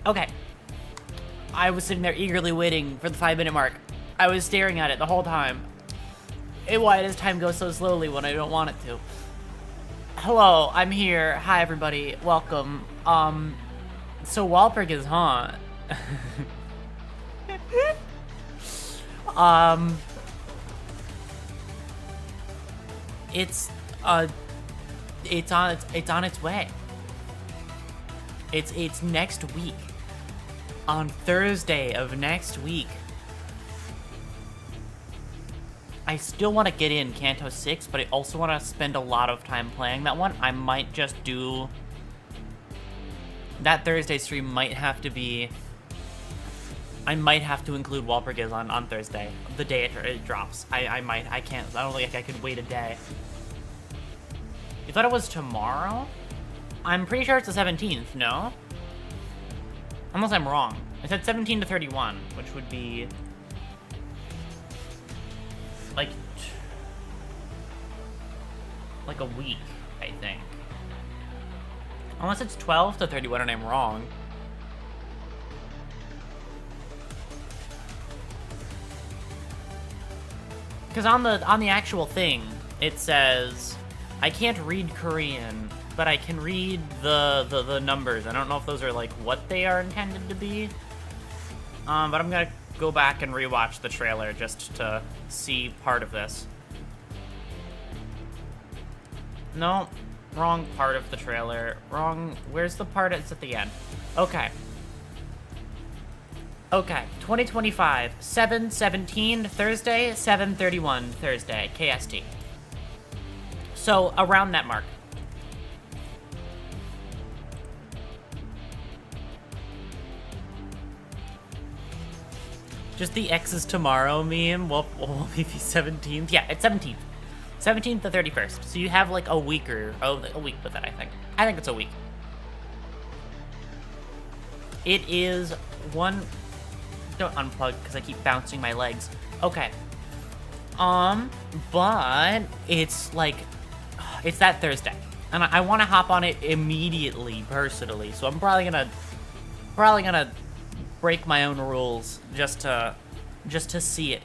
Okay. I was sitting there eagerly waiting for the 5-minute mark. I was staring at it the whole time. Why does time go so slowly when I don't want it to? Hello, I'm here. Hi, everybody. Welcome. So Walpurg is hot. It's on its way. It's next week. On Thursday of next week. I still want to get in Canto 6, but I also want to spend a lot of time playing that one. I might just do... That Thursday stream might have to be... I might have to include Walpurgis on Thursday, the day it drops. I might. I can't. I don't think I could wait a day. You thought it was tomorrow? I'm pretty sure it's the 17th, no? Unless I'm wrong. It said 17 to 31, which would be... like a week, I think. Unless it's 12 to 31 and I'm wrong. Because on the actual thing, it says, I can't read Korean, but I can read the numbers. I don't know if those are like what they are intended to be. But I'm gonna go back and rewatch the trailer just to see part of this. No, wrong part of the trailer. Wrong. Where's the part that's at the end? Okay. Okay, 2025, 7/17 Thursday, 7/31 Thursday, KST. So, around that mark. Just the X is tomorrow meme, will be 17th? Yeah, it's 17th. 17th to 31st. So you have like a week a week with it, I think. I think it's a week. It is one... Don't unplug because I keep bouncing my legs. Okay. But it's like, it's that Thursday, and I want to hop on it immediately, personally. So I'm probably gonna break my own rules just to see it.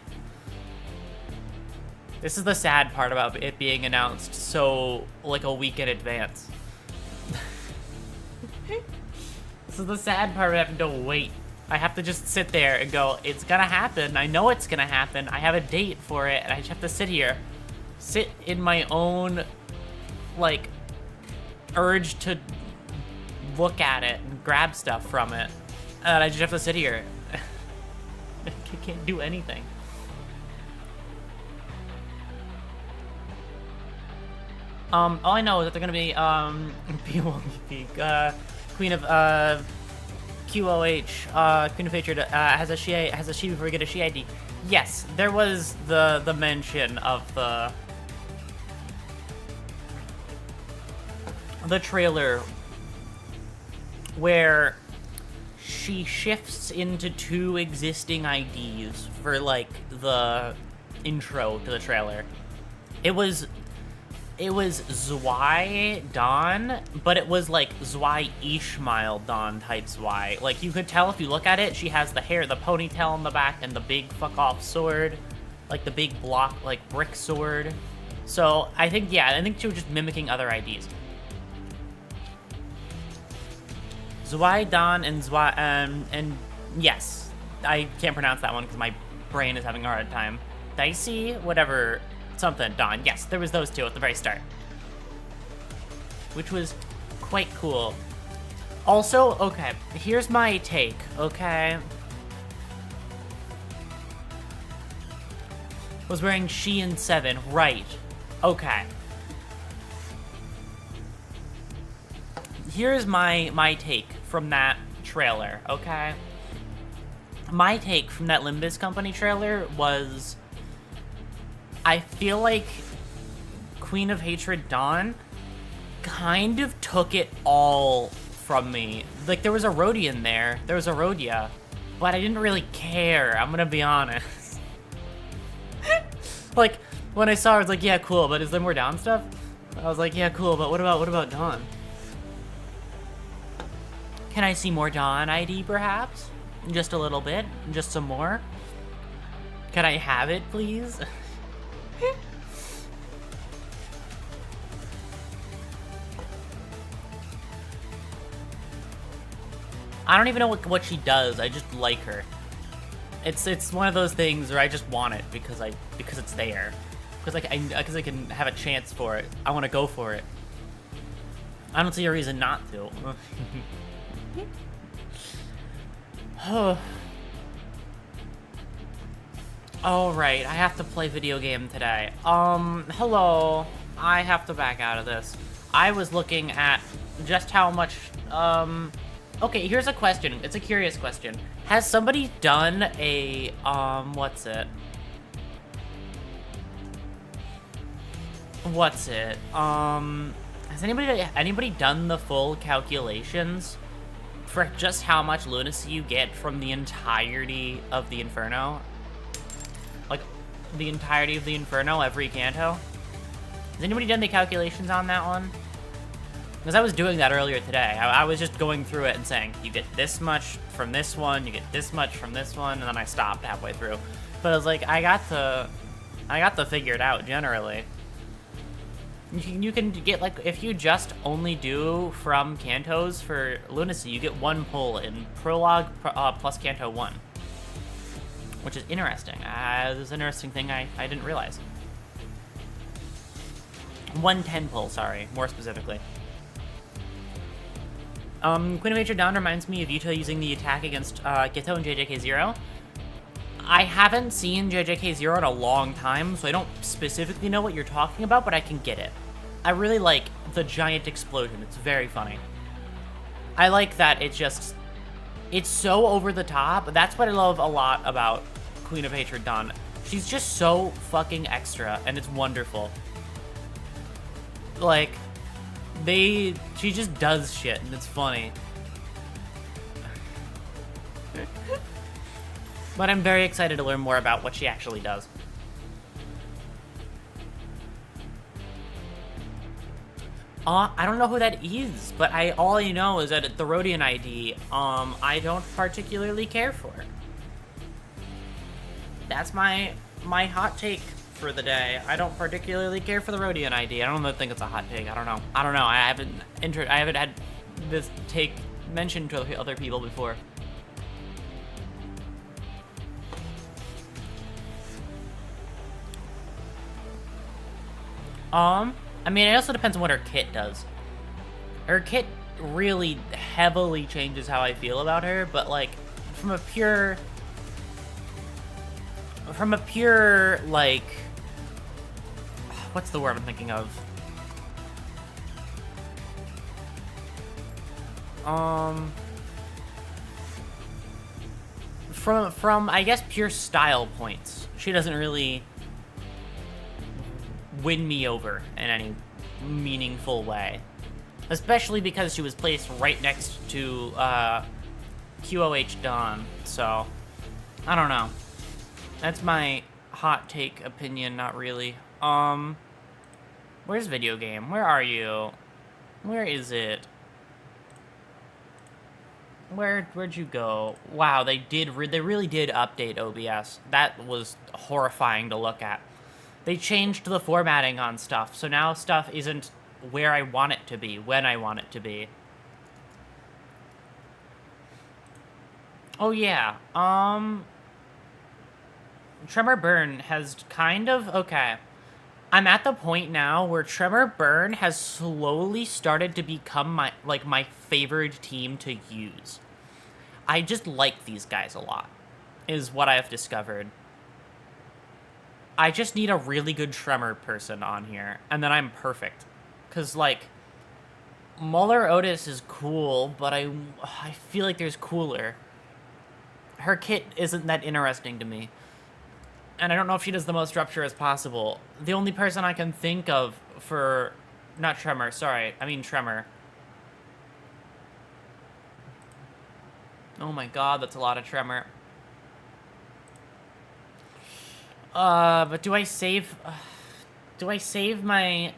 This is the sad part about it being announced so like a week in advance. This is the sad part of having to wait. I have to just sit there and go, it's gonna happen. I know it's gonna happen. I have a date for it, and I just have to sit here. Sit in my own, like, urge to look at it and grab stuff from it. And I just have to sit here. I can't do anything. All I know is that they're gonna be, Queen of, QOH, Queen of Hatred, has a she before we get a she ID. Yes, there was the mention of the trailer where she shifts into 2 existing IDs for like the intro to the trailer. It was Zwei Dawn, but it was like Zwei Ishmael Dawn type Zwei. Like, you could tell if you look at it, she has the hair, the ponytail in the back, and the big fuck-off sword. Like, the big block, like, brick sword. So, I think she was just mimicking other IDs. Zwei Dawn and Zwei, and yes, I can't pronounce that one because my brain is having a hard time. Dicey? Whatever. Something, Dawn. Yes, there was those 2 at the very start. Which was quite cool. Also, okay, here's my take, okay? Was wearing Shein 7, right. Okay. Here's my take from that trailer, okay? My take from that LIMBUS Company trailer was... I feel like Queen of Hatred Dawn kind of took it all from me. Like, there was a Rhodian there. There was a Rhodia. But I didn't really care, I'm gonna be honest. Like, when I saw her, I was like, yeah, cool, but is there more Dawn stuff? I was like, yeah, cool, but what about Dawn? Can I see more Dawn ID, perhaps? Just a little bit? Just some more? Can I have it, please? I don't even know what she does. I just like her. It's one of those things where I just want it because it's there. Because I can have a chance for it. I want to go for it. I don't see a reason not to. Alright, I have to play video game today. Hello. I have to back out of this. I was looking at just how much, okay, here's a question. It's a curious question. Has somebody done a, what's it? Has anybody done the full calculations for just how much lunacy you get from the entirety of the Inferno? Like, the entirety of the Inferno, every canto? Has anybody done the calculations on that one? Because I was doing that earlier today. I was just going through it and saying, you get this much from this one, you get this much from this one, and then I stopped halfway through. But I was like, I got to figure it out generally. You can get, like, if you just only do from cantos for lunacy, you get 1 pull in prologue plus canto 1. Which is interesting. This is an interesting thing I didn't realize. 110 pull, sorry, more specifically. Queen of Nature Dawn reminds me of Yuta using the attack against Geto and JJK0. I haven't seen JJK0 in a long time, so I don't specifically know what you're talking about, but I can get it. I really like the giant explosion. It's very funny. I like that it's so over the top. That's what I love a lot about Queen of Hatred Dawn. She's just so fucking extra, and it's wonderful. Like, she just does shit, and it's funny. But I'm very excited to learn more about what she actually does. I don't know who that is, but all I know is that the Rhodian ID, I don't particularly care for. That's my hot take for the day. I don't particularly care for the Rhodian ID. I don't think it's a hot take. I don't know. I haven't had this take mentioned to other people before. I mean, it also depends on what her kit does. Her kit really heavily changes how I feel about her, but, like, from a pure, like, what's the word I'm thinking of? From, I guess, pure style points, she doesn't really win me over in any meaningful way. Especially because she was placed right next to QOH Dawn, so I don't know. That's my hot take opinion, not really. Where's video game? Where are you? Where is it? Where'd you go? Wow, they really did update OBS. That was horrifying to look at. They changed the formatting on stuff, so now stuff isn't where I want it to be, when I want it to be. Oh yeah, Tremor Burn has kind of, okay. I'm at the point now where Tremor Burn has slowly started to become my favorite team to use. I just like these guys a lot, is what I've discovered. I just need a really good Tremor person on here, and then I'm perfect. Because, like, Muller Otis is cool, but I feel like there's cooler. Her kit isn't that interesting to me. And I don't know if she does the most rupture as possible. The only person I can think of for... Not Tremor, sorry. I mean Tremor. Oh my god, that's a lot of Tremor. But do I save my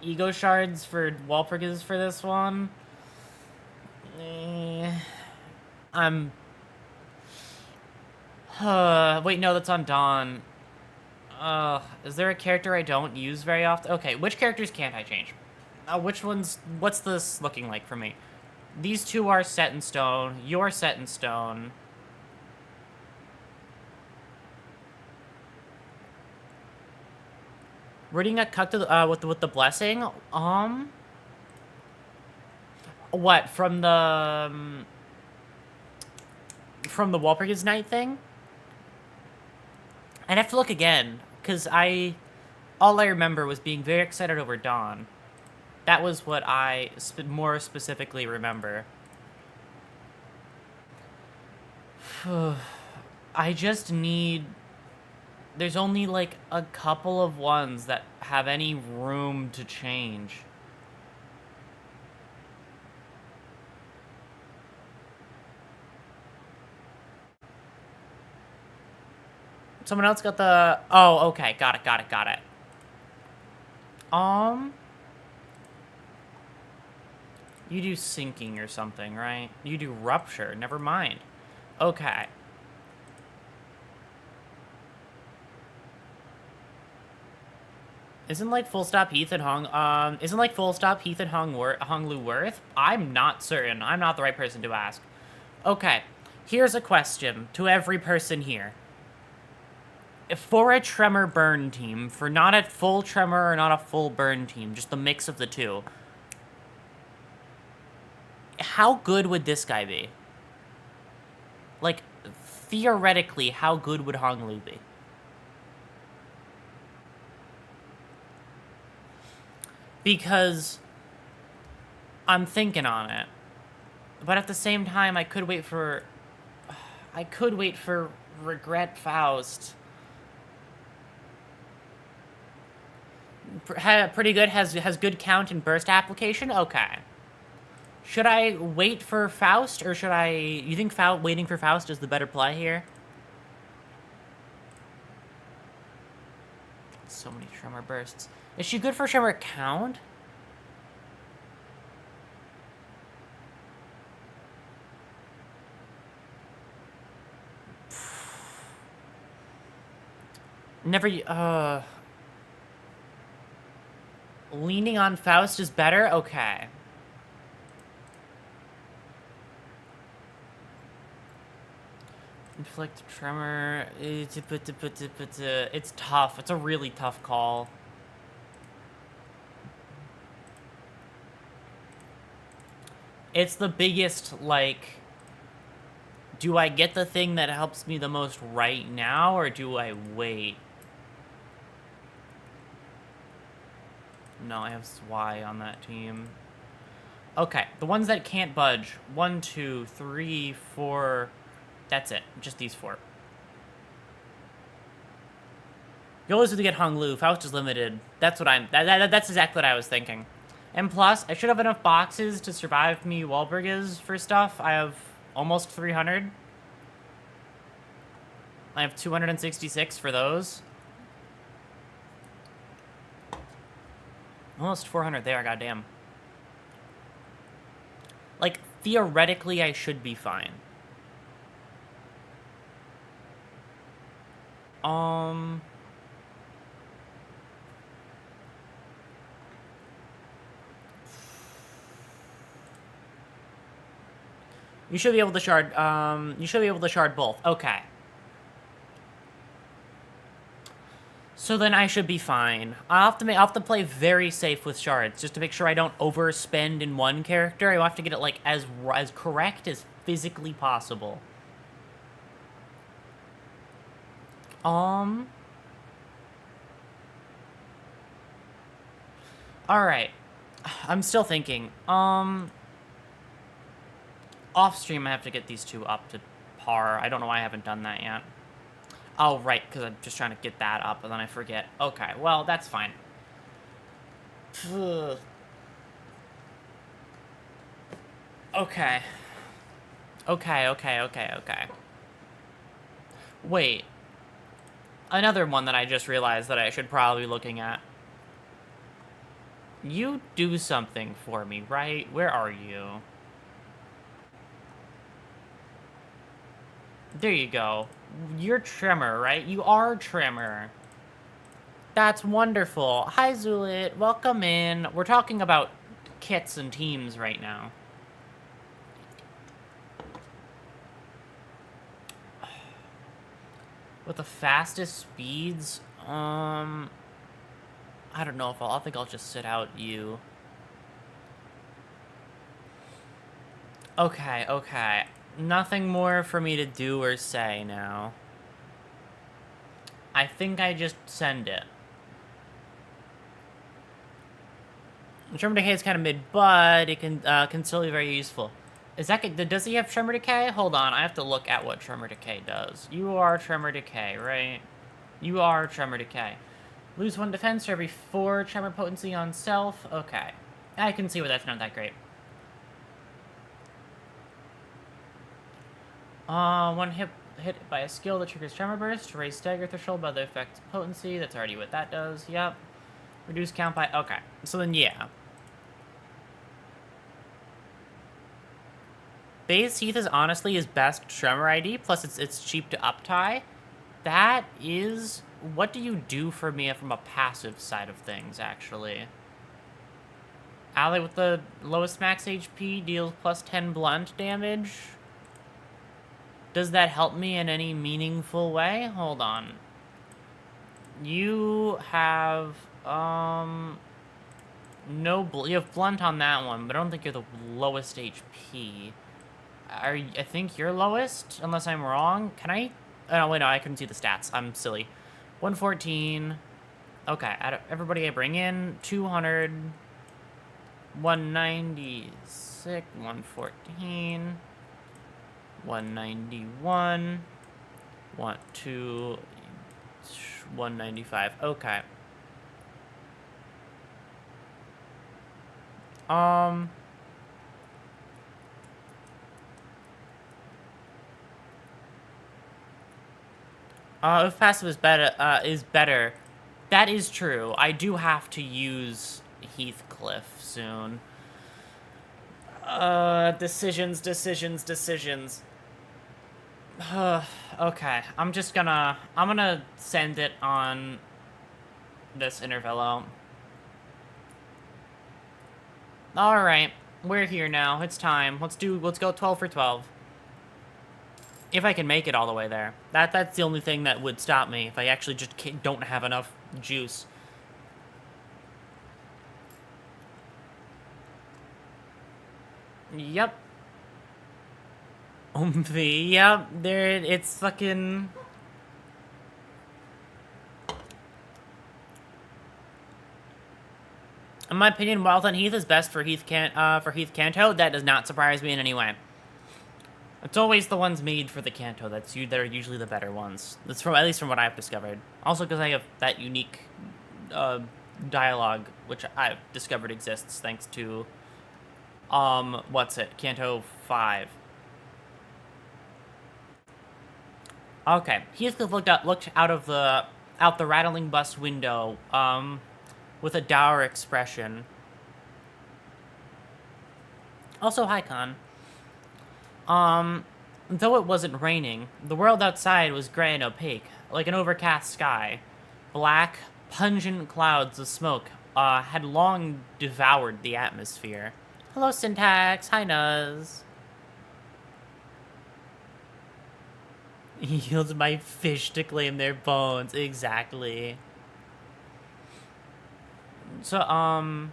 ego shards for Walpurgis for this one? Wait, no, that's on Dawn. Is there a character I don't use very often? Okay, which characters can't I change? Which ones, what's this looking like for me? These two are set in stone. You're set in stone. Reading a cut to the, with the blessing. What from the WalpurgisNacht thing? I'd have to look again because all I remember was being very excited over Dawn. That was what I more specifically remember. I just need... There's only, like, a couple of ones that have any room to change. Someone else got the... Oh, okay. Got it. You do sinking or something, right? You do rupture. Never mind. Okay. Isn't like full stop Heath and Hong Lu worth? I'm not certain. I'm not the right person to ask. Okay. Here's a question to every person here. If for a Tremor burn team, for not a full Tremor or not a full burn team, just the mix of the two, how good would this guy be? Like, theoretically, how good would Hong Lu be? Because I'm thinking on it. But at the same time, I could wait for Regret Faust. Pretty good, has good count and burst application? Okay. Should I wait for Faust, or should I... You think waiting for Faust is the better play here? So many Tremor bursts. Is she good for Tremor count? Never... Leaning on Faust is better? Okay. Inflict Tremor. It's tough. It's a really tough call. It's the biggest, like... Do I get the thing that helps me the most right now, or do I wait? No, I have Swy on that team. Okay, the ones that can't budge. 1, 2, 3, 4... That's it. Just these 4. You always have to get Hong Lu. Faust is limited. That's what that's exactly what I was thinking. And plus, I should have enough boxes to survive me Walpurgis for stuff. I have almost 300. I have 266 for those. Almost 400 there, goddamn. Like, theoretically, I should be fine. You should be able to shard, both. Okay. So then I should be fine. I'll have to play very safe with shards, just to make sure I don't overspend in one character. I have to get it, like, as correct as physically possible. Alright. I'm still thinking. Off stream, I have to get these two up to par. I don't know why I haven't done that yet. Oh, right, because I'm just trying to get that up, and then I forget. Okay, well, that's fine. Okay. Okay. Wait. Another one that I just realized that I should probably be looking at. You do something for me, right? Where are you? There you go. You're Tremor, right? You are Tremor. That's wonderful. Hi, Zulit. Welcome in. We're talking about kits and teams right now. With the fastest speeds, I don't know if I think I'll just sit out you. Okay, okay. Nothing more for me to do or say now. I think I just send it. Tremor Decay is kind of mid, but it can still be very useful. Is that, does he have Tremor Decay? Hold on, I have to look at what Tremor Decay does. You are Tremor Decay, right? You are Tremor Decay. Lose 1 defense for every 4 Tremor potency on self. Okay. I can see where that's not that great. One hit by a skill that triggers Tremor Burst. Raise Stagger Threshold by the effect's potency. That's already what that does. Yep. Reduce count by... Okay. So then, yeah. Base Heath is honestly his best Tremor ID, plus it's cheap to uptie. That is... What do you do for me from a passive side of things, actually? Ally with the lowest max HP deals plus 10 blunt damage. Does that help me in any meaningful way? Hold on. You have, no, you have blunt on that one, but I don't think you're the lowest HP. I think you're lowest, unless I'm wrong. Can I? Oh, no, wait, no, I couldn't see the stats. I'm silly. 114. Okay, out of everybody I bring in, 200, 196, 114, 191, 195. Okay. If passive is better, that is true. I do have to use Heathcliff soon. Decisions. Okay, I'm gonna send it on this Intervello. Alright, we're here now. It's time. Let's go 12 for 12. If I can make it all the way there. That's the only thing that would stop me, if I actually just don't have enough juice. Yep. Yep, there, it's fucking... In my opinion, Wildland Heath is best for Heath Canto. That does not surprise me in any way. It's always the ones made for the Canto that are usually the better ones. That's at least from what I've discovered. Also because I have that unique dialogue, which I've discovered exists thanks to Canto 5. Okay, Heathcliff looked out the rattling bus window with a dour expression. Also, hi, Con. Though it wasn't raining, the world outside was gray and opaque, like an overcast sky. Black, pungent clouds of smoke had long devoured the atmosphere. Hello, Syntax. Hi, Nuz. Yields my fish to claim their bones. Exactly. So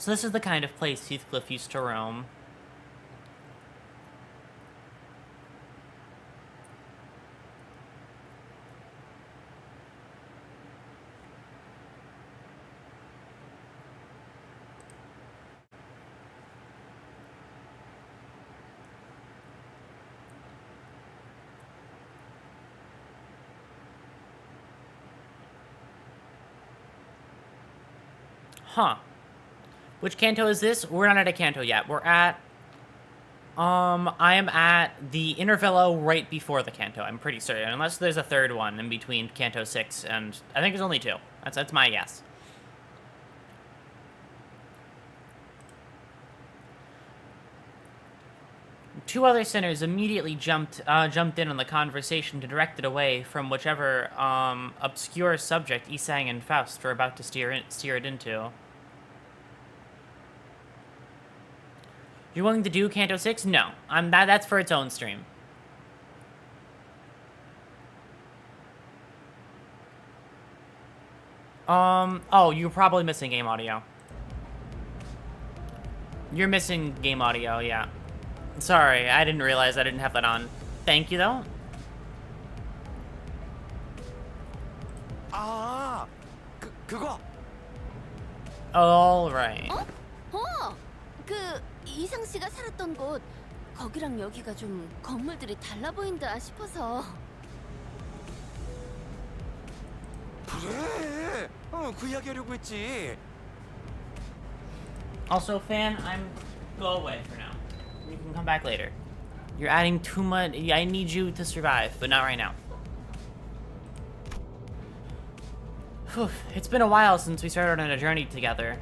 this is the kind of place Heathcliff used to roam. Huh. Which canto is this? We're not at a canto yet. We're at... I am at the Intervello right before the canto, I'm pretty certain. Unless there's a third one in between Canto 6 and... I think there's only 2. That's my guess. Two other sinners immediately jumped in on the conversation to direct it away from whichever obscure subject Isang and Faust were about to steer it into. You're willing to do Canto 6? No. That's for its own stream. Oh, you're probably missing game audio. You're missing game audio, yeah. Sorry, I didn't realize I didn't have that on. Thank you, though. 그거. All right. 이상 씨가 살았던 곳 거기랑 여기가 좀 건물들이 달라 보인다 싶어서. 그래. 그 이야기 하려고 했지. Also, fan, go away for now. You can come back later. You're adding too much. I need you to survive, but not right now. Whew. It's been a while since we started on this journey together.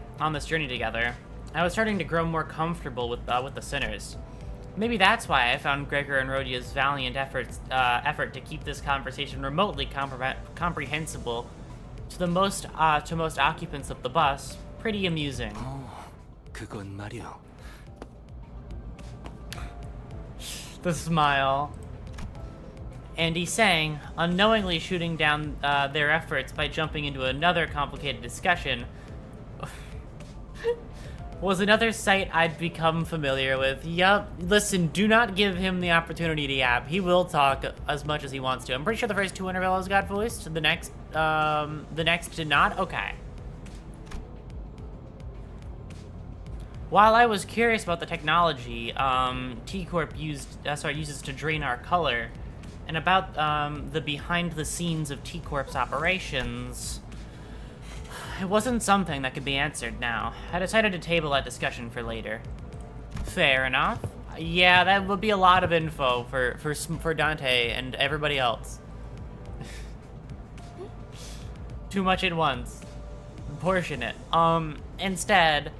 I was starting to grow more comfortable with the sinners. Maybe that's why I found Gregor and Rodia's valiant effort to keep this conversation remotely comprehensible to most occupants of the bus pretty amusing. 그건 말이야. The smile. And he sang, unknowingly shooting down their efforts by jumping into another complicated discussion. Was another sight I'd become familiar with. Yup, listen, do not give him the opportunity to yap. He will talk as much as he wants to. I'm pretty sure the first two Intervellos got voiced. The next did not? Okay. While I was curious about the technology T-Corp uses to drain our color, and about the behind-the-scenes of T-Corp's operations, it wasn't something that could be answered now. I decided to table that discussion for later. Fair enough. Yeah, that would be a lot of info for Dante and everybody else. Too much at once. Proportionate. Instead,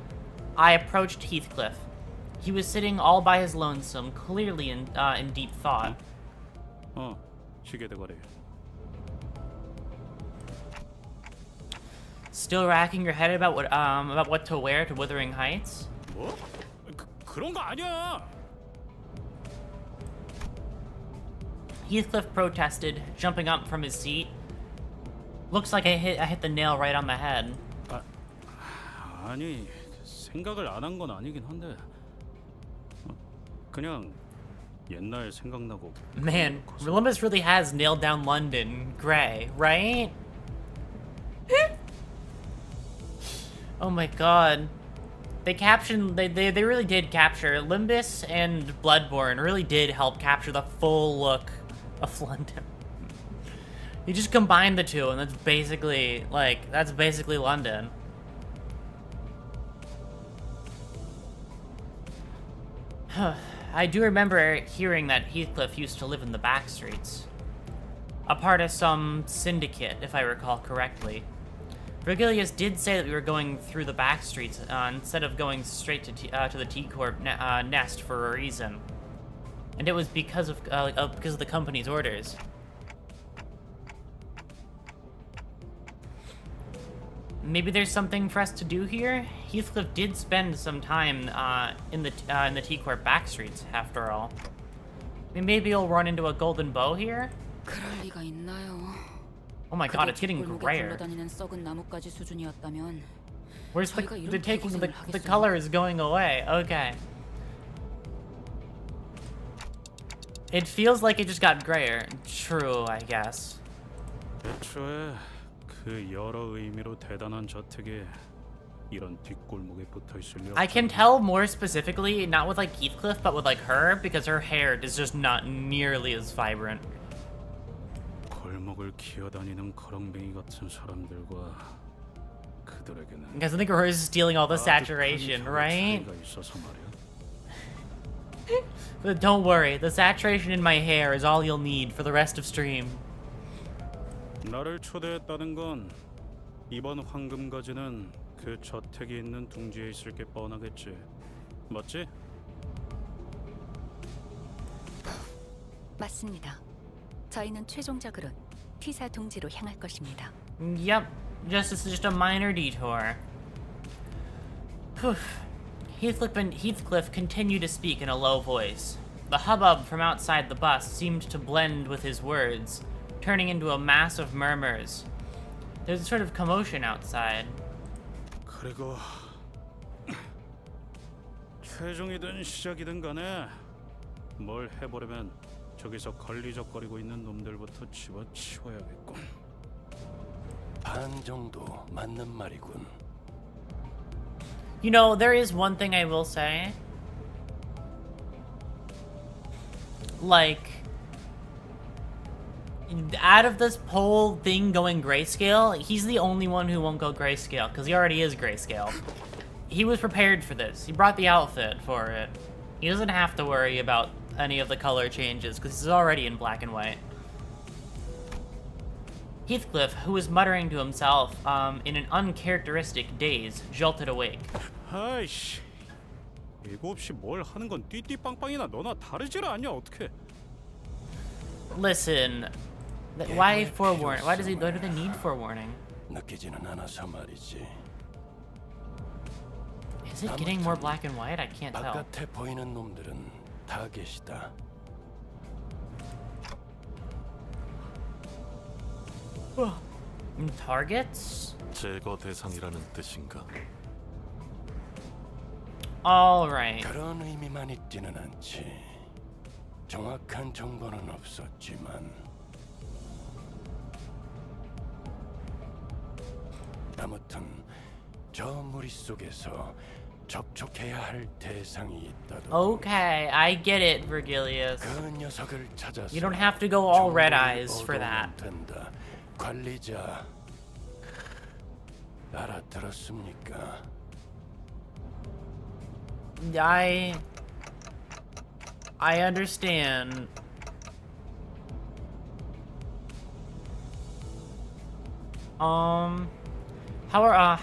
I approached Heathcliff. He was sitting all by his lonesome, clearly in deep thought. 시계대거리. Still racking your head about what to wear to Wuthering Heights? 뭐? 그런 거 아니야. Heathcliff protested, jumping up from his seat. Looks like I hit the nail right on the head. 아니, 생각을 안 한 건 아니긴 한데. 그냥 옛날 생각나고. Man, Limbus really has nailed down London Grey, right? Oh my god. They really did capture Limbus and Bloodborne really did help capture the full look of London. You just combine the two and that's basically London. I do remember hearing that Heathcliff used to live in the Backstreets. A part of some syndicate, if I recall correctly. Virgilius did say that we were going through the Backstreets instead of going straight to the T-Corp nest for a reason. And it was because of the company's orders. Maybe there's something for us to do here? Heathcliff did spend some time in the T-Corp Backstreets, after all. Maybe he'll run into a golden bow here? 그럴 리가 있나요? Oh my god, it's getting grayer. Where's the color is going away. Okay. It feels like it just got grayer. True, I guess. 애초에 그 여러 의미로 대단한 저택에 이런 뒷골목에 붙어 있을 리 없잖아. I can tell more specifically, not with like Heathcliff, but with like her, because her hair is just not nearly as vibrant. 골목을 기어다니는 거렁뱅이 같은 사람들과 그들에게는. Because I think hers is stealing all the saturation, right? But don't worry, the saturation in my hair is all you'll need for the rest of stream. 나를 초대했다는 건 이번 황금가지는 그 저택이 있는 둥지에 있을 게 뻔하겠지. 맞지? 맞습니다. 저희는 최종적으로는 T사 둥지로 향할 것입니다. Yep, this is just a minor detour. Phew. Heathcliff continued to speak in a low voice. The hubbub from outside the bus seemed to blend with his words, turning into a mass of murmurs. There's a sort of commotion outside. 그리고 최종이든 시작이든 간에 뭘 해보려면 저기서 걸리적거리고 있는 놈들부터 집어치워야겠군. 반 정도 맞는 말이군. You know, there is one thing I will say. Like, out of this whole thing going grayscale, he's the only one who won't go grayscale, because he already is grayscale. He was prepared for this. He brought the outfit for it. He doesn't have to worry about any of the color changes, because he's already in black and white. Heathcliff, who was muttering to himself in an uncharacteristic daze, jolted awake. 아이씨, 이거 없이 뭘 하는 건 띠띠빵빵이나 너나 다르질 않냐 어떻게? Listen, why forewarning? Why do they need forewarning? 느끼지는 않아서 말이지. Is it getting more black and white? I can't tell. 바깥에 보이는 놈들은 다 계시다. Targets? 제거 대상이라는 뜻인가? All right. 그런 의미만 있지는 않지. 정확한 정보는 없었지만 아무튼 저 무리 속에서 접촉해야 할 대상이 있다도. Okay, I get it, Virgilius. 그 녀석을 찾아서 You don't have to go all red 정보를 eyes for that. 얻어오면 된다. 관리자 알아들었습니까? I understand. How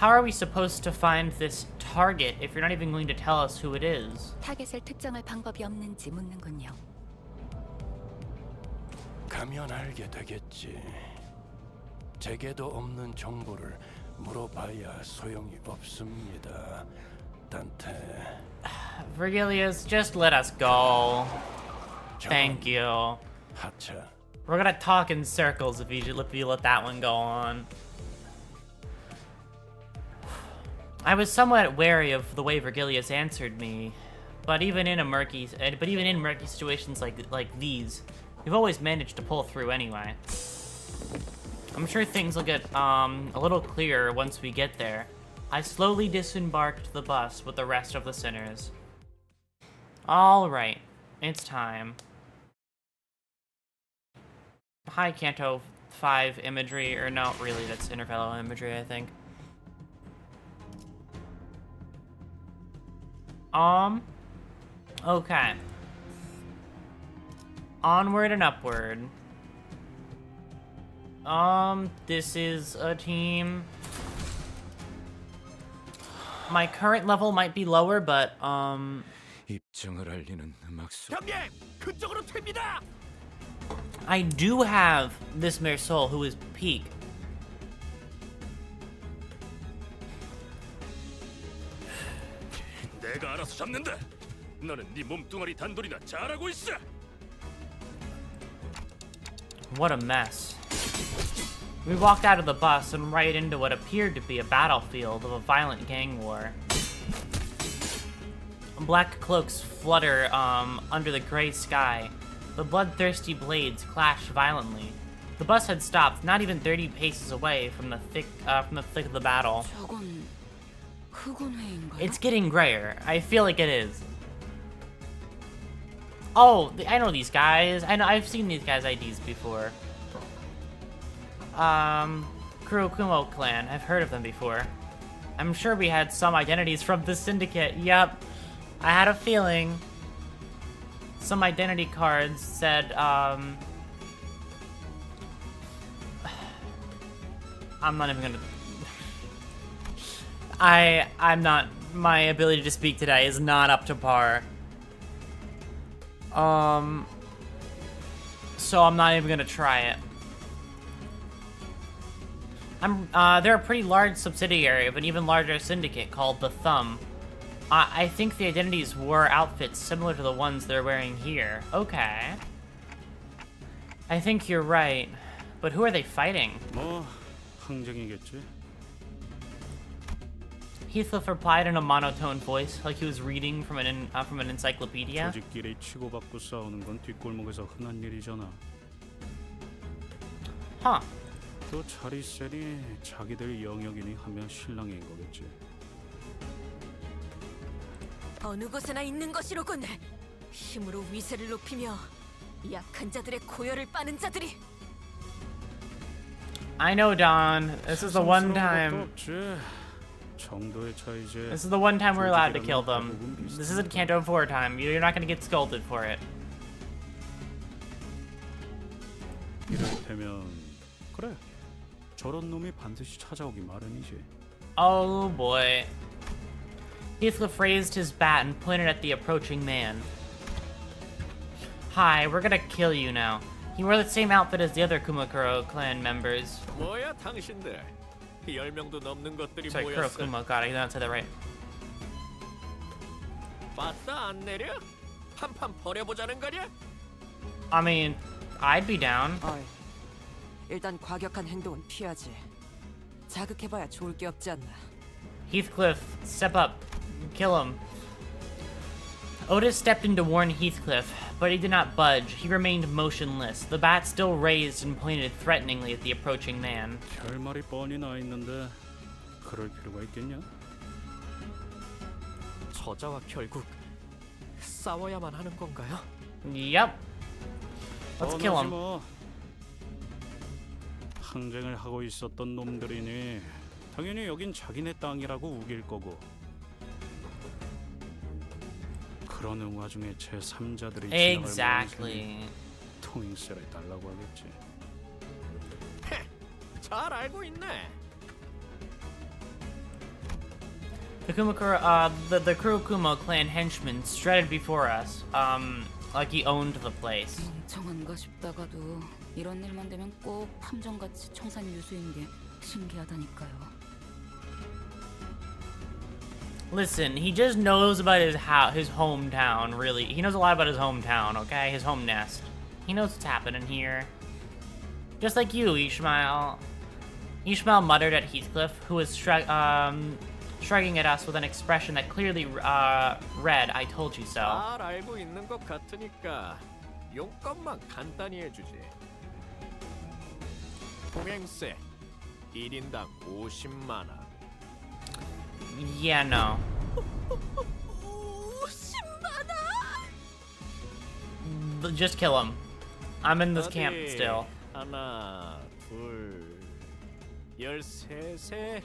are we supposed to find this target if you're not even going to tell us who it is? 타겟을 특정할 방법이 없는지 묻는군요. 가면 알게 되겠지. 제게도 없는 정보를 물어봐야 소용이 없습니다. 단테. Virgilius, just let us go. Thank you. 하차. We're gonna talk in circles if you let that one go on. I was somewhat wary of the way Virgilius answered me, but even in murky situations like these, we've always managed to pull through anyway. I'm sure things will get a little clearer once we get there. I slowly disembarked the bus with the rest of the sinners. All right, it's time. High Canto 5 imagery, or no, really, that's Intervello imagery, I think. Okay. Onward and upward. This is a team. My current level might be lower, but, 입장을 알리는 음악 소. 형님, 그쪽으로 튑니다. I do have this Mersol who is peak. 내가 알아서 잡는다. 너는 네 몸뚱아리 단돌이나 잘하고 있어. What a mess. We walked out of the bus and right into what appeared to be a battlefield of a violent gang war. Black cloaks flutter under the gray sky. The bloodthirsty blades clash violently. The bus had stopped, not even 30 paces away from the thick of the battle. 저건 흑원 회인가요? It's getting grayer. I feel like it is. Oh, I know these guys. I've seen these guys' IDs before. Kurokumo clan. I've heard of them before. I'm sure we had some identities from the syndicate. Yep. I had a feeling. Some identity cards said, I'm not even gonna... I'm not... My ability to speak today is not up to par. so I'm not even gonna try it. They're a pretty large subsidiary of an even larger syndicate called the Thumb. I think the identities wore outfits similar to the ones they're wearing here. Okay. I think you're right. But who are they fighting? 뭐 항쟁이겠지. Heathcliff replied in a monotone voice, like he was reading from an encyclopedia. 조직끼리 치고받고 싸우는 건 뒷골목에서 흔한 일이잖아. Huh. 또 차리셀이 자기들 영역이니 하면 실랑이인 거겠지. 어느 곳에나 있는 것이로군. 힘으로 위세를 높이며 약한 자들의 고열을 빠는 자들이. I know, Don. This is the one time. 정도의 차이지. This is the one time we're allowed to kill them. This isn't Canto 4 time. You're not gonna get scolded for it. 이를테면 그래. 저런 놈이 반드시 찾아오기 마련이지. Oh boy. Heathcliff raised his bat and pointed at the approaching man. Hi, we're gonna kill you now. He wore the same outfit as the other Kumakuro clan members. 뭐야 당신들? 10명도 넘는 것들이 Sorry, 모였어. Kurokuma. God, I did not say that right. 빠따 안 내려? 한판 벌여보자는 거냐? I mean, I'd be down. 어이, 일단 과격한 행동은 피하지. 자극해봐야 좋을 게 없지 않나. Heathcliff, step up. Kill him. Otis stepped in to warn Heathcliff, but he did not budge. He remained motionless, the bat still raised and pointed threateningly at the approaching man. 결말이 뻔히 나 있는데 그럴 필요가 있겠냐? 저자와 결국 싸워야만 하는 건가요? Yep. Let's kill him. 뭐. 항쟁을 하고 있었던 놈들이니 당연히 여긴 자기네 땅이라고 우길 거고. 그러는 와중에 제3자들이 Exactly. 통행세를 달라고 하겠지. 잘 알고 있네. The the Kurokuma clan henchman strutted before us, like he owned the place. 멍청한가 싶다가도 이런 일만 되면 꼭 탐정같이 청산 유수인 게 신기하다니까요. Listen, he just knows about his hometown, really. He knows a lot about his hometown, okay? His home nest. He knows what's happening here. Just like you, Ishmael. Ishmael muttered at Heathcliff, who was shrugging at us with an expression that clearly read, I told you so. 잘 알고 있는 것 같으니까 용건만 간단히 해주지. 통행세 1인당 50만 원. Yeah, no. 50만 원! Just kill him. I'm in this camp 어디? still. 하나, 둘, 13세.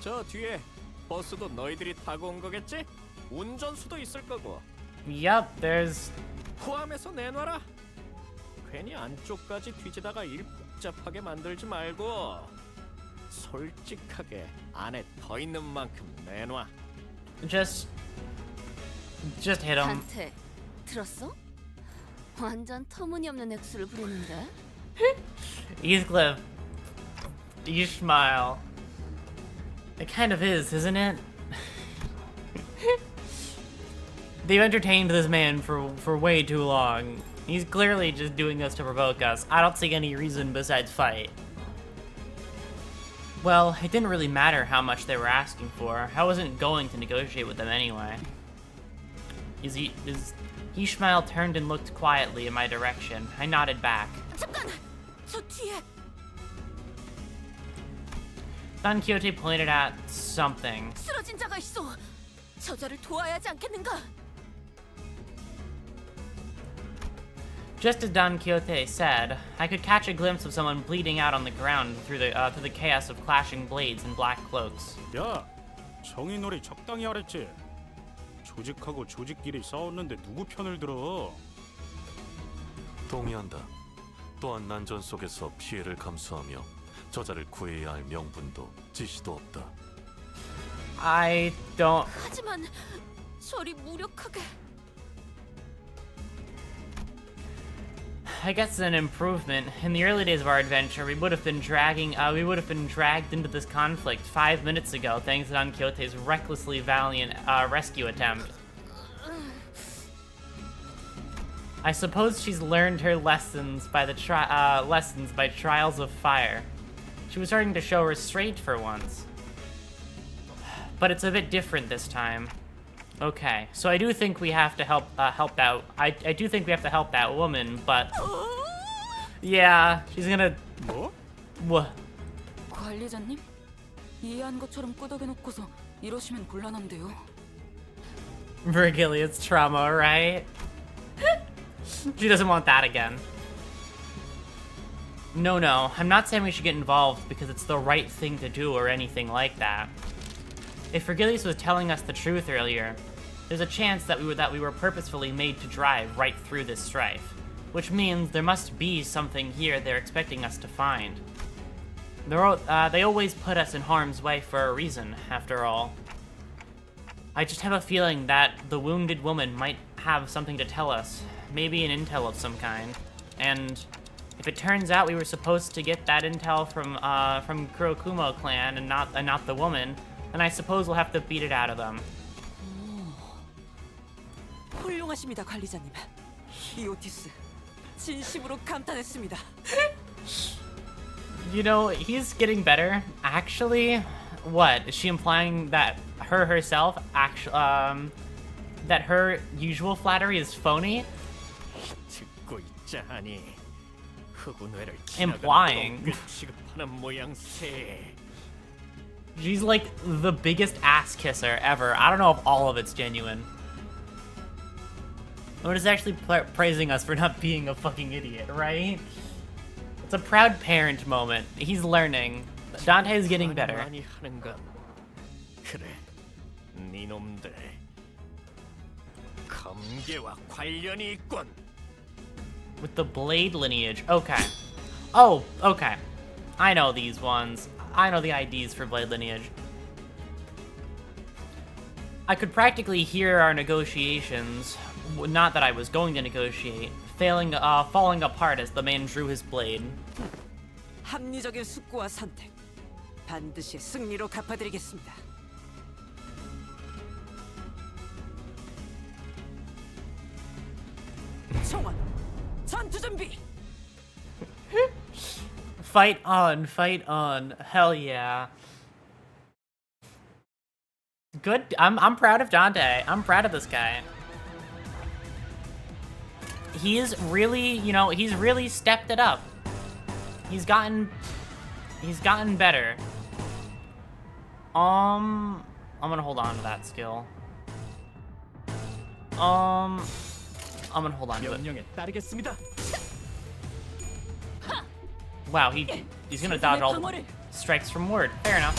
저 뒤에 버스도 너희들이 타고 온 거겠지? 운전수도 있을 거고. Yep, there's... 포함해서 내놔라. 괜히 안쪽까지 뒤지다가 일 복잡하게 만들지 말고 솔직하게 안에 더 있는 만큼 내놔. Just hit him. 단테, 들었어? 완전 터무니없는 액수를 부리는데? Heathcliff. Ishmael. It kind of is, isn't it? They've entertained this man for way too long. He's clearly just doing this to provoke us. I don't see any reason besides fight. Well, it didn't really matter how much they were asking for. I wasn't going to negotiate with them anyway. Ishmael turned and looked quietly in my direction. I nodded back. 잠깐! 저 뒤에! Don Quixote pointed at something. 쓰러진 자가 있어! 저자를 도와야 하지 않겠는가? Just as Don Quixote said, I could catch a glimpse of someone bleeding out on the ground through the chaos of clashing blades and black cloaks. 야, 정의놀이 적당히 하랬지. 조직하고 조직끼리 싸웠는데 누구 편을 들어? 동의한다. 또한 난전 속에서 피해를 감수하며 저자를 구해야 할 명분도 지시도 없다. I don't... 하지만 저리 무력하게... I guess an improvement. In the early days of our adventure, we would have been dragged into this conflict 5 minutes ago, thanks to Don Quixote's recklessly valiant rescue attempt. I suppose she's learned her lessons by trials of fire. She was starting to show restraint for once. But it's a bit different this time. Okay, so I do think we have to help out. I do think we have to help that woman, but yeah, she's gonna. What? 관리자님? 이해한 것처럼 끄덕여놓고서 이러시면 곤란한데요. Virgilia's trauma, right? She doesn't want that again. No, I'm not saying we should get involved because it's the right thing to do or anything like that. If Virgilius was telling us the truth earlier, there's a chance that we were purposefully made to drive right through this strife, which means there must be something here they're expecting us to find. They always put us in harm's way for a reason, after all. I just have a feeling that the wounded woman might have something to tell us, maybe an intel of some kind. And if it turns out we were supposed to get that intel from Kurokumo clan and not the woman, then I suppose we'll have to beat it out of them. 훌륭하십니다, 관리자님. 이 오티스 진심으로 감탄했습니다. You know, he's getting better. Actually, what? Is she implying that herself, that her usual flattery is phony? 듣고 있자하니 흑운회를 Implying. 취급하는 모양새. She's like the biggest ass kisser ever. I don't know if all of it's genuine. Or is actually praising us for not being a fucking idiot, right? It's a proud parent moment. He's learning. Dante's getting better. 많이 하는 건 그래. 니놈들 검계와 관련이 있군. With the blade lineage. Okay. Oh, okay. I know these ones. I know the IDs for blade lineage. I could practically hear our negotiations, not that I was going to negotiate, falling apart as the man drew his blade. 합리적인 숙고와 선택 반드시 승리로 갚아드리겠습니다. 총원 전투 준비. Fight on, fight on. Hell yeah. Good. I'm proud of Dante. I'm proud of this guy. He's really, he's really stepped it up. He's gotten better. I'm gonna hold on to that skill. I'm gonna hold on to it. 명령에 따르겠습니다. Wow, he's gonna dodge all the strikes from word. Fair enough.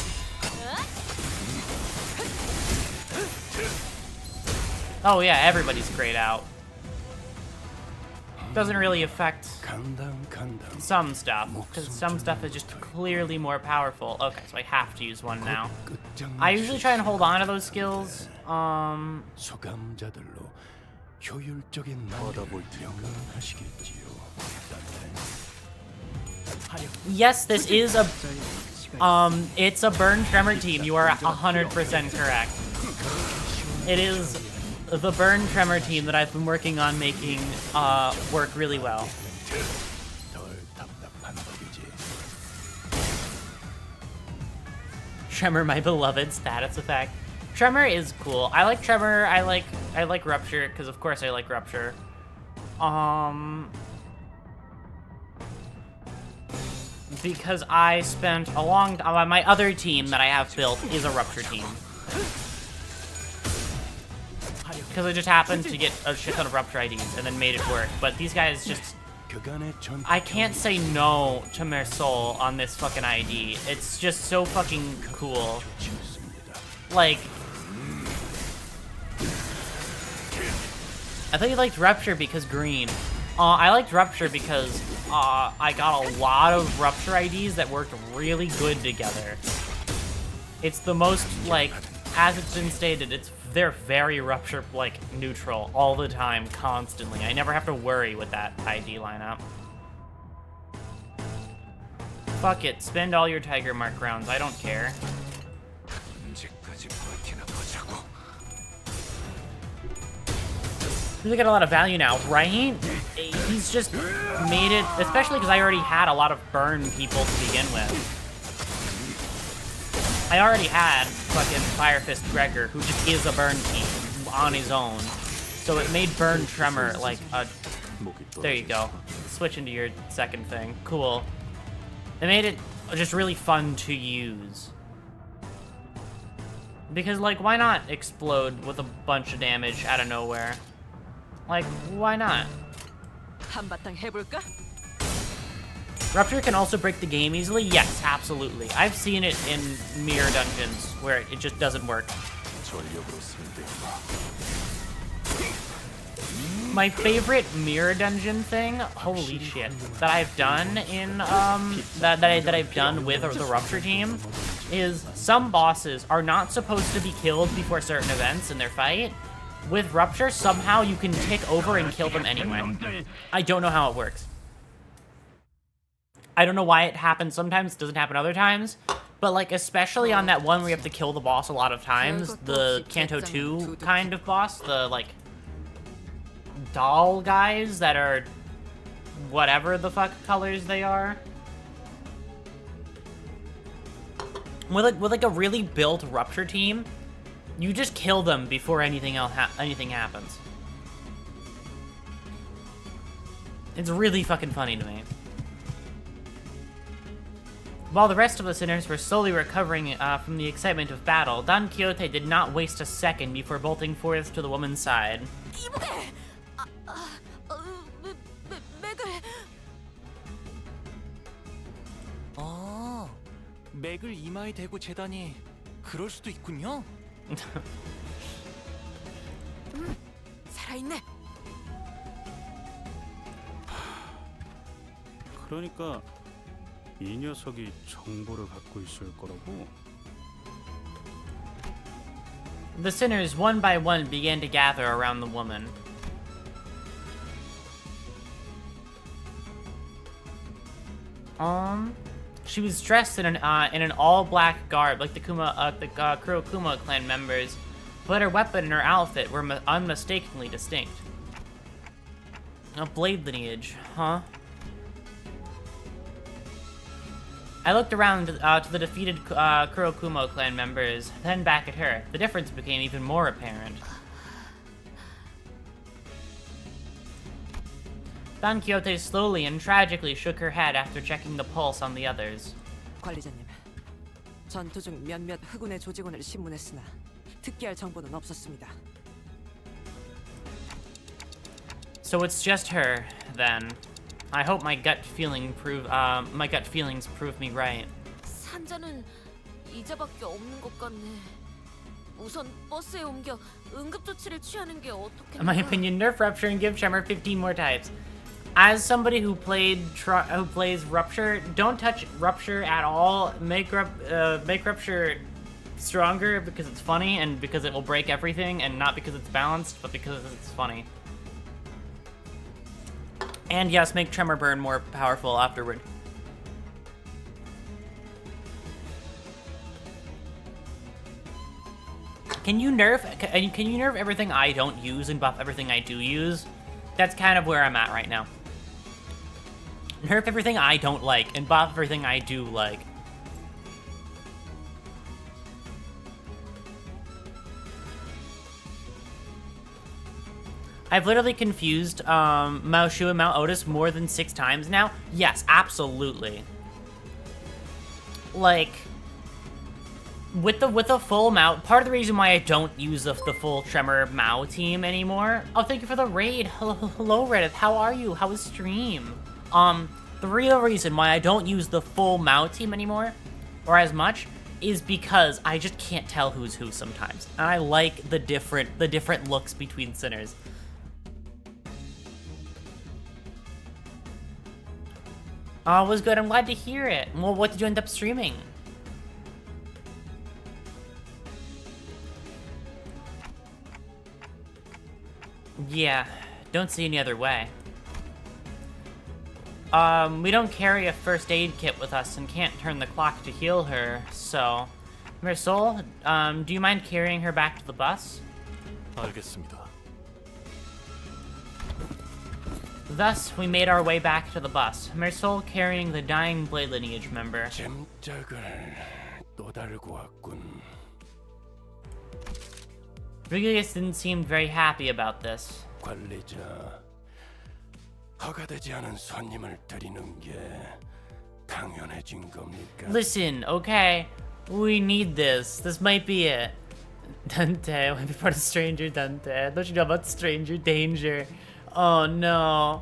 Oh yeah, everybody's grayed out. Doesn't really affect some stuff, because some stuff is just clearly more powerful. Okay, so I have to use one now. I usually try and hold on to those skills. 소감자들로 효율적인 나라를 명령하시겠지요. Yes, this is a it's a burn tremor team. You are 100% correct. It is the burn tremor team that I've been working on making work really well. Tremor, my beloved status effect. Tremor is cool. I like Tremor. I like Rupture because of course I like Rupture. Because I spent a long time, my other team that I have built is a Rupture team. Because I just happened to get a shit ton of Rupture IDs and then made it work. But these guys just, I can't say no to Mersol on this fucking ID. It's just so fucking cool. Like, I thought you liked Rupture because green. I liked Rupture because I got a lot of Rupture IDs that worked really good together. It's the most, like, as it's been stated, they're very Rupture, like, neutral all the time, constantly. I never have to worry with that ID lineup. Fuck it, spend all your Tiger Mark rounds, I don't care. 언제까지 버티나 보자고. Really got a lot of value now, right? He's just made it, especially because I already had a lot of burn people to begin with. I already had fucking Fire Fist Gregor, who just is a burn team on his own. So it made burn Tremor like a... There you go. Switch into your second thing. Cool. It made it just really fun to use. Because, like, why not explode with a bunch of damage out of nowhere? Like, why not? 한바탕 해볼까? Rupture can also break the game easily? Yes, absolutely. I've seen it in mirror dungeons where it just doesn't work. 전력으로 상대해봐. My favorite mirror dungeon thing, holy shit, that I've done in that I've done with the Rupture team is some bosses are not supposed to be killed before certain events in their fight. With Rupture, somehow you can tick over and kill them anyway. I don't know how it works. I don't know why it happens sometimes, it doesn't happen other times. But, like, especially on that one where you have to kill the boss a lot of times, the Kanto 2 kind of boss, the, like, doll guys that are whatever the fuck colors they are. With like a really built Rupture team, you just kill them before anything happens. It's really fucking funny to me. While the rest of the sinners were slowly recovering from the excitement of battle, Don Quixote did not waste a second before bolting forth to the woman's side. 이보게! 맥을... 아, 맥을 이마에 대고 재다니 그럴 수도 있군요. 살아있네. 그러니까 이 녀석이 정보를 갖고 있을 거라고. The sinners, one by one, began to gather around the woman. She was dressed in an all-black garb, like the Kurokuma clan members, but her weapon and her outfit were unmistakably distinct. A blade lineage, huh? I looked around to the defeated Kurokuma clan members, then back at her. The difference became even more apparent. Don Quixote slowly and tragically shook her head after checking the pulse on the others. 관리자님, 전투 중 몇몇 흑운의 조직원을 신문했으나 특기할 정보는 없었습니다. So it's just her, then. I hope my gut feelings prove me right. 산자는 이자밖에 없는 것 같네. 우선 버스에 옮겨 응급 조치를 취하는 게 어떻게? In my opinion, nerf Rupture and give Tremor 15 more types. As somebody who plays Rupture, don't touch Rupture at all. Make Rupture stronger because it's funny and because it will break everything, and not because it's balanced, but because it's funny. And yes, make Tremor burn more powerful afterward. Can you nerf everything I don't use and buff everything I do use? That's kind of where I'm at right now. Nerf everything I don't like and buff everything I do like. I've literally confused Mao Shu and Mount Otis more than 6 times now. Yes, absolutely. Like, with the full Mao, part of the reason why I don't use the full Tremor Mao team anymore. Oh, thank you for the raid. Hello, Reddit. How are you? How is stream? The real reason why I don't use the full Mao team anymore, or as much, is because I just can't tell who's who sometimes. And I like the different looks between sinners. Oh, it was good. I'm glad to hear it. Well, what did you end up streaming? Yeah, don't see any other way. we don't carry a first aid kit with us and can't turn the clock to heal her, so... Marisol, do you mind carrying her back to the bus? 알겠습니다. Thus, we made our way back to the bus, Marisol carrying the dying Blade Lineage member. 잼짝을 또 달고 왔군. Regulus didn't seem very happy about this. 관리자, 허가되지 않은 손님을 드리는 게 당연해진 겁니까? Listen, okay? We need this. This might be it. Dante, I want to be part of Stranger Dante. Don't you know about Stranger Danger? Oh no.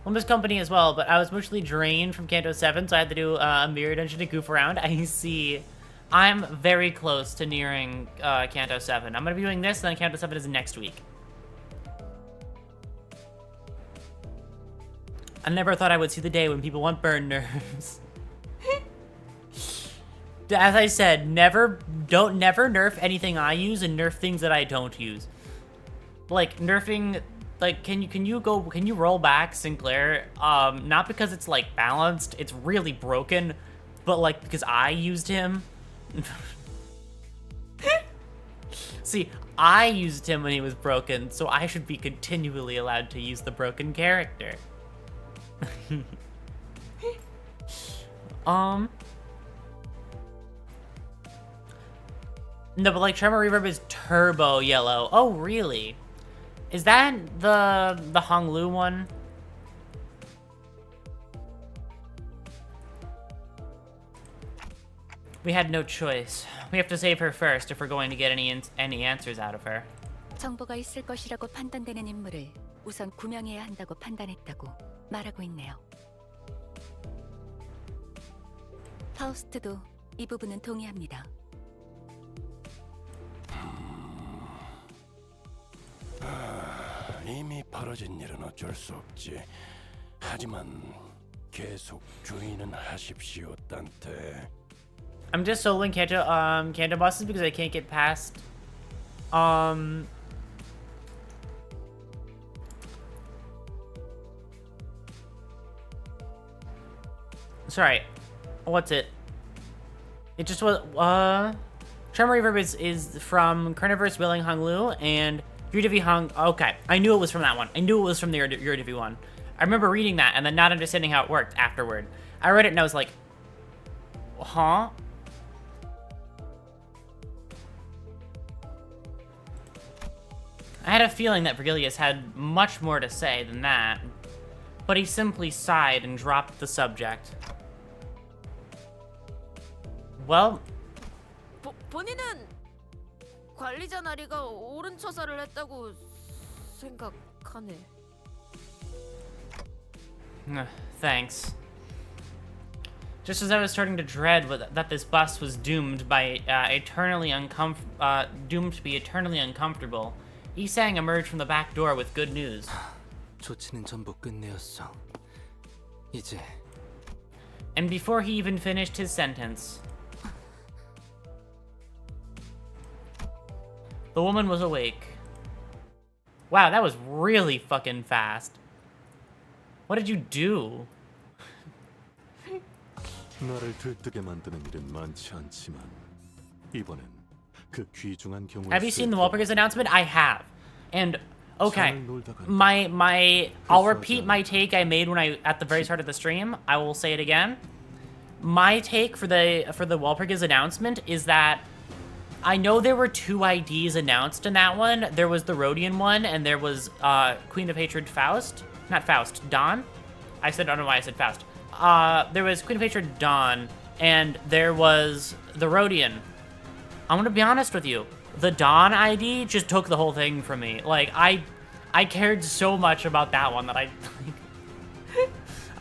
Limbus Company as well, but I was mostly drained from Canto 7, so I had to do a mirror dungeon to goof around. I see. I'm very close to nearing Canto 7. I'm going to be doing this, and then Canto 7 is next week. I never thought I would see the day when people want burn nerves. As I said, never nerf anything I use and nerf things that I don't use. Like nerfing, like can you roll back Sinclair? Not because it's like balanced, it's really broken, but like because I used him. See, I used him when he was broken, so I should be continually allowed to use the broken character. No, but like Tremor Reverb is turbo yellow. Oh, really? Is that the Honglu one? We had no choice. We have to save her first if we're going to get any answers out of her. 정보가 있을 것이라고 판단되는 인물을 우선 구명해야 한다고 판단했다고 말하고 있네요. 파우스트도 이 부분은 동의합니다. 이미 벌어진 일은 어쩔 수 없지. 하지만 계속 주의는 하십시오, 단테. I'm just soloing Canto bosses because I can't get past sorry. What's it? It just was Tremor Reverb is from Carnivorous Willing Honglu and Yuridivi Hong. Okay, I knew it was from that one. I knew it was from the Yuridivi one. I remember reading that and then not understanding how it worked afterward. I read it and I was like, huh? I had a feeling that Vergilius had much more to say than that, but he simply sighed and dropped the subject. Well, 본인은 관리자 나리가 옳은 처사를 했다고 생각하네. Thanks. Just as I was starting to dread that this bus was doomed by doomed to be eternally uncomfortable, Isang emerged from the back door with good news. 조치는 전부 끝내었어. 이제. And before he even finished his sentence, the woman was awake. Wow, that was really fucking fast. What did you do? 나를 들뜨게 만드는 일은 많지 않지만 이번엔 그 귀중한 경우를 Have you seen the Walpurgis announcement? I have. And okay, I'll repeat my take I made when at the very start of the stream. I will say it again. My take for the Walpurgis announcement is that I know there were 2 IDs announced in that one. There was the Rhodian one, and there was Queen of Hatred Faust. Not Faust, Dawn. I don't know why I said Faust. There was Queen of Hatred Dawn, and there was the Rhodian. I'm gonna be honest with you. The Dawn ID just took the whole thing from me. Like, I cared so much about that one that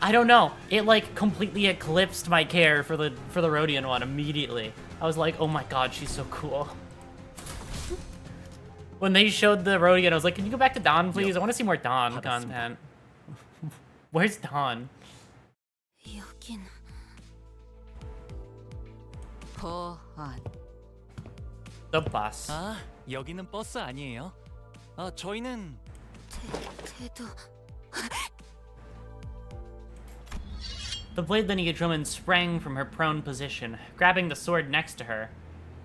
I don't know. It like completely eclipsed my care for the Rhodian one immediately. I was like, oh my god, she's so cool. When they showed the Rhodian, I was like, can you go back to Dawn, please? I want to see more Dawn content. Where's Dawn? 여긴 보안. The bus. 아, 여기는 버스 아니에요? 저희는 태도. The blade-lineage woman sprang from her prone position, grabbing the sword next to her.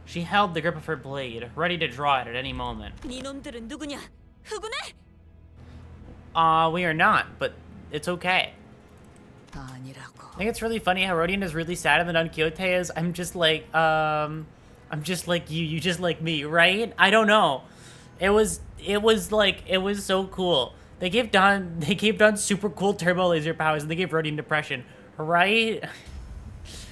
She held the grip of her blade, ready to draw it at any moment. 니놈들은 누구냐? 흑운해? We are not, but it's okay. 아니라고. I think it's really funny how Rodion is really sad and then Don Quixote is, I'm just like you just like me, right? I don't know. It was so cool. They gave Don super cool turbo laser powers and they gave Rodion depression, right?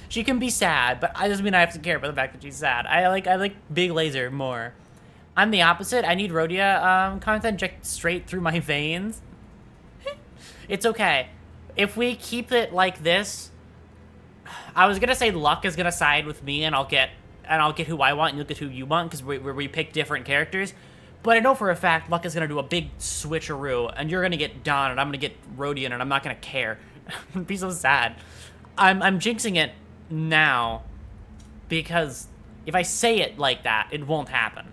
She can be sad, but that doesn't mean I have to care about the fact that she's sad. I like Big Laser more. I'm the opposite. I need Rhodia content injected straight through my veins. It's okay. If we keep it like this, I was gonna say luck is gonna side with me and I'll get who I want and you'll get who you want because we pick different characters. But I know for a fact luck is gonna do a big switcheroo and you're gonna get Don and I'm gonna get Rodion and I'm not gonna care. It'd be so sad. I'm jinxing it now because if I say it like that, it won't happen.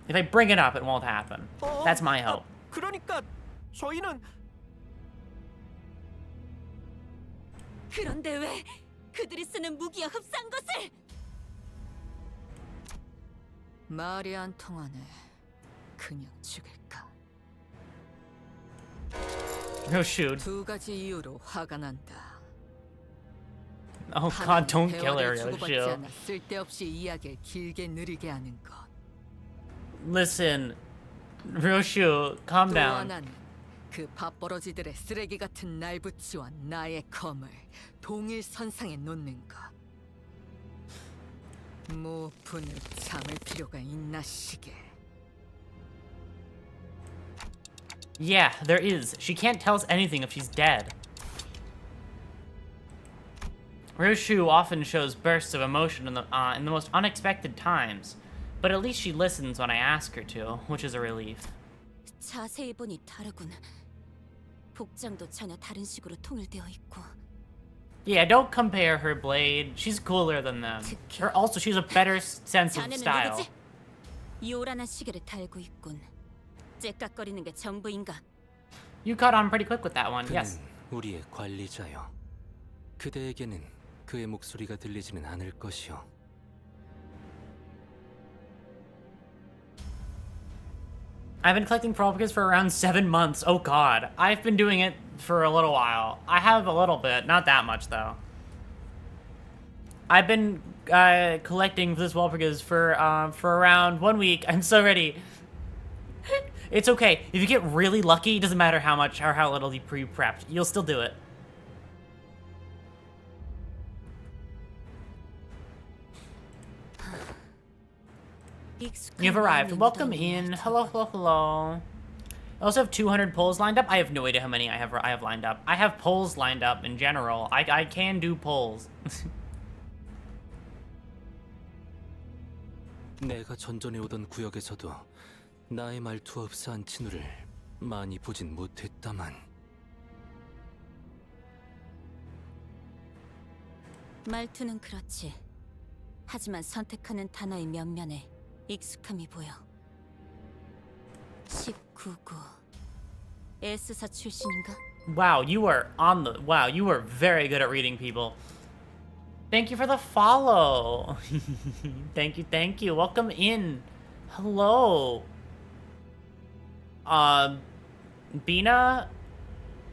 If I bring it up, it won't happen. That's my hope. 그러니까 저희는 그런데 왜 그들이 쓰는 무기와 흡사한 것을? 말이 안 통하네. 그냥 죽일까? No shoot. 두 가지 이유로 화가 난다. Oh god, don't kill her, 대화를 주고받지 Yoshio. 않아 쓸데없이 이야기를 길게 느리게 하는 것. Listen, Ryoshu, calm 또 down. 하나는 그 밥버러지들의 쓰레기 같은 날붙이와 나의 검을 동일 선상에 놓는 것. 뭐 분을 참을 필요가 있나 시게. Yeah, there is. She can't tell us anything if she's dead. Ryoshu often shows bursts of emotion in the most unexpected times, but at least she listens when I ask her to, which is a relief. 자세히 보니 다르군. 복장도 전혀 다른 식으로 통일되어 있고. Yeah, don't compare her blade. She's cooler than them. Also, she's a better sense of 자네는 style. 누구지? 요란한 시계를 달고 있군. 째깍거리는 게 전부인가? You caught on pretty quick with that one, yes. 그는 우리의 관리자요. 그대에게는 그의 목소리가 들리지는 않을 것이요. I've been collecting Propagas for around 7 months. Oh god. I've been doing it for a little while. I have a little bit, not that much though. I've been collecting this Walpurgis for around 1 week. I'm so ready. It's okay. If you get really lucky, it doesn't matter how much or how little you pre-prepped. You'll still do it. You've arrived. Welcome in. Hello, hello, hello. I also have 200 polls lined up. I have no idea how many I have lined up. I have polls lined up in general. I can do polls. 내가 전전에 오던 구역에서도 나의 말투와 흡사한 친구를 많이 보진 못했다만. 말투는 그렇지. 하지만 선택하는 단어의 면면에 익숙함이 보여. 19구. S사 출신인가? Wow, you are very good at reading people. Thank you for the follow. Thank you. Welcome in. Hello. Bina?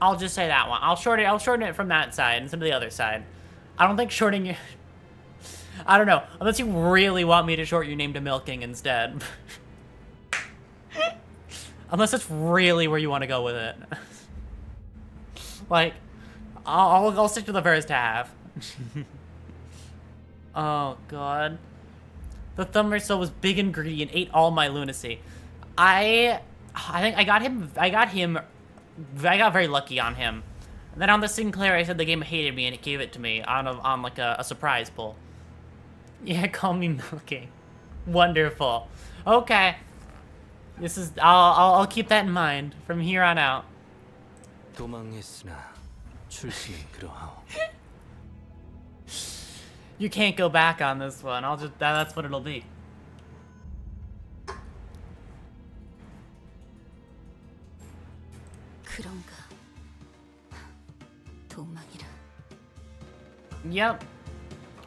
I'll just say that one. I'll shorten it from that side instead of the other side. I don't think shorting your... I don't know. Unless you really want me to short your name to Milking instead. Unless that's really where you want to go with it. Like, I'll stick to the first half. Oh, God. The Thumbersoul was big and greedy and ate all my lunacy. I think I got very lucky on him. And then on the Sinclair, I said the game hated me and it gave it to me on like a surprise pull. Yeah, call me Milking. Wonderful. Okay. This is I'll keep that in mind from here on out. 도망했으나 출신은 그러하오. You can't go back on this one. That's what it'll be. 그런가. 도망이라. Yep.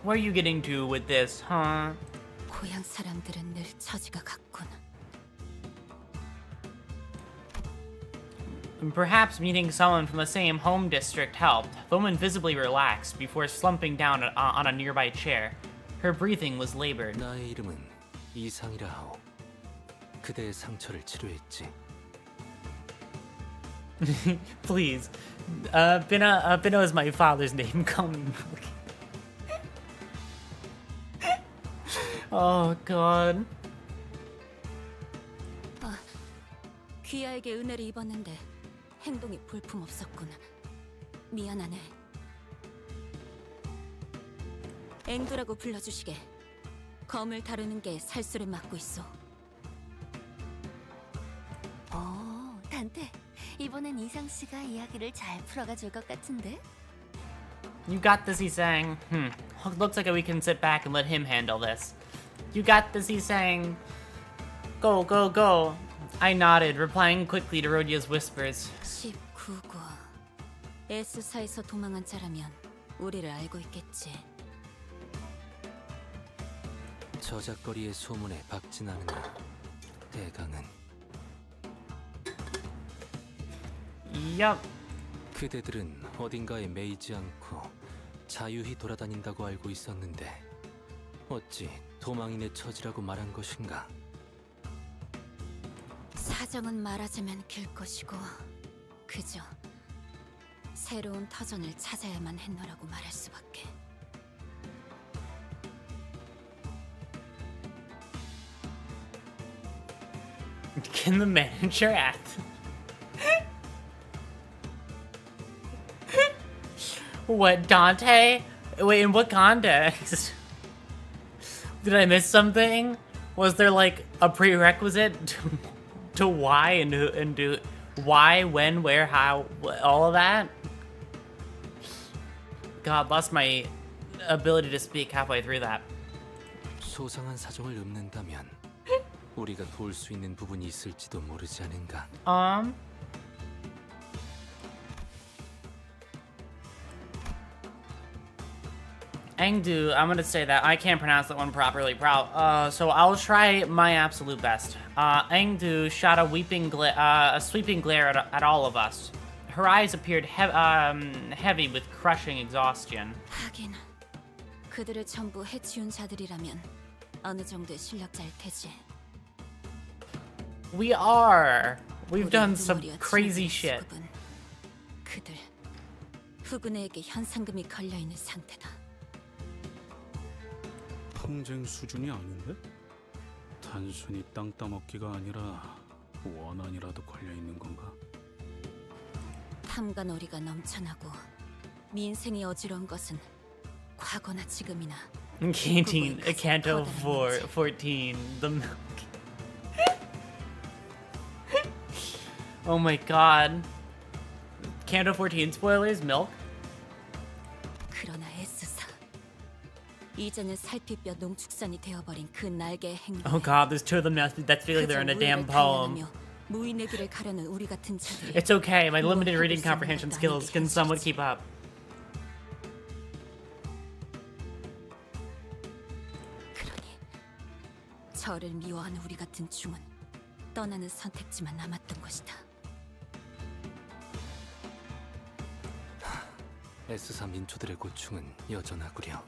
Where are you getting to with this, huh? 고향 사람들은 늘 처지가 같군. Perhaps meeting someone from the same home district helped. The woman visibly relaxed before slumping down on a nearby chair. Her breathing was labored. 나의 이름은 이상이라 하오. 그대의 상처를 치료했지. Please. Bino is my father's name. Call me Milk. Oh, God. 귀하에게 은혜를 입었는데 행동이 볼품없었군. 미안하네. 앵두라고 불러주시게. 검을 다루는 게 살수를 맡고 있어. 단테, 이번엔 이상 씨가 이야기를 잘 풀어가 줄 것 같은데? You got this, he's saying. Looks like we can sit back and let him handle this. You got this, he's saying. Go, go, go. I nodded, replying quickly to Rodia's whispers. 19구. S사에서 도망한 자라면 우리를 알고 있겠지. 저작거리의 소문에 박진하느냐. 대강은 Yup. 그대들은 어딘가에 매이지 않고 자유히 돌아다닌다고 알고 있었는데 어찌 도망인의 처지라고 말한 것인가? 사정은 말하자면 길 것이고 그저 새로운 터전을 찾아야만 했노라고 말할 수밖에. Can the manager act? What, Dante? Wait, in what context? Did I miss something? Was there like a prerequisite to why and do why, when, where, how, all of that? God, lost my ability to speak halfway through that. 소상한 사정을 읊는다면 우리가 도울 수 있는 부분이 있을지도 모르지 않은가? Engdu, I'm gonna say that I can't pronounce that one properly. So I'll try my absolute best. Engdu shot a sweeping glare at all of us. Her eyes appeared heavy with crushing exhaustion. 하긴 그들을 전부 해치운 자들이라면 어느 정도의 실력자일 테지. We are. We've done 우리 some 우두머리와 crazy 친구의 shit. 수급은 그들 후근에게 현상금이 걸려 있는 상태다. 평생 수준이 아닌데? 단순히 땅 따먹기가 아니라 원한이라도 걸려 있는 건가? 탐관오리가 넘쳐나고 민생이 어지러운 것은 과거나 지금이나 Canto 14, the milk. Oh my god. Canto 14 spoilers, milk? 그러나 S사 이제는 살피뼈 농축산이 되어버린 그 날개의 행동. Oh god, there's two of them that feel like they're in a damn poem. 무인의 길을 가려는 우리 같은 자들이 It's okay, my limited reading comprehension skills can somewhat keep up. 그러니 저를 미워하는 우리 같은 중은 떠나는 선택지만 남았던 것이다. S사 민초들의 고충은 여전하구려.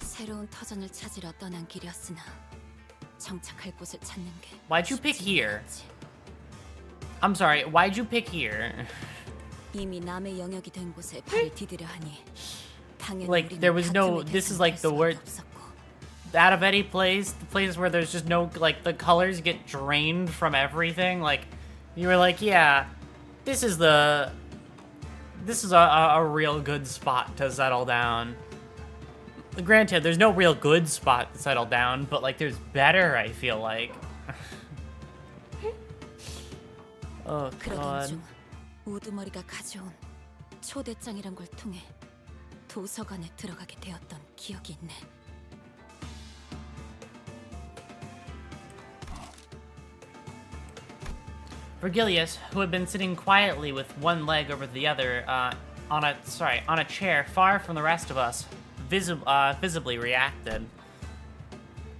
새로운 터전을 찾으러 떠난 길이었으나 정착할 곳을 찾는 게 Why'd you pick 쉽지 here? 않았지. I'm sorry, why'd you pick here? 이미 남의 영역이 된 곳에 발을 디디려 하니 당연히 Like, 우리는 there was no- 다툼의 this is 대상이 like 될 the 수밖에 word- 없었고. Out of any place, the places where there's just no, like, the colors get drained from everything, like, you were like, yeah, this is a real good spot to settle down. Granted, there's no real good spot to settle down, but, like, there's better, I feel like. Oh, 그러던 God. 중 우두머리가 가져온 초대장이란 걸 통해 도서관에 들어가게 되었던 기억이 있네. Vergilius, who had been sitting quietly with one leg over the other, on a chair far from the rest of us, visibly reacted.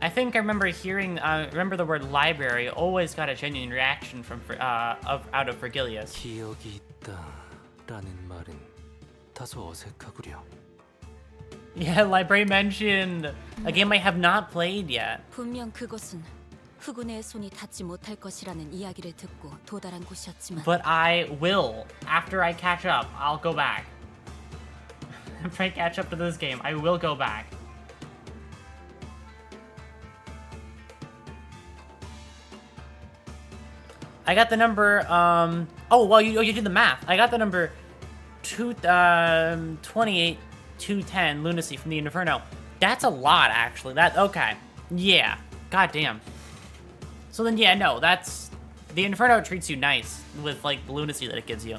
I think I remember hearing, remember the word library always got a genuine reaction from, out of Vergilius. 기억이 있다라는 말은 다소 어색하구려. Yeah, library mentioned a game I have not played yet. 분명 그곳은 후군의 손이 닿지 못할 것이라는 이야기를 듣고 도달한 곳이었지만 But I will. After I catch up, I'll go back. After I catch up to this game, I will go back. I got the number, oh, well, you did the math. I got the number 28,210 lunacy from the Inferno. That's a lot, actually. Okay. Yeah. God damn. So then, yeah, no, that's... The Inferno treats you nice with, like, the lunacy that it gives you.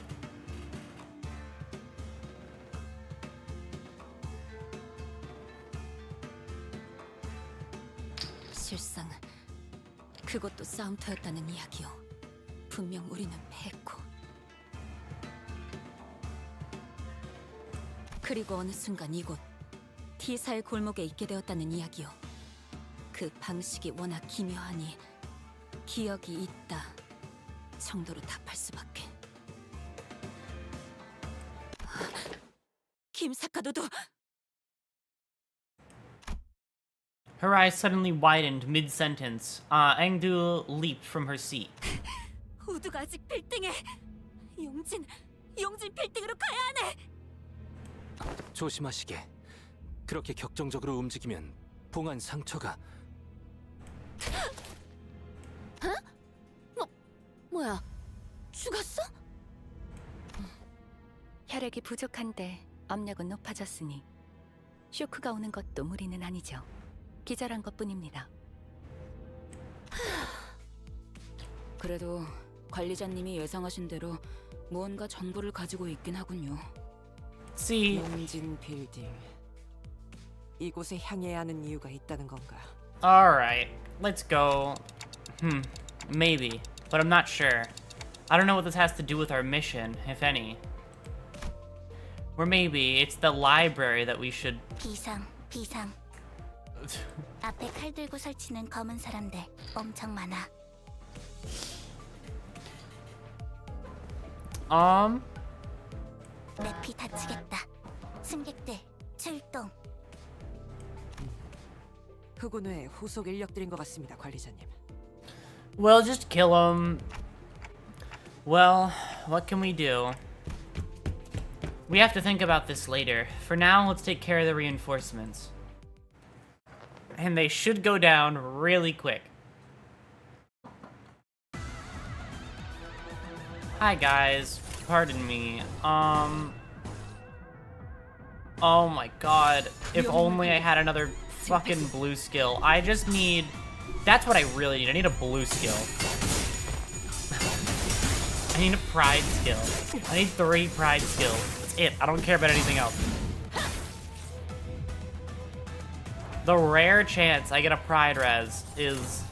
실상 그것도 싸움터였다는 이야기요. 분명 우리는 패했고. 그리고 어느 순간 이곳 T사의 골목에 있게 되었다는 이야기요. 그 방식이 워낙 기묘하니 기억이 있다 정도로 답할 수밖에. 김사카도도. Her eyes suddenly widened mid-sentence. Engdu leaped from her seat. 우두가 아직 빌딩에. 용진 빌딩으로 가야 하네. 조심하시게. 그렇게 격정적으로 움직이면 봉한 상처가. 뭐야? 죽었어? 혈액이 부족한데 압력은 높아졌으니 쇼크가 오는 것도 무리는 아니죠. 기절한 것뿐입니다. 그래도 관리자님이 예상하신 대로 무언가 정보를 가지고 있긴 하군요. See, 용진 빌딩. 이곳에 향해야 하는 이유가 있다는 건가? alright, let's go. Maybe, but I'm not sure. I don't know what this has to do with our mission, if any. Or maybe it's the library that we should... 비상. 앞에 칼 들고 설치는 검은 사람들 엄청 많아. 맵이 다치겠다. 승객들 출동. 흑운회의 후속 인력들인 것 같습니다, 관리자님. Well, just kill him. Well, what can we do? We have to think about this later. For now, let's take care of the reinforcements. And they should go down really quick. Hi, guys. Pardon me. Oh my god. If only I had another fucking blue skill. I just need... That's what I really need. I need a blue skill. I need a pride skill. I need 3 pride skills. That's it. I don't care about anything else. The rare chance I get a pride res is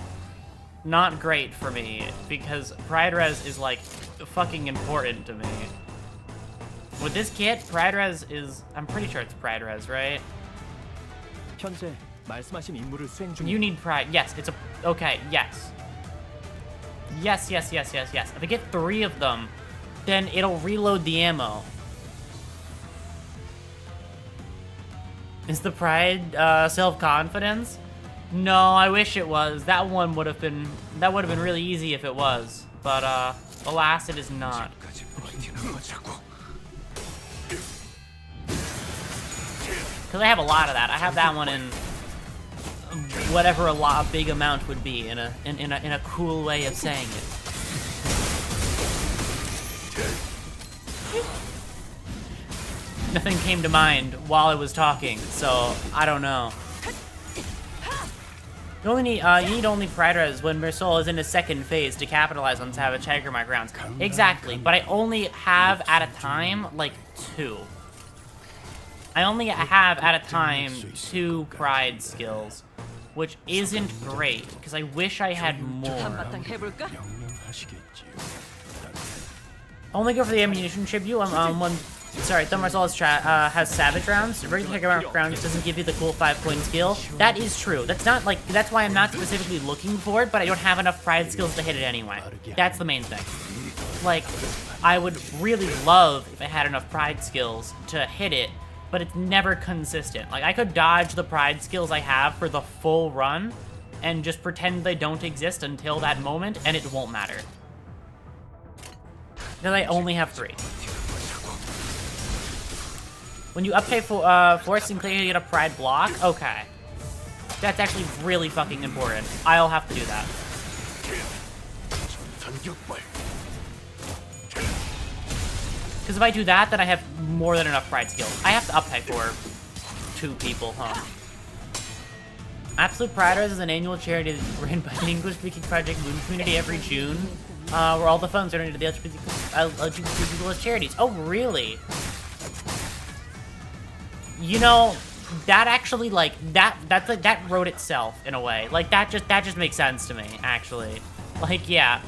not great for me, because pride res is, like, fucking important to me. With this kit, pride res is... I'm pretty sure it's pride res, right? 현재 말씀하신 임무를 수행 중. You need pride. Yes, it's a... Okay, yes. Yes. If I get 3 of them, then it'll reload the ammo. Is the pride self-confidence? No, I wish it was. That would have been really easy if it was. But alas, it is not. Because I have a lot of that. I have that one in whatever a big amount would be, in a cool way of saying it. Nothing came to mind while I was talking, so I don't know. You only need you need only pride res when Mersol is in his second phase to capitalize on Savage Tiger Mike rounds. Exactly, but I only have at a time like 2. I only have at a time 2 pride skills, which isn't great because I wish I had more. Only go for the ammunition tribute when Sorry, Thomarsaurus has Savage rounds. Regular rounds doesn't give you the cool 5-point skill. That is true. That's not like, that's why I'm not specifically looking for it, but I don't have enough pride skills to hit it anyway. That's the main thing. Like, I would really love if I had enough pride skills to hit it, but it's never consistent. Like, I could dodge the pride skills I have for the full run and just pretend they don't exist until that moment, and it won't matter. Because I only have 3. When you uptake Force and clear, you get a pride block. Okay. That's actually really fucking important. I'll have to do that. Because if I do that, then I have more than enough pride skills. I have to uptake for 2 people, huh? Absolute Pride Rise is an annual charity run by the English-speaking project Moon Community every June, where all the funds are donated to the LGBT charities. Oh, really? You know, that actually, like, that wrote itself in a way. Like, that just makes sense to me, actually. Like, yeah.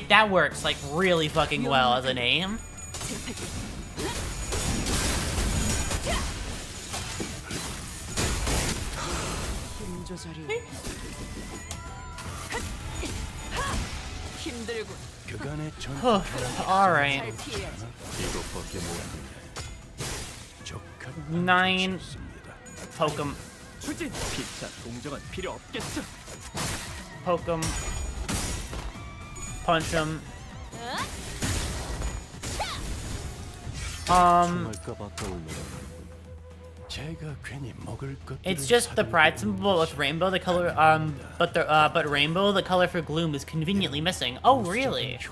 That works, like, really fucking well as a name. Alright. 9. Poke him. Poke him. Punch him. It's just the pride symbol with rainbow. The color, but rainbow, the color for gloom, is conveniently missing. Oh, really? Wait,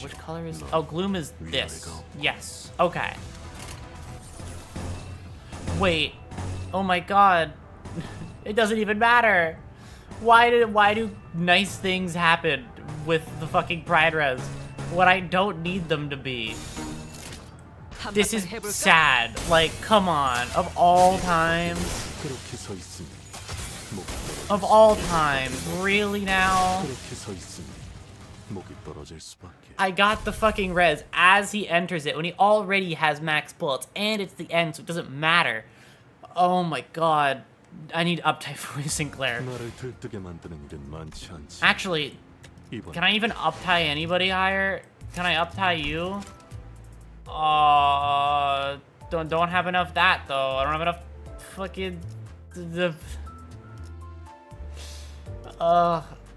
which color is? Oh, gloom is this. Yes. Okay. Wait. Oh my God. It doesn't even matter. Why do nice things happen with the fucking pride res when I don't need them to be? This is sad. Like, come on. Of all times. Of all times. Really now? I got the fucking res as he enters it when he already has max bullets and it's the end, so it doesn't matter. Oh my God. I need uptie for Sinclair. Actually, can I even uptie anybody higher? Can I uptie you? Don't have enough that though. I don't have enough fucking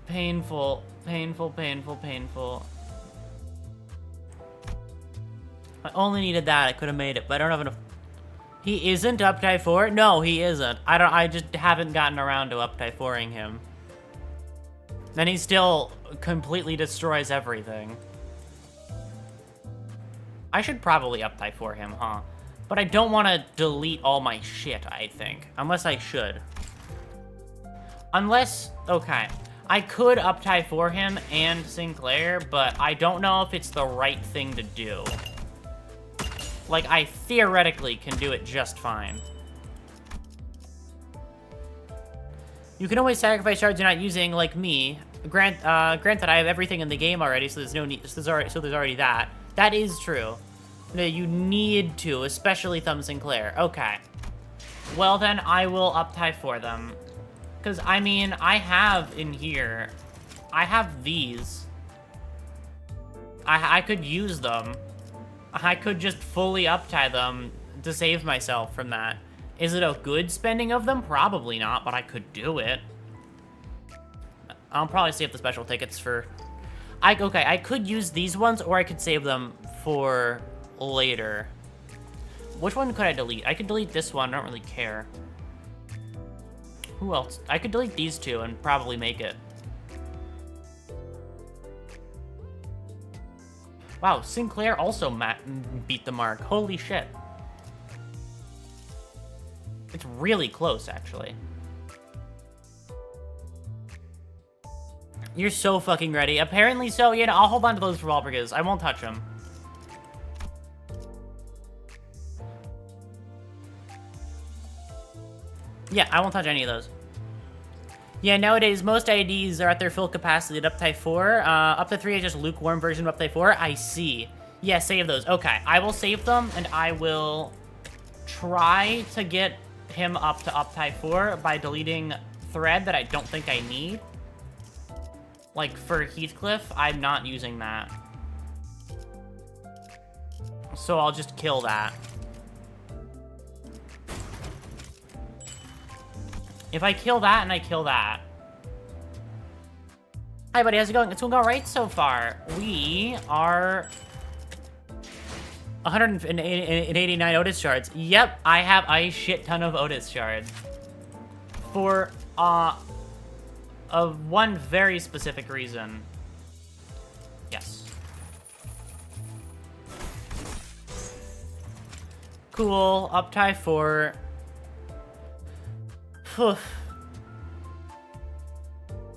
painful. I only needed that. I could have made it, but I don't have enough. He isn't uptie 4? No, he isn't. I just haven't gotten around to uptie 4ing him. Then he still completely destroys everything. I should probably uptie 4 him, huh? But I don't want to delete all my shit, I think. Unless I should. Unless, okay. I could uptie 4 him and Sinclair, but I don't know if it's the right thing to do. Like, I theoretically can do it just fine. You can always sacrifice shards you're not using, like me. Granted, I have everything in the game already, so there's no need. So there's already that. That is true. You need to, especially Thumb Sinclair. Okay. Well then, I will uptie for them. Because, I mean, I have in here... I have these. I could use them. I could just fully uptie them to save myself from that. Is it a good spending of them? Probably not, but I could do it. I'll probably save the special tickets for... Okay, I could use these ones, or I could save them for later. Which one could I delete? I could delete this one. I don't really care. Who else? I could delete these two and probably make it. Wow, Sinclair also beat the mark. Holy shit. It's really close, actually. You're so fucking ready. Apparently so. Yeah, no, I'll hold on to those for Walpurgis. I won't touch them. Yeah, I won't touch any of those. Yeah, nowadays most IDs are at their full capacity at Uptie 4. Uptie 3 is just lukewarm version of Uptie 4. I see. Yeah, save those. Okay, I will save them, and I will try to get him up to Uptie 4 by deleting thread that I don't think I need. Like, for Heathcliff, I'm not using that. So I'll just kill that. If I kill that and I kill that. Hi, buddy. How's it going? It's going all right so far. We are 189 Otis shards. Yep, I have a shit ton of Otis shards. For of one very specific reason. Yes. Cool. Uptie 4.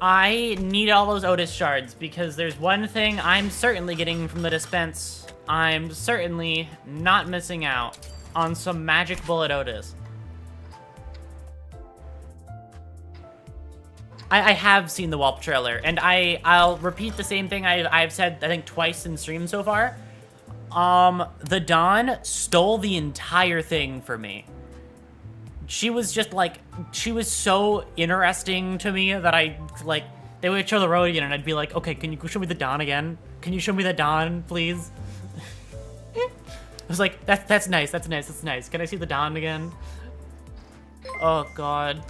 I need all those Otis shards because there's one thing I'm certainly getting from the dispense. I'm certainly not missing out on some magic bullet Otis. I have seen the Walp trailer, and I'll repeat the same thing I've said, I think, twice in stream so far. The Dawn stole the entire thing for me. She was just, like, she was so interesting to me that they would show the road again, and I'd be like, okay, can you show me the Dawn again? Can you show me the Dawn, please? I was like, that's nice, that's nice, that's nice. Can I see the Dawn again? Oh, God.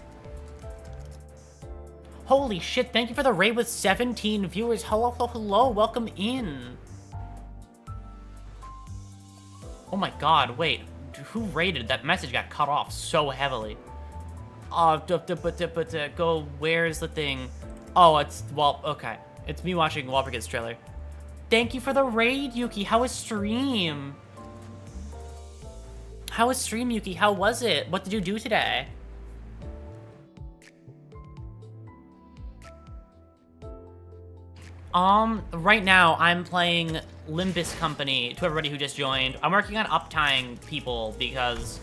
Holy shit, thank you for the raid with 17 viewers. Hello, hello, hello, welcome in. Oh my God, wait. Who raided? That message got cut off so heavily. Go, where's the thing? Oh, it's, well, okay. It's me watching WalpurgisNacht trailer. Thank you for the raid, Yuki. How was stream? How was stream, Yuki? How was it? What did you do today? Right now, I'm playing LIMBUS Company, to everybody who just joined. I'm working on uptying people because,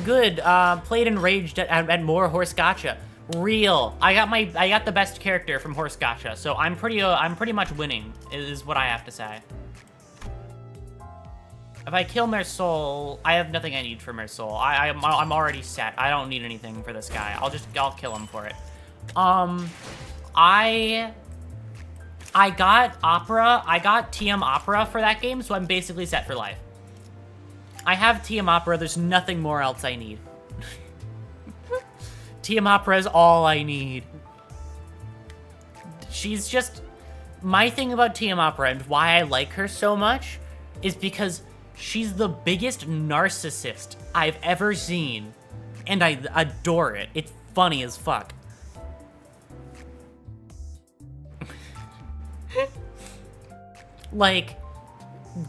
good, played and raged at more Horse Gotcha. Real. I got the best character from Horse Gotcha, so I'm pretty much winning, is what I have to say. If I kill Mersol, I have nothing I need for Mersol. I'm already set. I don't need anything for this guy. I'll kill him for it. I got Opera. I got TM Opera for that game, so I'm basically set for life. I have TM Opera. There's nothing more else I need. TM Opera is all I need. She's just... My thing about TM Opera and why I like her so much is because she's the biggest narcissist I've ever seen, and I adore it. It's funny as fuck. Like,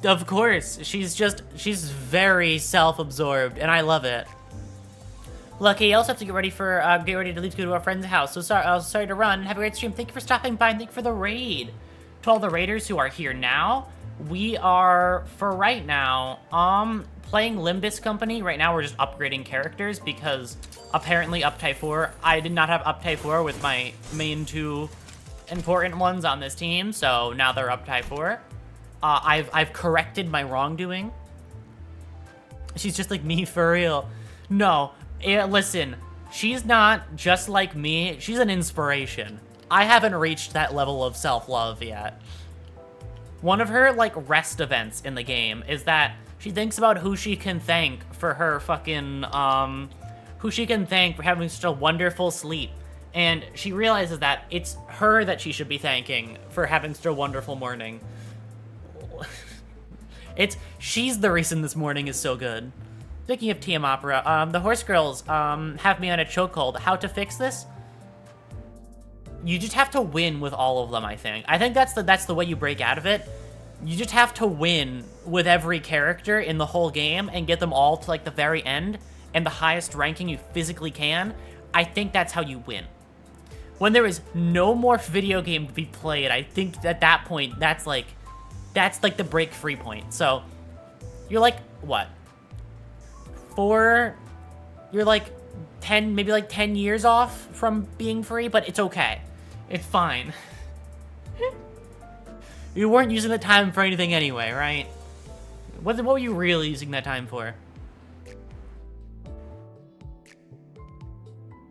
of course, she's very self-absorbed, and I love it. Lucky, I also have to get ready to leave to go to our friend's house, so sorry to run. Have a great stream. Thank you for stopping by, and thank you for the raid. To all the raiders who are here now, we are, for right now, playing LIMBUS Company. Right now, we're just upgrading characters, because apparently Uptie 4, I did not have Uptie 4 with my main two important ones on this team, so now they're Uptie 4. I've corrected my wrongdoing. She's just like me for real. No, listen, she's not just like me. She's an inspiration. I haven't reached that level of self-love yet. One of her, like, rest events in the game is that she thinks about who she can thank for her fucking, who she can thank for having such a wonderful sleep. And she realizes that it's her that she should be thanking for having such a wonderful morning. She's the reason this morning is so good. Speaking of TM Opera, the horse girls have me on a chokehold. How to fix this? You just have to win with all of them, I think. I think that's the way you break out of it. You just have to win with every character in the whole game and get them all to, like, the very end and the highest ranking you physically can. I think that's how you win. When there is no more video game to be played, I think at that point, that's like the break free point. So, you're like, what? You're like maybe like 10 years off from being free, but it's okay. It's fine. You weren't using the time for anything anyway, right? What were you really using that time for?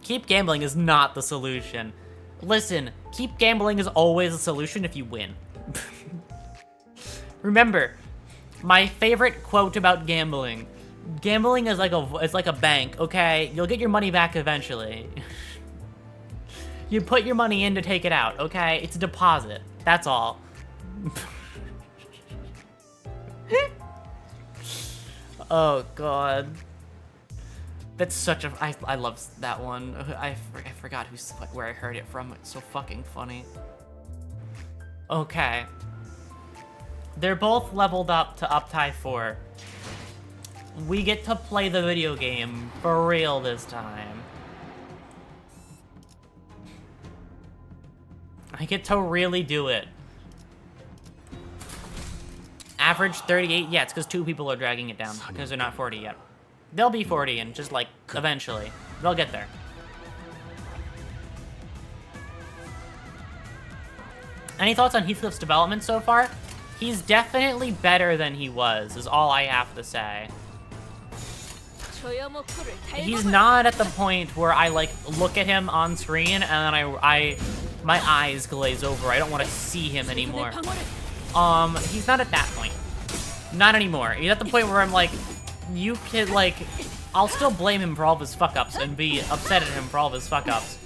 Keep gambling is not the solution. Listen, keep gambling is always a solution if you win. Remember, my favorite quote about gambling. Gambling is like a bank, okay? You'll get your money back eventually. You put your money in to take it out, okay? It's a deposit. That's all. Oh god. That's such a I love that one. I forgot where I heard it from. It's so fucking funny. Okay. They're both leveled up to Uptie 4. We get to play the video game for real this time. I get to really do it. Average 38? Yeah, it's because 2 people are dragging it down, because they're not 40 yet. They'll be 40 and just like, eventually. They'll get there. Any thoughts on Heathcliff's development so far? He's definitely better than he was, is all I have to say. He's not at the point where I like look at him on screen and then my eyes glaze over. I don't want to see him anymore. He's not at that point. Not anymore. He's at the point where I'm like, you can like, I'll still blame him for all of his fuck-ups and be upset at him for all of his fuck-ups.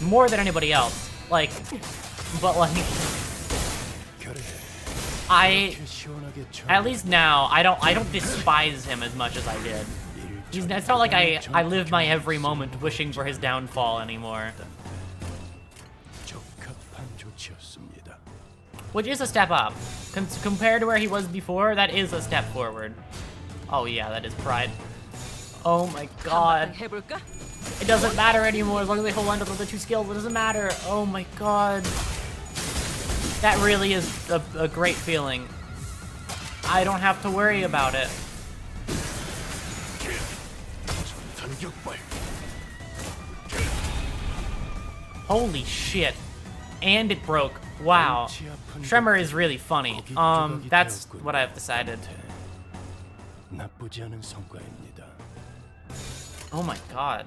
More than anybody else. Like, but like, at least now, I don't despise him as much as I did. It's not like I live my every moment wishing for his downfall anymore. Which is a step up. Compared to where he was before, that is a step forward. Oh yeah, that is pride. Oh my god. It doesn't matter anymore as long as they hold on to the other 2 skills. It doesn't matter. Oh my god. That really is a great feeling. I don't have to worry about it. Holy shit. And it broke. Wow. Tremor is really funny. That's what I've decided. Oh my god.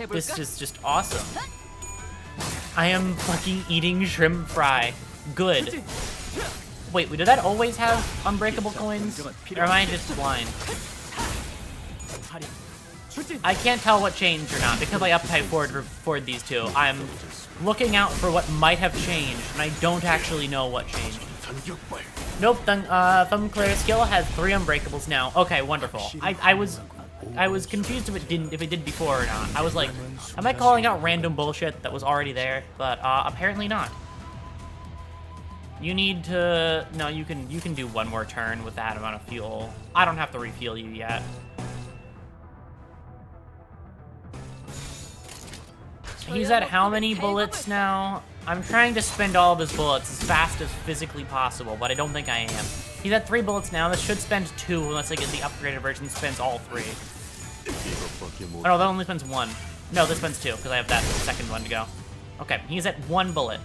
This is just awesome. I am fucking eating shrimp fry. Good. Wait, did that always have unbreakable coins? Or am I just blind? I can't tell what changed or not because I Uptie forward these 2. I'm looking out for what might have changed, and I don't actually know what changed. Nope, Thumb Clear skill has 3 unbreakables now. Okay, wonderful. I was confused if it did before or not. I was like, am I calling out random bullshit that was already there? But apparently not. You need to you can do 1 more turn with that amount of fuel. I don't have to refuel you yet. He's at how many bullets now? I'm trying to spend all of his bullets as fast as physically possible, but I don't think I am. He's at 3 bullets now. This should spend 2 unless I get the upgraded version spends all 3. Oh no, that only spends 1. No, this spends 2 because I have that second one to go. Okay, he's at 1 bullet.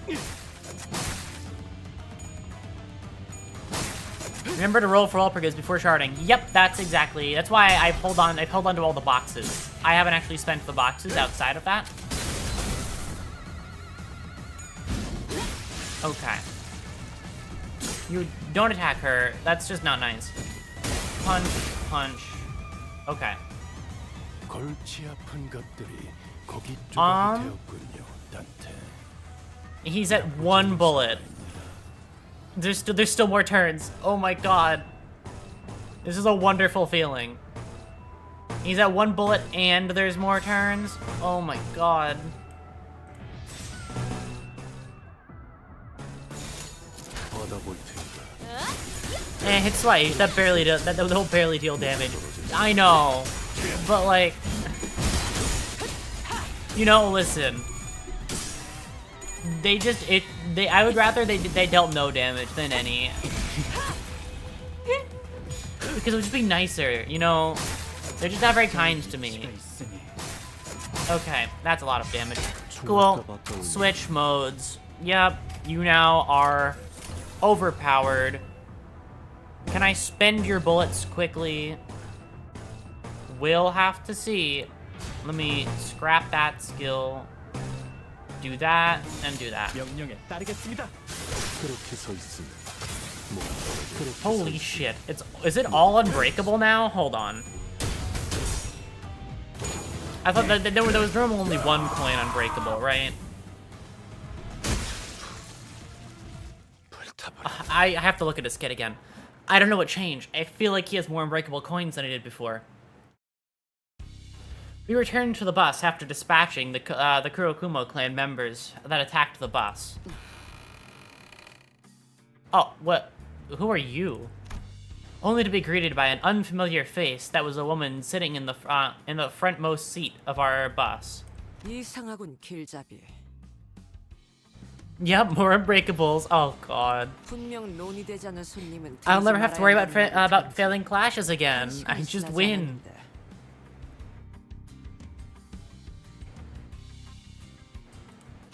Remember to roll for Walpurgis before sharding. Yep, that's why I've held on to all the boxes. I haven't actually spent the boxes outside of that. Okay. You don't attack her. That's just not nice. Punch, punch. Okay. He's at 1 bullet. There's still more turns. Oh my god. This is a wonderful feeling. He's at 1 bullet and there's more turns. Oh my god. It's right. That barely does. That will barely deal damage. I know, but like, listen. I would rather they dealt no damage than any, because it would just be nicer. They're just not very kind to me. Okay, that's a lot of damage. Cool. Switch modes. Yep, you now are overpowered. Can I spend your bullets quickly? We'll have to see. Let me scrap that skill. Do that, and do that. Holy shit. Is it all unbreakable now? Hold on. I thought that there was normally only one coin unbreakable, right? I have to look at his kit again. I don't know what changed. I feel like he has more unbreakable coins than he did before. We returned to the bus after dispatching the Kurokumo clan members that attacked the bus. Oh, what? Who are you? Only to be greeted by an unfamiliar face that was a woman sitting in the frontmost seat of our bus. 이상하군 길잡이. Yep, more unbreakables. Oh god. 분명 논의되지 않은 손님은 I'll never have to worry about failing clashes again. I just win.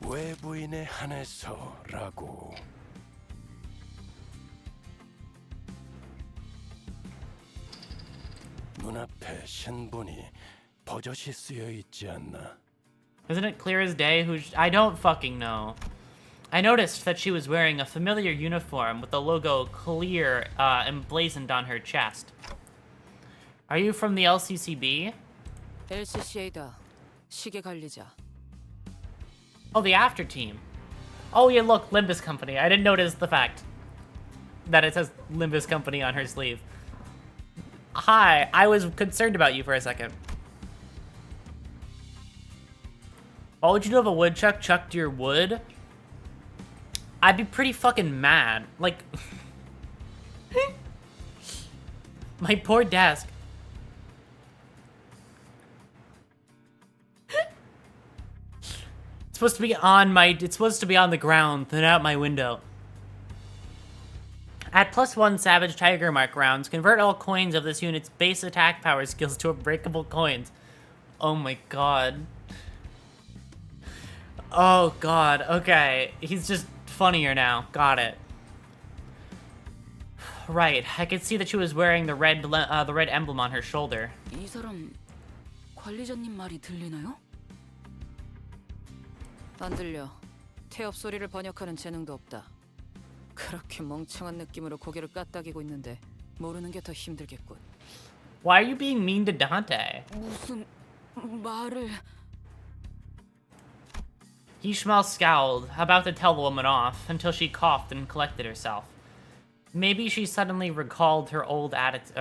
외부인에 한해서라고. 눈앞에 신분이 버젓이 쓰여 있지 않나? Isn't it clear as day who I don't fucking know. I noticed that she was wearing a familiar uniform with the logo clear emblazoned on her chest. Are you from the LCCB? LCCA다. 시계 관리자. Oh, the after team. Oh yeah, look, Limbus Company. I didn't notice the fact that it says Limbus Company on her sleeve. Hi, I was concerned about you for a second. Why would you do if a woodchuck chucked your wood? I'd be pretty fucking mad. Like, my poor desk. It's supposed to be on the ground, then out my window. At +1 Savage Tiger Mark rounds, convert all coins of this unit's base attack power skills to unbreakable coins. Oh my god. Oh god, okay. He's just funnier now. Got it. Right, I could see that she was wearing the red emblem on her shoulder. 이 사람 관리자님 말이 들리나요? 안 들려. 태엽 소리를 번역하는 재능도 없다. 그렇게 멍청한 느낌으로 고개를 까딱이고 있는데 모르는 게 더 힘들겠군. Why are you being mean to Dante? 무슨 말을... Ishmael scowled, about to tell the woman off, until she coughed and collected herself. Maybe she suddenly recalled her old attitude.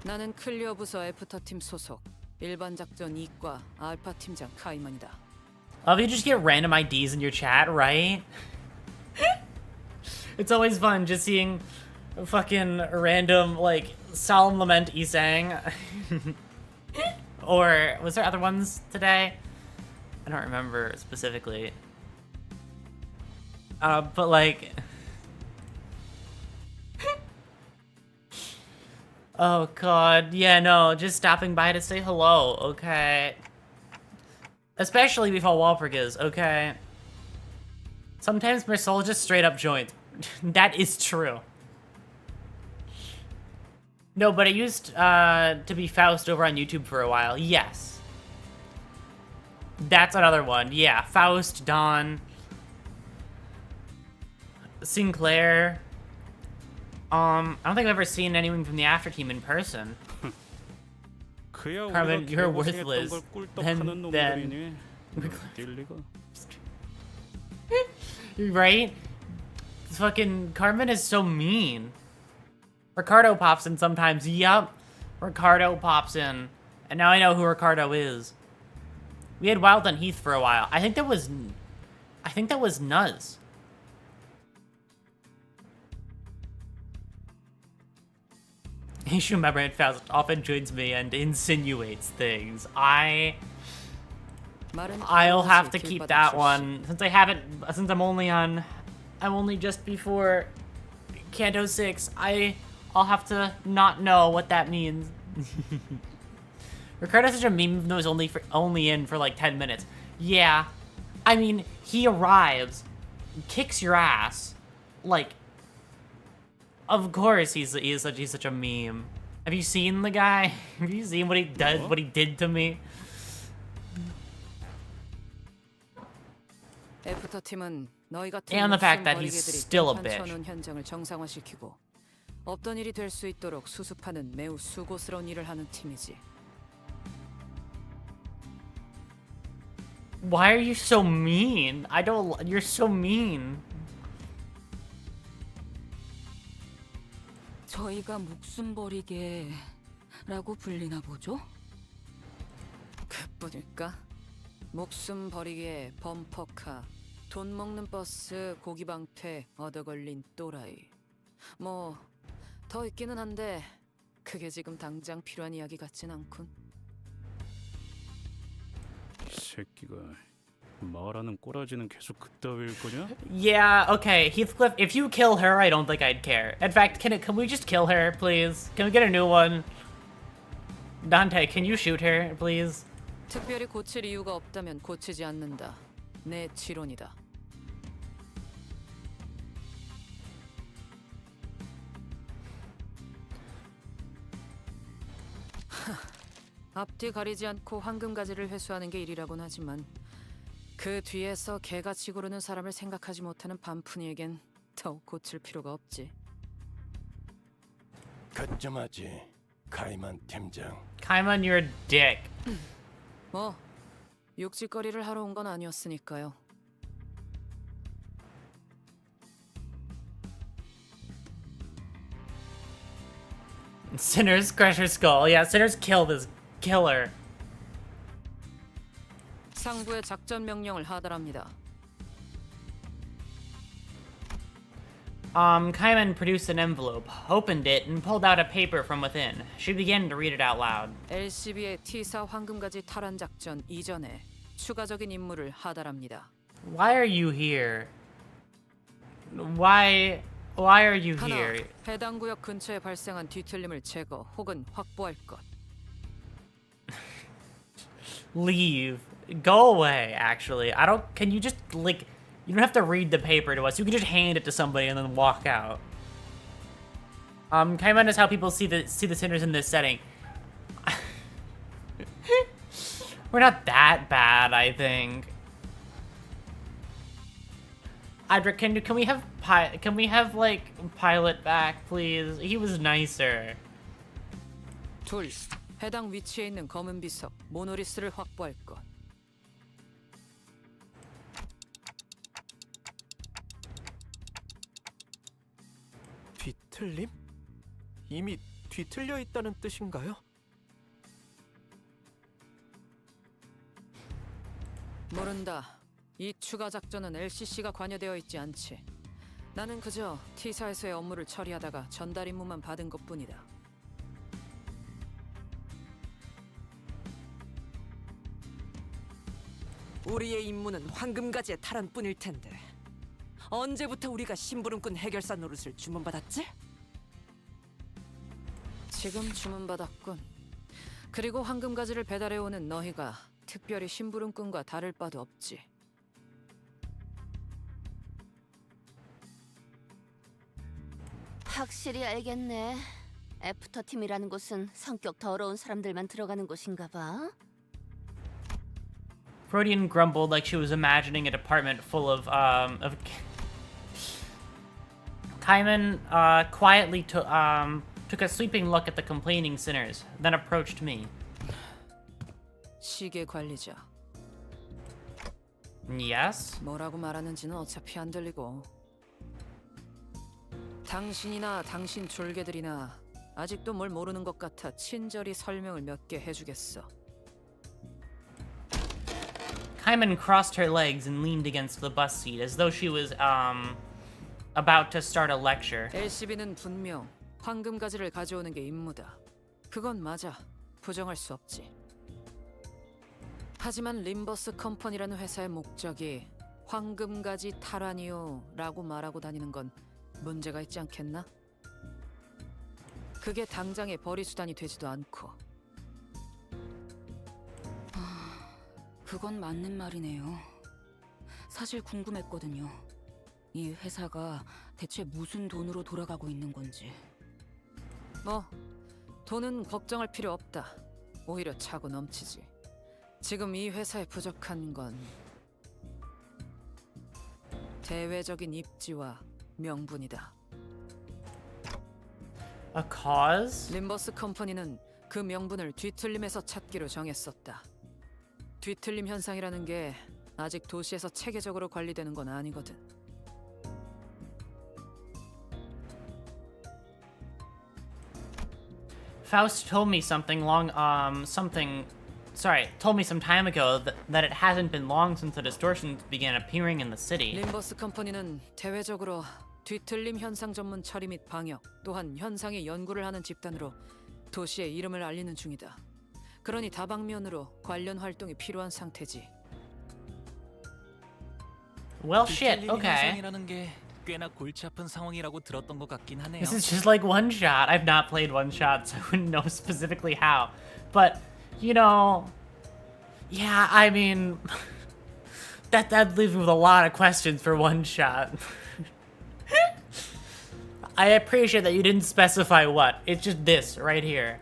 나는 클리어 부서 애프터팀 소속 일반 작전 2과 알파 팀장 카이먼이다. Oh, you just get random IDs in your chat, right? It's always fun just seeing fucking random, like, Solemn Lament Isang. Or, was there other ones today? I don't remember specifically. But like... Oh god, yeah, no, just stopping by to say hello, okay? Especially before Walpurgis, okay? Sometimes my soul just straight up joins. That is true. No, but I used to be Faust over on YouTube for a while, yes. That's another one, yeah. Faust, Dawn, Sinclair. I don't think I've ever seen anyone from the After Team in person. Carmen, you're worthless. Then right? Fucking Carmen is so mean. Ricardo pops in sometimes. Yup. Ricardo pops in. And now I know who Ricardo is. We had Wild on Heath for a while. I think that was Nuz. Issue member and Faust often joins me and insinuates things. I'll have to keep that one since I'm only just before Canto 6. I'll have to not know what that means. Ricardo's such a meme even though he's only in for like 10 minutes. Yeah. I mean, he arrives, kicks your ass. Like, of course he's such a meme. Have you seen the guy? Have you seen what he did to me? 애프터 팀은 너희 같은 And the fact that he's 목숨 still a 버리게들이 bitch. 천원 현장을 정상화시키고 없던 일이 될 수 있도록 수습하는 매우 수고스러운 일을 하는 팀이지. Why are you so mean? You're so mean. 저희가 목숨 버리게라고 불리나 보죠? 그뿐일까? 목숨 버리기에 범퍼카, 돈 먹는 버스, 고기방패, 얻어걸린 또라이. 뭐 더 있기는 한데 그게 지금 당장 필요한 이야기 같진 않군. 이 새끼가 말하는 꼬라지는 계속 그따위일 거냐? Yeah, okay, Heathcliff, if you kill her, I don't think I'd care. In fact, can we just kill her, please? Can we get a new one? Dante, can you shoot her, please? 특별히 고칠 이유가 없다면 고치지 않는다. 내 지론이다. 앞뒤 가리지 않고 황금가지를 회수하는 게 일이라곤 하지만 그 뒤에서 개같이 구르는 사람을 생각하지 못하는 반푼이에겐 더욱 고칠 필요가 없지. 가점하지, 카이만 팀장. Kaiman, you're a dick. 뭐 욕짓거리를 하러 온 건 아니었으니까요. Sinners crush her skull. Yeah, sinners kill this killer. 상부의 작전 명령을 하달합니다. Kaiman produced an envelope, opened it, and pulled out a paper from within. She began to read it out loud. LCB의 T사 황금가지 탈환 작전 이전에 추가적인 임무를 하달합니다. Why are you here? Why are you 하나, here? 해당 구역 근처에 발생한 뒤틀림을 제거 혹은 확보할 것. Leave. Go away, actually. Can you just, like, you don't have to read the paper to us. You can just hand it to somebody and then walk out. Kaiman is how people see the sinners in this setting. We're not that bad, I think. Adric, can we have like Pilot back, please? He was nicer. 둘, 해당 위치에 있는 검은 비석 모노리스를 확보할 것. 뒤틀림? 이미 뒤틀려 있다는 뜻인가요? 모른다. 이 추가 작전은 LCC가 관여되어 있지 않지. 나는 그저 T사에서의 업무를 처리하다가 전달 임무만 받은 것뿐이다. 우리의 임무는 황금가지의 탈환뿐일 텐데 언제부터 우리가 심부름꾼 해결사 노릇을 주문받았지? 지금 주문받았군. 그리고 황금가지를 배달해오는 너희가 특별히 심부름꾼과 다를 바도 없지. 확실히 알겠네. 애프터 팀이라는 곳은 성격 더러운 사람들만 들어가는 곳인가 봐. Freudian grumbled like she was imagining a department full of Kaiman quietly took a sweeping look at the complaining sinners, then approached me. 시계 관리자. Yes? 뭐라고 말하는지는 어차피 안 들리고. 당신이나 당신 졸개들이나 아직도 뭘 모르는 것 같아 친절히 설명을 몇 개 해주겠어. Kaiman crossed her legs and leaned against the bus seat as though she was about to start a lecture. LCB는 분명 황금가지를 가져오는 게 임무다. 그건 맞아. 부정할 수 없지. 하지만 림버스 컴퍼니라는 회사의 목적이 황금가지 탈환이요라고 말하고 다니는 건 문제가 있지 않겠나? 그게 당장의 벌이 수단이 되지도 않고. 그건 맞는 말이네요. 사실 궁금했거든요. 이 회사가 대체 무슨 돈으로 돌아가고 있는 건지. 뭐 돈은 걱정할 필요 없다. 오히려 차고 넘치지. 지금 이 회사에 부족한 건 대외적인 입지와 명분이다. A cause? 림버스 컴퍼니는 그 명분을 뒤틀림에서 찾기로 정했었다. 뒤틀림 현상이라는 게 아직 도시에서 체계적으로 관리되는 건 아니거든. Faust told me told me some time ago that it hasn't been long since the distortions began appearing in the city. 림버스 컴퍼니는 대외적으로 뒤틀림 현상 전문 처리 및 방역, 또한 현상의 연구를 하는 집단으로 도시의 이름을 알리는 중이다. 그러니 다방면으로 관련 활동이 필요한 상태지. Well, shit. Okay. 현상이라는 게 꽤나 골치 아픈 상황이라고 들었던 것 같긴 하네요. This is just like One Shot. I've not played One Shot, so I wouldn't know specifically how. But, you know, yeah, I mean, that leaves me with a lot of questions for One Shot. I appreciate that you didn't specify what. It's just this right here.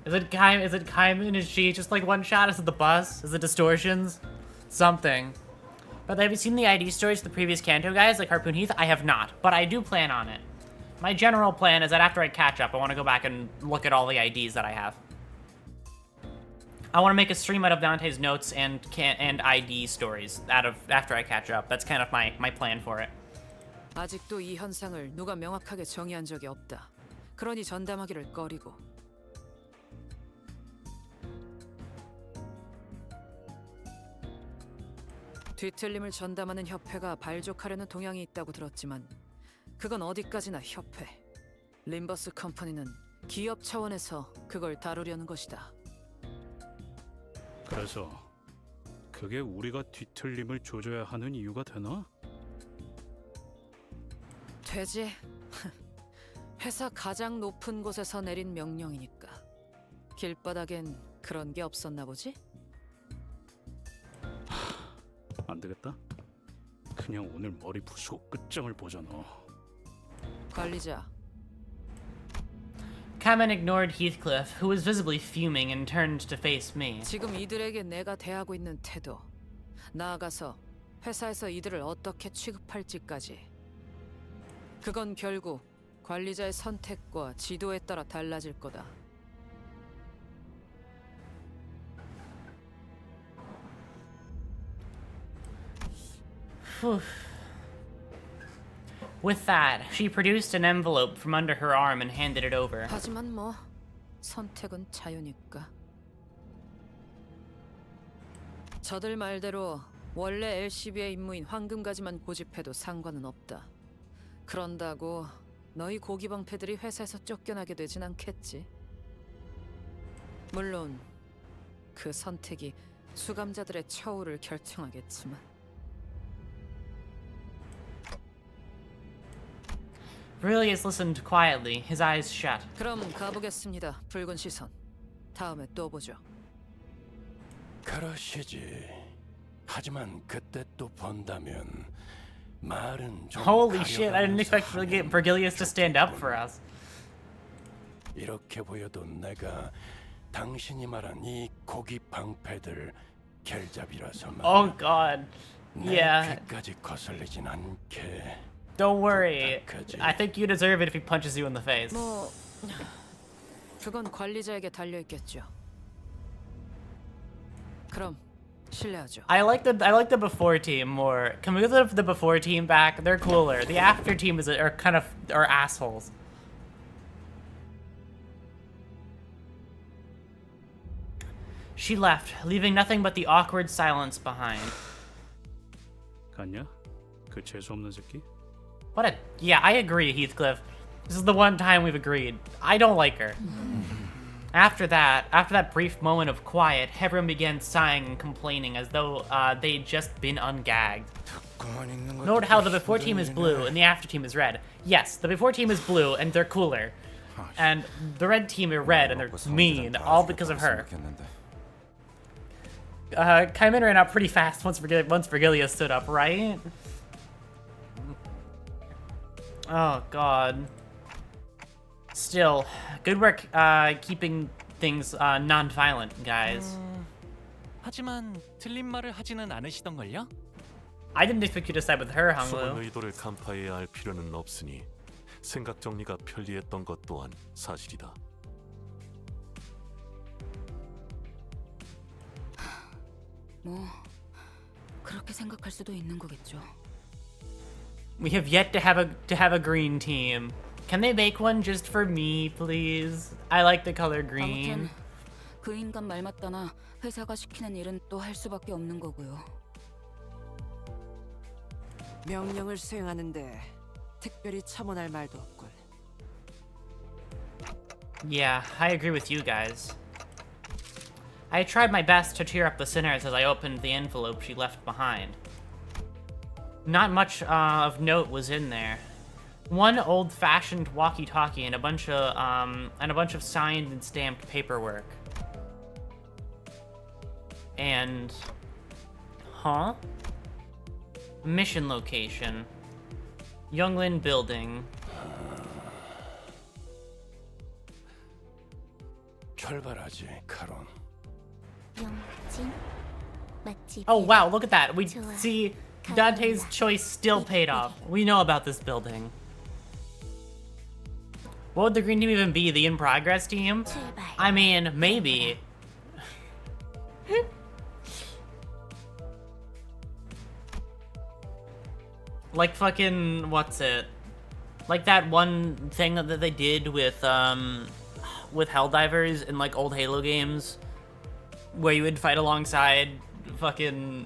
Is it Kaiman? Is she just like One Shot? Is it the bus? Is it Distortions? Something. But have you seen the ID stories of the previous Kanto guys, like Harpoon Heath? I have not, but I do plan on it. My general plan is that after I catch up, I want to go back and look at all the IDs that I have. I want to make a stream out of Dante's notes and ID stories after I catch up. That's kind of my plan for it. 아직도 이 현상을 누가 명확하게 정의한 적이 없다. 그러니 전담하기를 꺼리고. 뒤틀림을 전담하는 협회가 발족하려는 동향이 있다고 들었지만 그건 어디까지나 협회. 림버스 컴퍼니는 기업 차원에서 그걸 다루려는 것이다. 그래서 그게 우리가 뒤틀림을 조져야 하는 이유가 되나? 되지. 회사 가장 높은 곳에서 내린 명령이니까. 길바닥엔 그런 게 없었나 보지? 안 되겠다. 그냥 오늘 머리 부수고 끝장을 보자 너. 관리자. Kamen ignored Heathcliff, who was visibly fuming, and turned to face me. 지금 이들에게 내가 대하고 있는 태도, 나아가서 회사에서 이들을 어떻게 취급할지까지. 그건 결국 관리자의 선택과 지도에 따라 달라질 거다. With that, she produced an envelope from under her arm and handed it over. 하지만 뭐 선택은 자유니까. 저들 말대로 원래 LCB의 임무인 황금가지만 고집해도 상관은 없다. 그런다고 너희 고기방패들이 회사에서 쫓겨나게 되진 않겠지. 물론 그 선택이 수감자들의 처우를 결정하겠지만. Aurelius listened quietly, his eyes shut. 그럼 가보겠습니다. 붉은 시선. 다음에 또 보죠. 그러시지. 하지만 그때 또 본다면 말은 좀 Holy shit, I didn't expect 가려면서 Vergilius to stand up for us. 이렇게 보여도 내가 당신이 말한 이 고기 방패들 겔잡이라서 말이야. Oh god. 내 Yeah. 귀까지 거슬리진 않게. Don't worry. 부탁하지. I think you deserve it if he punches you in the face. 뭐 그건 관리자에게 달려 있겠죠. 그럼 실례하죠. I like the before team more. Can we get the before team back? They're cooler. The after team are assholes. She left, leaving nothing but the awkward silence behind. 갔냐? 그 재수 없는 새끼? Yeah, I agree, Heathcliff. This is the one time we've agreed. I don't like her. After that brief moment of quiet, everyone began sighing and complaining as though they'd just been ungagged. Note how the before team is blue and the after team is red. Yes, the before team is blue and they're cooler. And the red team are red and they're mean, all because of her. Kaiman ran out pretty fast once Virgilia stood up, right? Oh god. Still, good work keeping things non-violent, guys. 하지만 틀린 말을 하지는 않으시던걸요? I didn't expect you to side with her, 숨은 Hangwoo. 의도를 간파해야 할 필요는 없으니 생각 정리가 편리했던 것 또한 사실이다. 뭐 그렇게 생각할 수도 있는 거겠죠. We have yet to have a green team. Can they make one just for me, please? I like the color green. 아무튼 그 인간 말 맞다나 회사가 시키는 일은 또 할 수밖에 없는 거고요. 명령을 수행하는데 특별히 첨언할 말도 없군. Yeah, I agree with you guys. I tried my best to cheer up the sinners as I opened the envelope she left behind. Not much of note was in there. One old-fashioned walkie-talkie and a bunch of signed and stamped paperwork. And, huh? Mission location. Younglin Building. 출발하지, 카론. Oh wow, look at that. We see Dante's choice still paid off. We know about this building. What would the green team even be? The in progress team? I mean, maybe. Like fucking, what's it? Like that one thing that they did with Helldivers in like old Halo games, where you would fight alongside fucking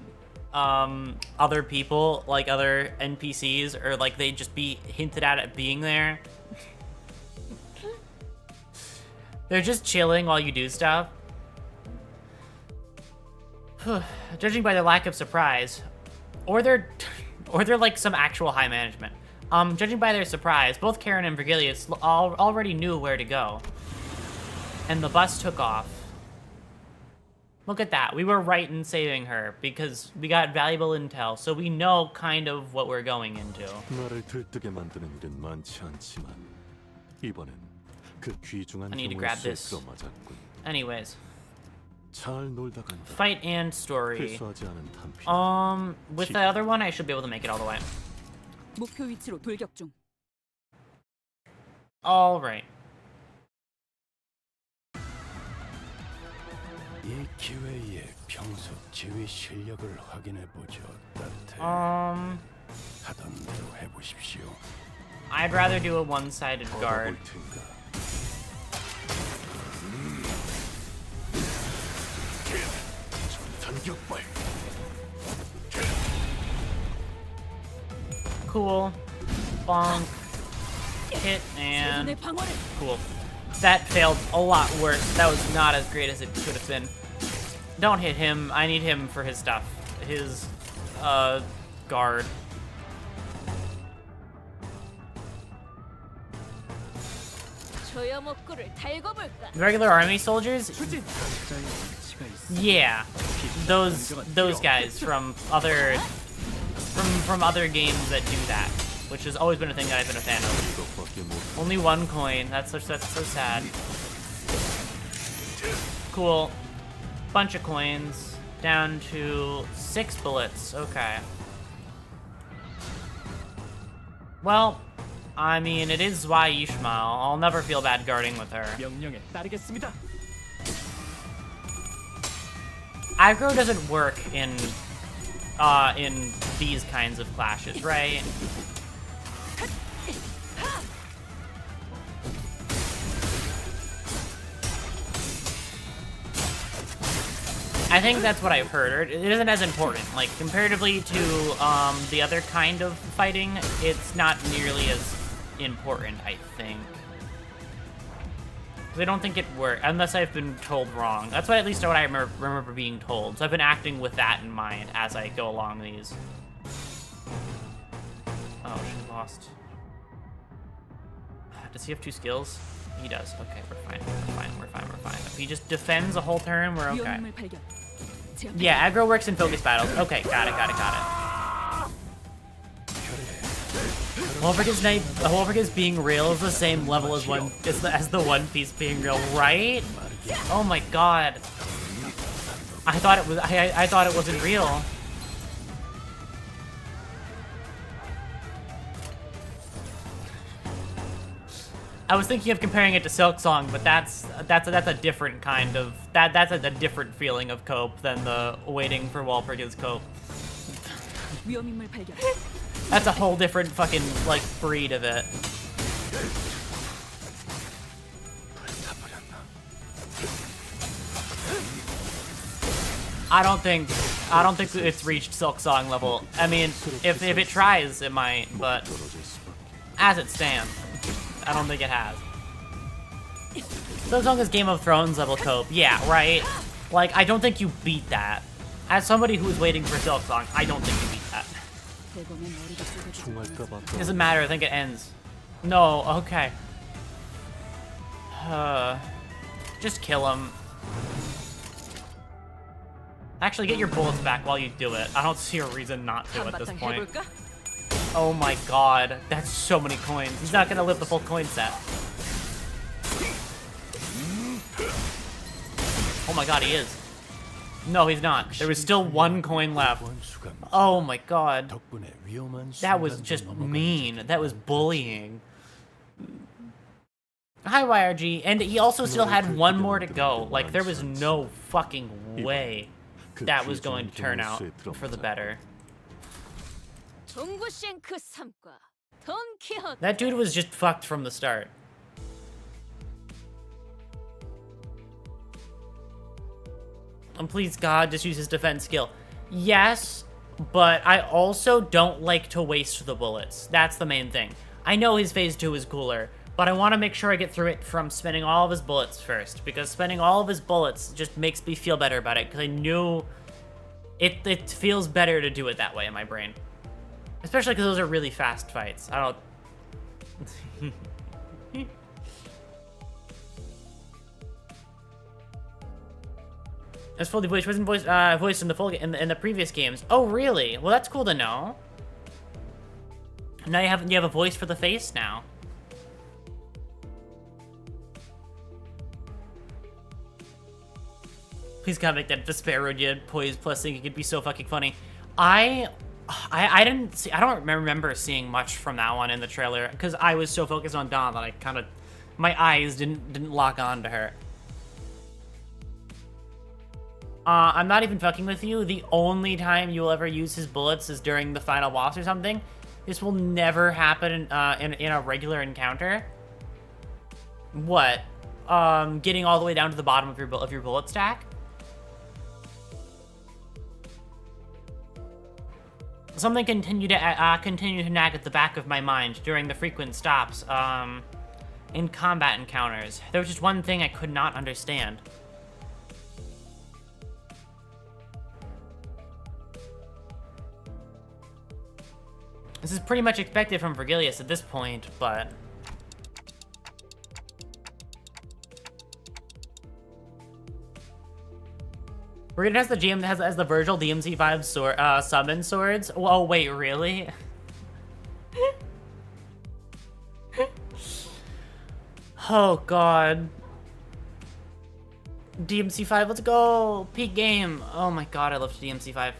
other people, like other NPCs, or like they'd just be hinted at it being there. They're just chilling while you do stuff. Judging by their lack of surprise, or they're like some actual high management. Judging by their surprise, both Karen and Virgilius already knew where to go. And the bus took off. Look at that. We were right in saving her because we got valuable intel, so we know kind of what we're going into. 나를 들뜨게 만드는 일은 많지 않지만 이번엔 그 귀중한 I need to 경우에 grab this. 실수로 맞았군. Anyways, 잘 놀다 간다. fight and story. 필수하지 않은 단필. With the other one, I should be able to make it all the way. 목표 위치로 돌격 중. All right. 이 기회에 평소 지휘 실력을 확인해 보죠, 단테. 하던 대로 해보십시오. I'd rather do a one-sided guard. Cool. Bonk. Hit and cool. That failed a lot worse. That was not as great as it could have been. Don't hit him. I need him for his stuff. His guard. Regular army soldiers? Yeah. Those guys from other games that do that, which has always been a thing that I've been a fan of. Only one coin. That's so sad. Cool. Bunch of coins. Down to 6 bullets. Okay. Well, I mean, it is Zwei Ishmael. I'll never feel bad guarding with her. Aggro doesn't work in these kinds of clashes, right? I think that's what I've heard. It isn't as important. Like, comparatively to the other kind of fighting, it's not nearly as important, I think. I don't think it works, unless I've been told wrong. That's what, at least what I remember being told. So I've been acting with that in mind as I go along these. Oh, she lost. Does he have 2 skills? He does. Okay, we're fine. We're fine. If he just defends a whole turn, we're okay. Yeah, aggro works in focus battles. Okay, got it. Walpurgis being real is the same level as the One Piece being real, right? Oh my god. I thought it was. I thought it wasn't real. I was thinking of comparing it to Silk Song, but that's a different kind of that's a different feeling of cope than the waiting for Walpurgis cope. That's a whole different fucking like breed of it. I don't think it's reached Silk Song level. I mean, if it tries, it might, but as it stands, I don't think it has. Silk Song is Game of Thrones level cope. Yeah, right? Like, I don't think you beat that. As somebody who is waiting for Silk Song, I don't think you beat that. Doesn't matter, I think it ends. No, okay. Just kill him. Actually, get your bullets back while you do it. I don't see a reason not to at this point. Oh my god, that's so many coins. He's not gonna live the full coin set. Oh my god, he is. No, he's not. There was still one coin left. Oh my god. That was just mean. That was bullying. Hi, YRG. And he also still had one more to go. Like, there was no fucking way that was going to turn out for the better. That dude was just fucked from the start. And please, God, just use his defense skill. Yes, but I also don't like to waste the bullets. That's the main thing. I know his phase 2 is cooler, but I want to make sure I get through it from spending all of his bullets first, because spending all of his bullets just makes me feel better about it, because I knew it feels better to do it that way in my brain. Especially because those are really fast fights. I don't... It's fully voiced. Wasn't voiced in the full in the previous games. Oh, really? Well, that's cool to know. Now you have a voice for the face now. Please God, make that despair road yet. Poise plus thing. It could be so fucking funny. I don't remember seeing much from that one in the trailer because I was so focused on Dawn that I kind of, my eyes didn't lock on to her. I'm not even fucking with you. The only time you will ever use his bullets is during the final boss or something. This will never happen in a regular encounter. What? Getting all the way down to the bottom of your bullet stack? Something continued to nag at the back of my mind during the frequent stops in combat encounters. There was just one thing I could not understand. This is pretty much expected from Vergilius at this point, but... Vergilius has the GM has the Virgil DMC5 sword, summon swords. Oh wait, really? Oh god. DMC5, let's go! Peak game! Oh my god, I love DMC5.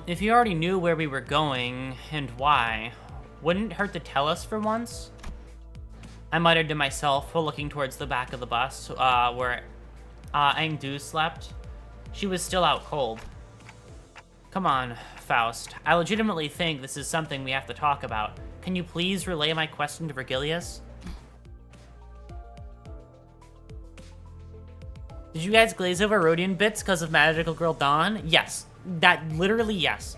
If you already knew where we were going and why, wouldn't it hurt to tell us for once? I muttered to myself while looking towards the back of the bus, where Angdu slept. She was still out cold. Come on, Faust. I legitimately think this is something we have to talk about. Can you please relay my question to Vergilius? Did you guys glaze over Rhodian bits because of Magical Girl Dawn? Yes. That literally, yes.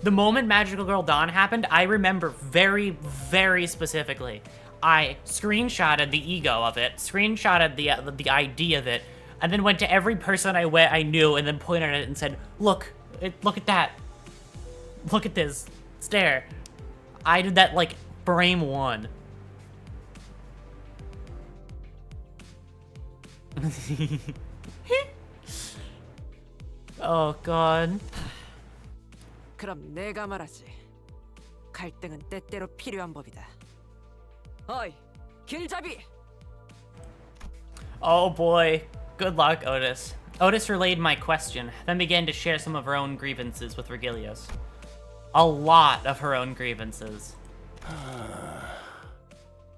The moment Magical Girl Dawn happened, I remember very, very specifically. I screenshotted the ego of it, screenshotted the ID of it, and then went to every person I knew and then pointed at it and said, look at that. Look at this. Stare. I did that like frame 1. Oh god. 그럼 내가 말하지. 갈등은 때때로 필요한 법이다. 어이, 길잡이! Oh boy. Good luck, Otis. Otis relayed my question, then began to share some of her own grievances with Vergilius. A lot of her own grievances.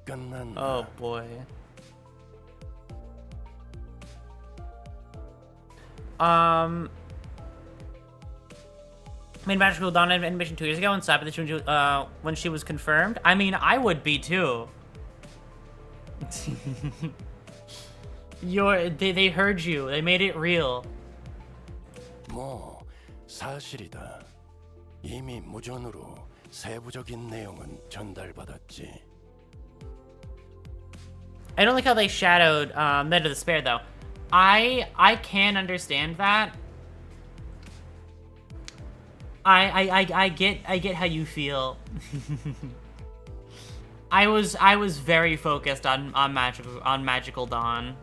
Oh boy. Made magical dawn admission 2 years ago and stopped at the when she was confirmed. I mean, I would be too. They heard you. They made it real. 뭐 사실이다. 이미 무전으로 세부적인 내용은 전달받았지. I don't like how they shadowed Men of Despair though. I can understand that. I get how you feel. I was very focused on Magical Dawn.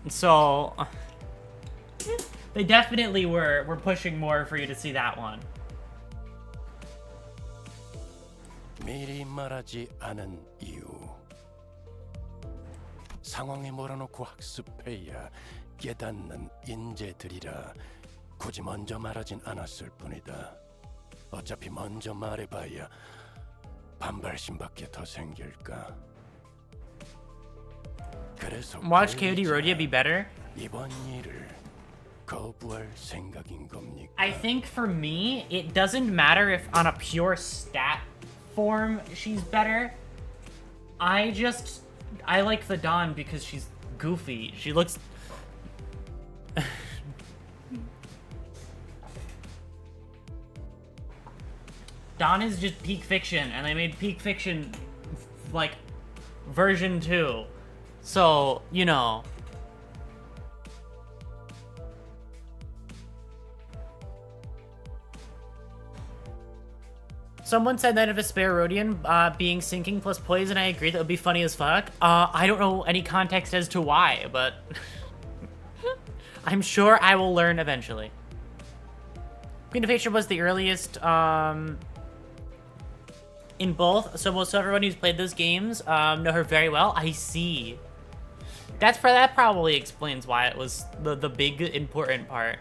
So they definitely were pushing more for you to see that one. 미리 말하지 않은 이유. 상황에 몰아놓고 학습해야 깨닫는 인재들이라 굳이 먼저 말하진 않았을 뿐이다. 어차피 먼저 말해봐야 반발심밖에 더 생길까. 그래서 Watch KOD Rodia be better? 이번 일을 거부할 생각인 겁니까? I think for me, it doesn't matter if on a pure stat form she's better. I like the Dawn because she's goofy. She looks... Dawn is just Peak Fiction, and they made Peak Fiction, like, version 2. So, you know... Someone said that if a spare Rhodian being sinking plus poison, I agree that would be funny as fuck. I don't know any context as to why, but I'm sure I will learn eventually. Queen of Nature was the earliest in both, so most everyone who's played those games know her very well. I see. That probably explains why it was the big important part.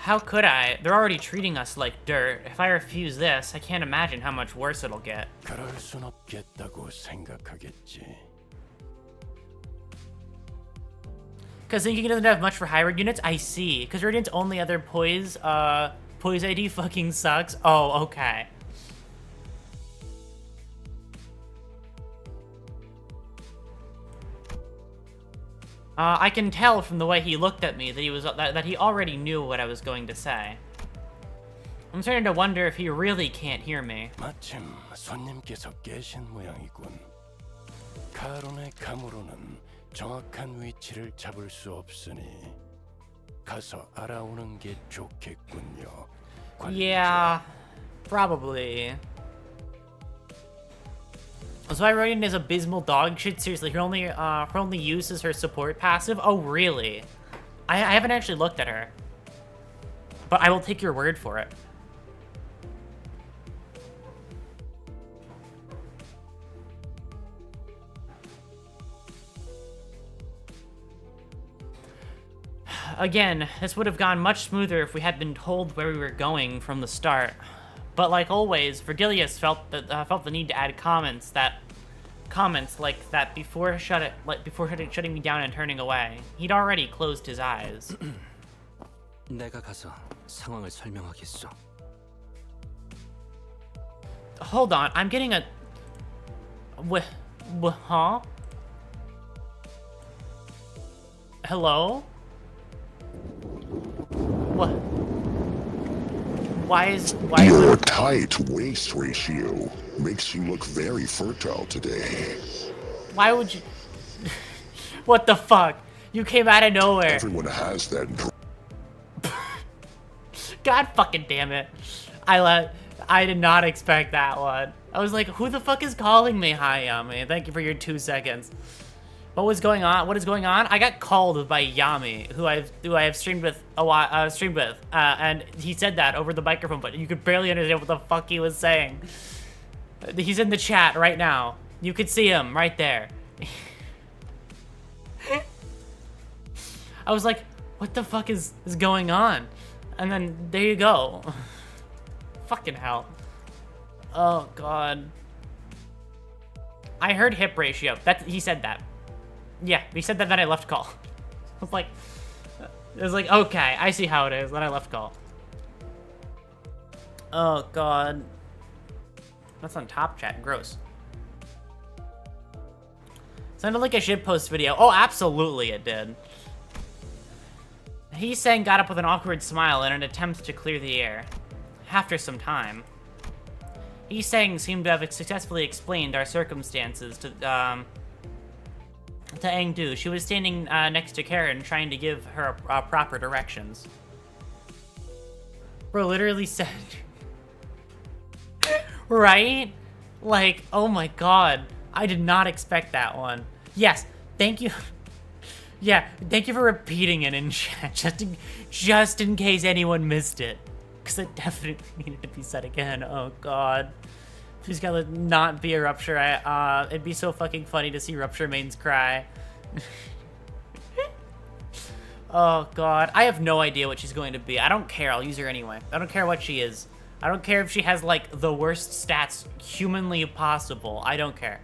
How could I? They're already treating us like dirt. If I refuse this, I can't imagine how much worse it'll get. 그럴 순 없겠다고 생각하겠지. Because thinking it doesn't have much for hybrid units? I see. Because Radiant's only other poise ID fucking sucks. Oh, okay. I can tell from the way he looked at me that he already knew what I was going to say. I'm starting to wonder if he really can't hear me. 마침 손님께서 계신 모양이군. 카론의 감으로는 정확한 위치를 잡을 수 없으니 가서 알아오는 게 좋겠군요. Yeah, probably. So Rodian is abysmal dog shit. Seriously, her only use is her support passive. Oh, really? I haven't actually looked at her, but I will take your word for it. Again, this would have gone much smoother if we had been told where we were going from the start. But like always, Vergilius felt the need to add comments like that before shutting me down and turning away. He'd already closed his eyes. 내가 가서 상황을 설명하겠소. Hold on, I'm getting a... huh? Hello? What? Your tight waist ratio makes you look very fertile today. Why would you... What the fuck? You came out of nowhere. Everyone has that. God fucking damn it. I did not expect that one. I was like, who the fuck is calling me? Hi, Yami. Thank you for your 2 seconds. What was going on? What is going on? I got called by Yami, who I have streamed with a while, and he said that over the microphone, but you could barely understand what the fuck he was saying. He's in the chat right now. You could see him right there. I was like, what the fuck is going on? And then there you go. Fucking hell. Oh god. I heard hip ratio. He said that. Yeah, he said that, then I left call. It was like, okay, I see how it is. Then I left call. Oh god. That's on top chat. Gross. Sounded like a shitpost video. Oh, absolutely it did. He sang got up with an awkward smile in an attempt to clear the air. After some time. He sang seemed to have successfully explained our circumstances to Engdu. She was standing next to Karen, trying to give her proper directions. Bro literally said... Right? Like, oh my god. I did not expect that one. Yes, thank you. Yeah, thank you for repeating it in chat, just in case anyone missed it. Because it definitely needed to be said again. Oh god. Please gotta not be a Rupture. It'd be so fucking funny to see Rupture mains cry. Oh god. I have no idea what she's going to be. I don't care. I'll use her anyway. I don't care what she is. I don't care if she has, like, the worst stats humanly possible. I don't care.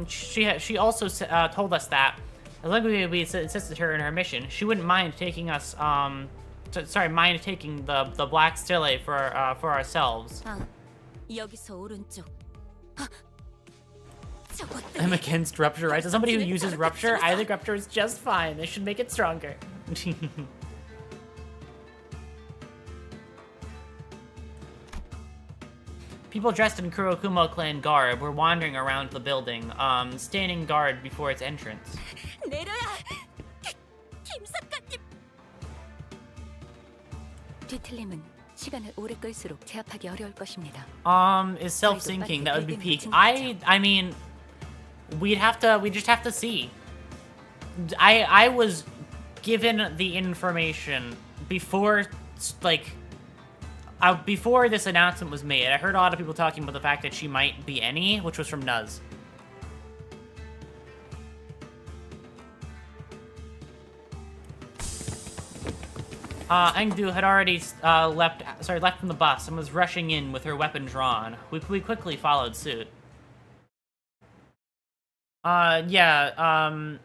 She also told us that as long as we assisted her in her mission, she wouldn't mind taking us, taking the black stele for ourselves. I'm against Rupture, right? So somebody who uses Rupture, I think Rupture is just fine. They should make it stronger. People dressed in Kurokumo clan garb were wandering around the building, standing guard before its entrance. 뒤틀림은 시간을 오래 끌수록 제압하기 어려울 것입니다. Is self-syncing, that would be peak. I mean, we just have to see. I was given the information before, like, before this announcement was made. I heard a lot of people talking about the fact that she might be any, which was from Nuz. Engdu had already left from the bus and was rushing in with her weapon drawn. We quickly followed suit. Yeah,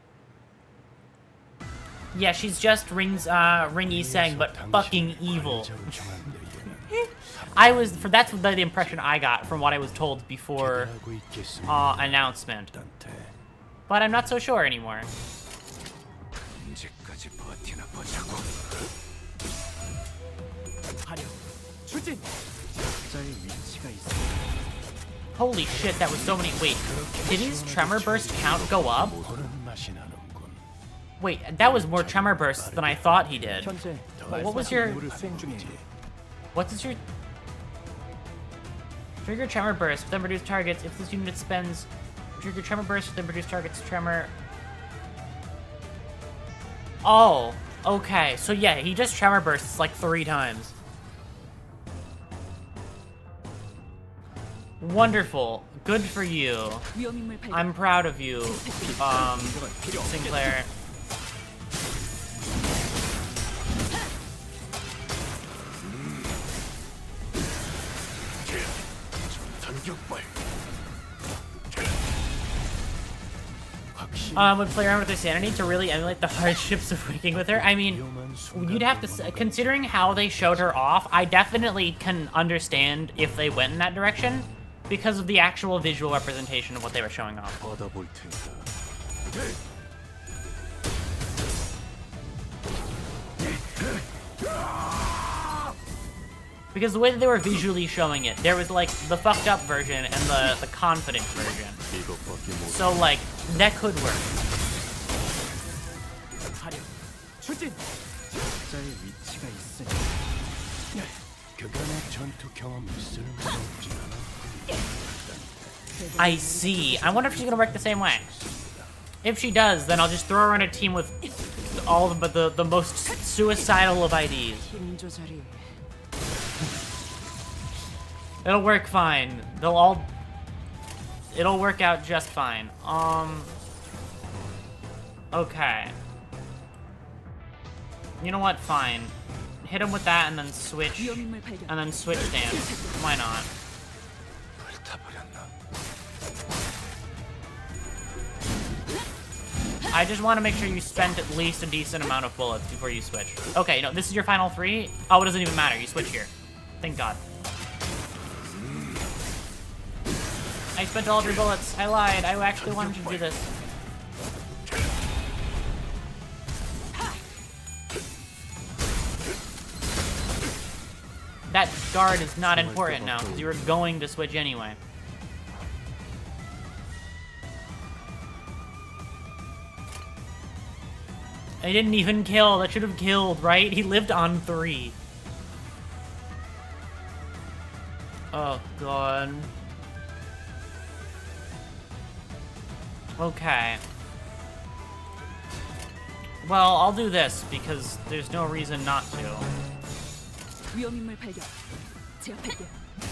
she's just Ringy Sang, but fucking evil. That's the impression I got from what I was told before announcement. But I'm not so sure anymore. Holy shit, that was so many. Wait, did his tremor burst count go up? Wait, that was more tremor bursts than I thought he did. What was your... What is your... Trigger tremor burst, then reduce targets. If this unit spends... Trigger tremor burst, then reduce targets tremor... Oh, okay. So yeah, he just tremor bursts like 3 times. Wonderful. Good for you. I'm proud of you, Sinclair. Would play around with her sanity to really emulate the hardships of working with her. I mean, you'd have to, considering how they showed her off, I definitely can understand if they went in that direction because of the actual visual representation of what they were showing off. Because the way that they were visually showing it, there was like the fucked up version and the confident version. So like, that could work. 가치가 있으니 그간의 전투 경험이 쓸모없진 않아. I see. I wonder if she's gonna work the same way. If she does, then I'll just throw her in a team with all the most suicidal of IDs. 힘 조절이 It'll work fine. It'll work out just fine. Okay. You know what? Fine. Hit him with that and then switch stance. Why not? I just want to make sure you spend at least a decent amount of bullets before you switch. Okay, no, this is your final 3? Oh, it doesn't even matter. You switch here. Thank God. I spent all of your bullets. I lied. I actually wanted you to do this. That guard is not important now, because you were going to switch anyway. I didn't even kill. That should have killed, right? He lived on 3. Oh, God. Okay. Well, I'll do this, because there's no reason not to.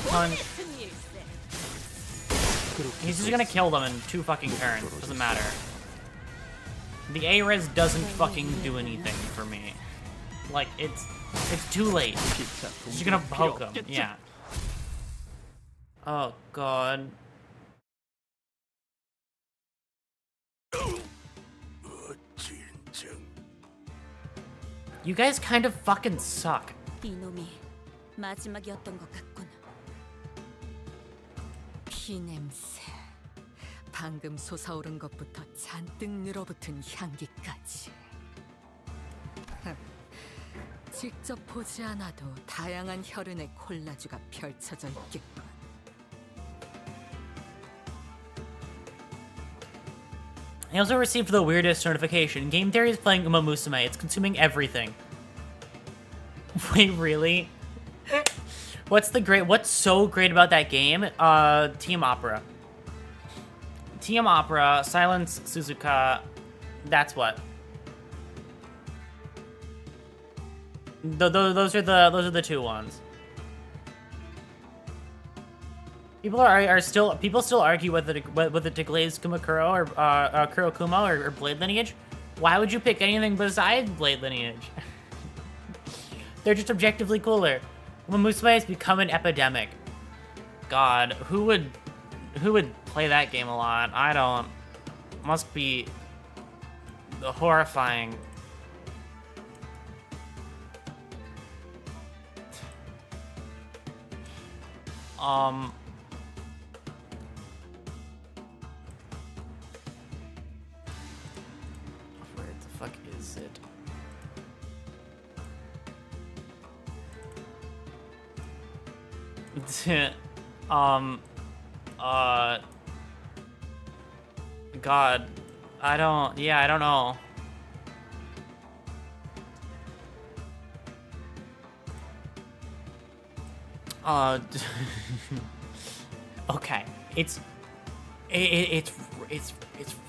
Punch. He's just gonna kill them in 2 fucking turns. Doesn't matter. The A-res doesn't fucking do anything for me. Like, it's too late. She's gonna poke him. Yeah. Oh, God. You guys kind of fucking suck. 이놈이 마지막이었던 것 같군. 피 냄새. 방금 솟아오른 것부터 잔뜩 늘어붙은 향기까지. 직접 보지 않아도 다양한 혈흔의 콜라주가 펼쳐져 있겠군. I also received the weirdest notification. Game Theory is playing Uma Musume. It's consuming everything. Wait, really? What's so great about that game? Team Opera. Team Opera, Silence Suzuka. That's what. Those are the 2 ones. People still argue whether to glaze Kumakuro or Kurokuma or Blade Lineage. Why would you pick anything besides Blade Lineage? They're just objectively cooler. Musume has become an epidemic. God, who would play that game a lot? I don't. Must be horrifying. Where the fuck is it? God, I don't know. Okay, it's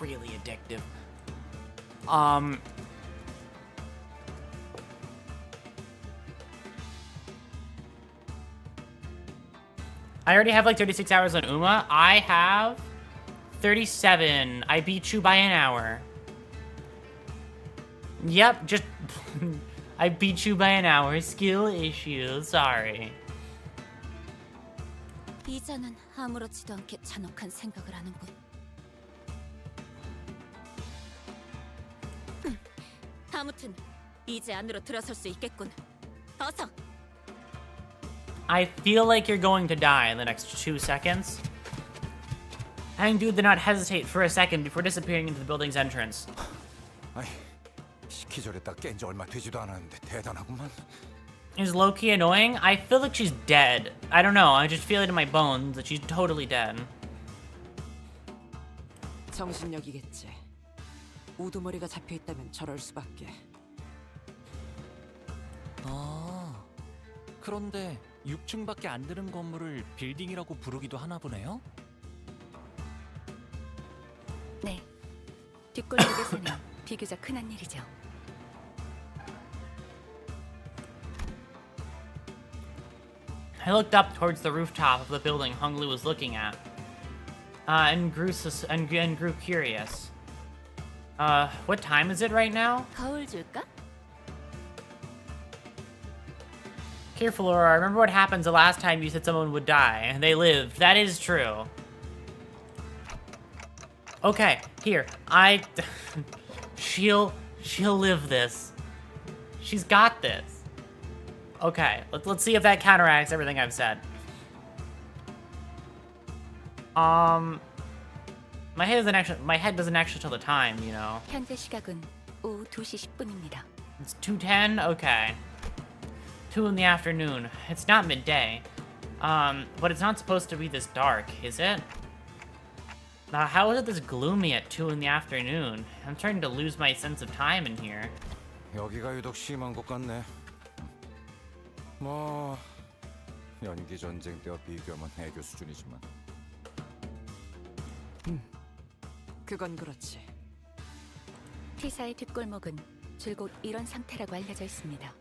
really addictive. I already have like 36 hours on Uma. I have 37. I beat you by an hour. Yep, just I beat you by an hour. Skill issue. Sorry. 이자는 아무렇지도 않게 잔혹한 생각을 하는군. 아무튼 이제 안으로 들어설 수 있겠군. 어서. I feel like you're going to die in the next 2 seconds. Hangdude did not hesitate for a second before disappearing into the building's entrance. 시키저랬다 깬 지 얼마 되지도 않았는데 대단하구만. Is Loki annoying? I feel like she's dead. I don't know, I just feel it in my bones that she's totally dead. 정신력이겠지. 우두머리가 잡혀 있다면 저럴 수밖에. 아, 그런데 6층밖에 안 되는 건물을 빌딩이라고 부르기도 하나 보네요? 네. 뒷골목에서는 비교적 흔한 일이죠. I looked up towards the rooftop of the building Hung Lu was looking at, and grew curious. What time is it right now? 거울 줄까? Careful, Aurora. Remember what happens the last time you said someone would die, and they lived. That is true. Okay, here. She'll live this. She's got this. Okay, let's see if that counteracts everything I've said. My head doesn't actually tell the time, you know. 현재 시각은 오후 2시 10분입니다. It's 2:10? Okay. 2 in the afternoon. It's not midday. But it's not supposed to be this dark, is it? Now, how is it this gloomy at 2 in the afternoon? I'm starting to lose my sense of time in here. 여기가 유독 심한 것 같네. 뭐 연기 전쟁 때와 비교하면 애교 수준이지만. 그건 그렇지. T사의 뒷골목은 줄곧 이런 상태라고 알려져 있습니다.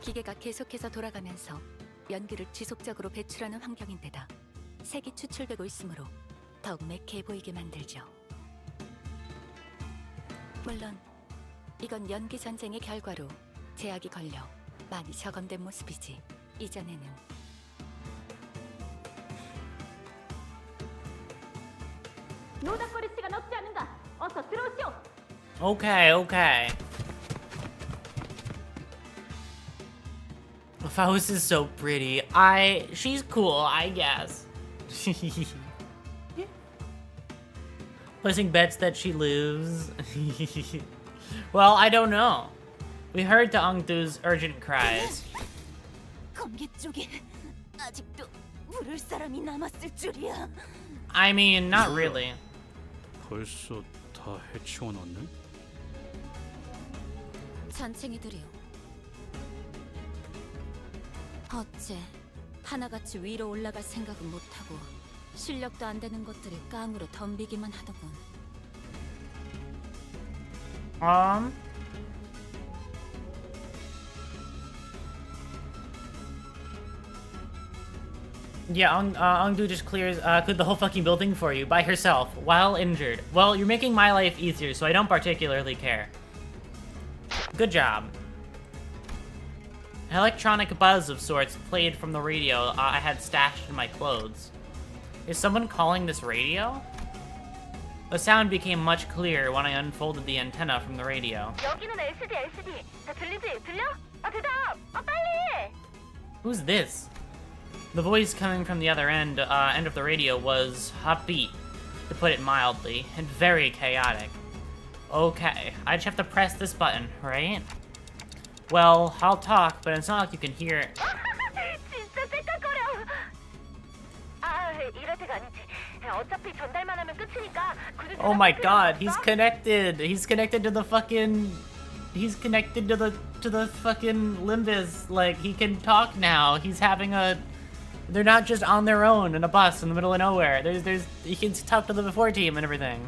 기계가 계속해서 돌아가면서 연기를 지속적으로 배출하는 환경인데다 색이 추출되고 있으므로 더욱 매캐해 보이게 만들죠. 물론 이건 연기 전쟁의 결과로 제약이 걸려 많이 적응된 모습이지 이전에는. 노닥거릴 시간 없지 않은가? 어서 들어오시오. Okay. Faust is so pretty. She's cool, I guess. Placing bets that she lives. Well, I don't know. We heard the Ongdu's urgent cries. 검기 쪽에 아직도 부를 사람이 남았을 줄이야. I mean, not really. 벌써 다 해치워놨네? 잔챙이들이요. 어째 하나같이 위로 올라갈 생각은 못하고 실력도 안 되는 것들을 깡으로 덤비기만 하더군. Yeah, Ongdu just cleared the whole fucking building for you by herself while injured. Well, you're making my life easier, so I don't particularly care. Good job. An electronic buzz of sorts played from the radio I had stashed in my clothes. Is someone calling this radio? The sound became much clearer when I unfolded the antenna from the radio. 여기는 LCD. 다 들리지? 들려? 대답! 빨리! Who's this? The voice coming from the other end of the radio was upbeat, to put it mildly, and very chaotic. Okay, I just have to press this button, right? Well, I'll talk, but it's not like you can hear it. 진짜 쎄깍거려. 이럴 때가 아니지. 어차피 전달만 하면 끝이니까. Oh my god, he's connected. He's connected to the fucking Limbus. Like, he can talk now. He's having a... They're not just on their own in a bus in the middle of nowhere. He can talk to the before team and everything.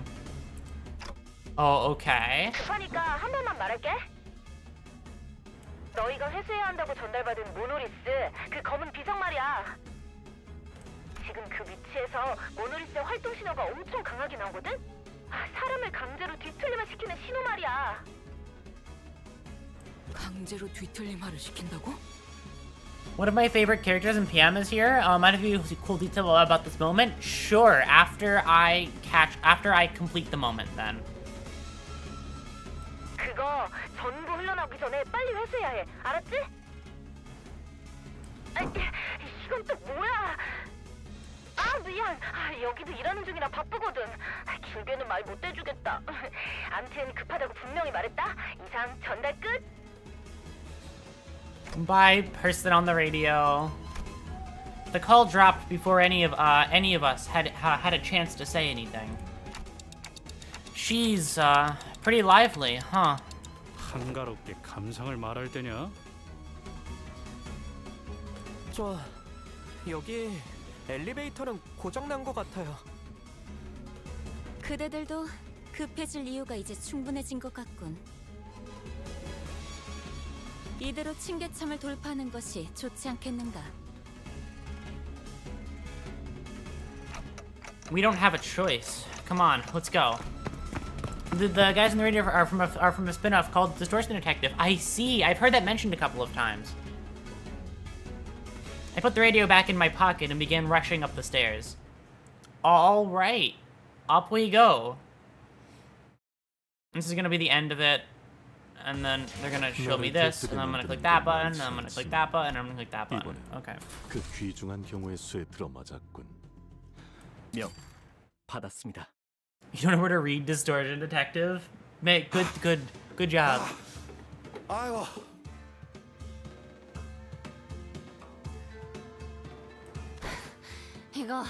Oh, okay. 급하니까 한 번만 말할게. 너희가 회수해야 한다고 전달받은 모노리스, 그 검은 비석 말이야. 지금 그 위치에서 모노리스의 활동 신호가 엄청 강하게 나오거든? 사람을 강제로 뒤틀림을 시키는 신호 말이야. 강제로 뒤틀림하를 시킨다고? One of my favorite characters in PM is here. Might have you a cool detail about this moment? Sure, after I complete the moment, then. 그거 전부 흘러나오기 전에 빨리 회수해야 해. 알았지? 이건 또 뭐야? 미안. 여기도 일하는 중이라 바쁘거든. 길게는 말 못 해주겠다. 암튼 급하다고 분명히 말했다. 이상 전달 끝. Bye, person on the radio. The call dropped before any of us had a chance to say anything. She's pretty lively, huh? 한가롭게 감상을 말할 때냐? 저 여기 엘리베이터는 고장난 것 같아요. 그대들도 급해질 이유가 이제 충분해진 것 같군. 이대로 층계참을 돌파하는 것이 좋지 않겠는가? We don't have a choice. Come on, let's go. The guys in the radio are from a spin-off called Distortion Detective. I see. I've heard that mentioned a couple of times. I put the radio back in my pocket and began rushing up the stairs. All right, up we go. This is gonna be the end of it, and then they're gonna show me this, and I'm gonna click that button, and I'm gonna click that button, and I'm gonna click that button. Okay. 그 귀중한 경우의 수에 들어맞았군. 명 받았습니다. You don't know where to read Distortion Detective? Mate, good job. 아이고. 이거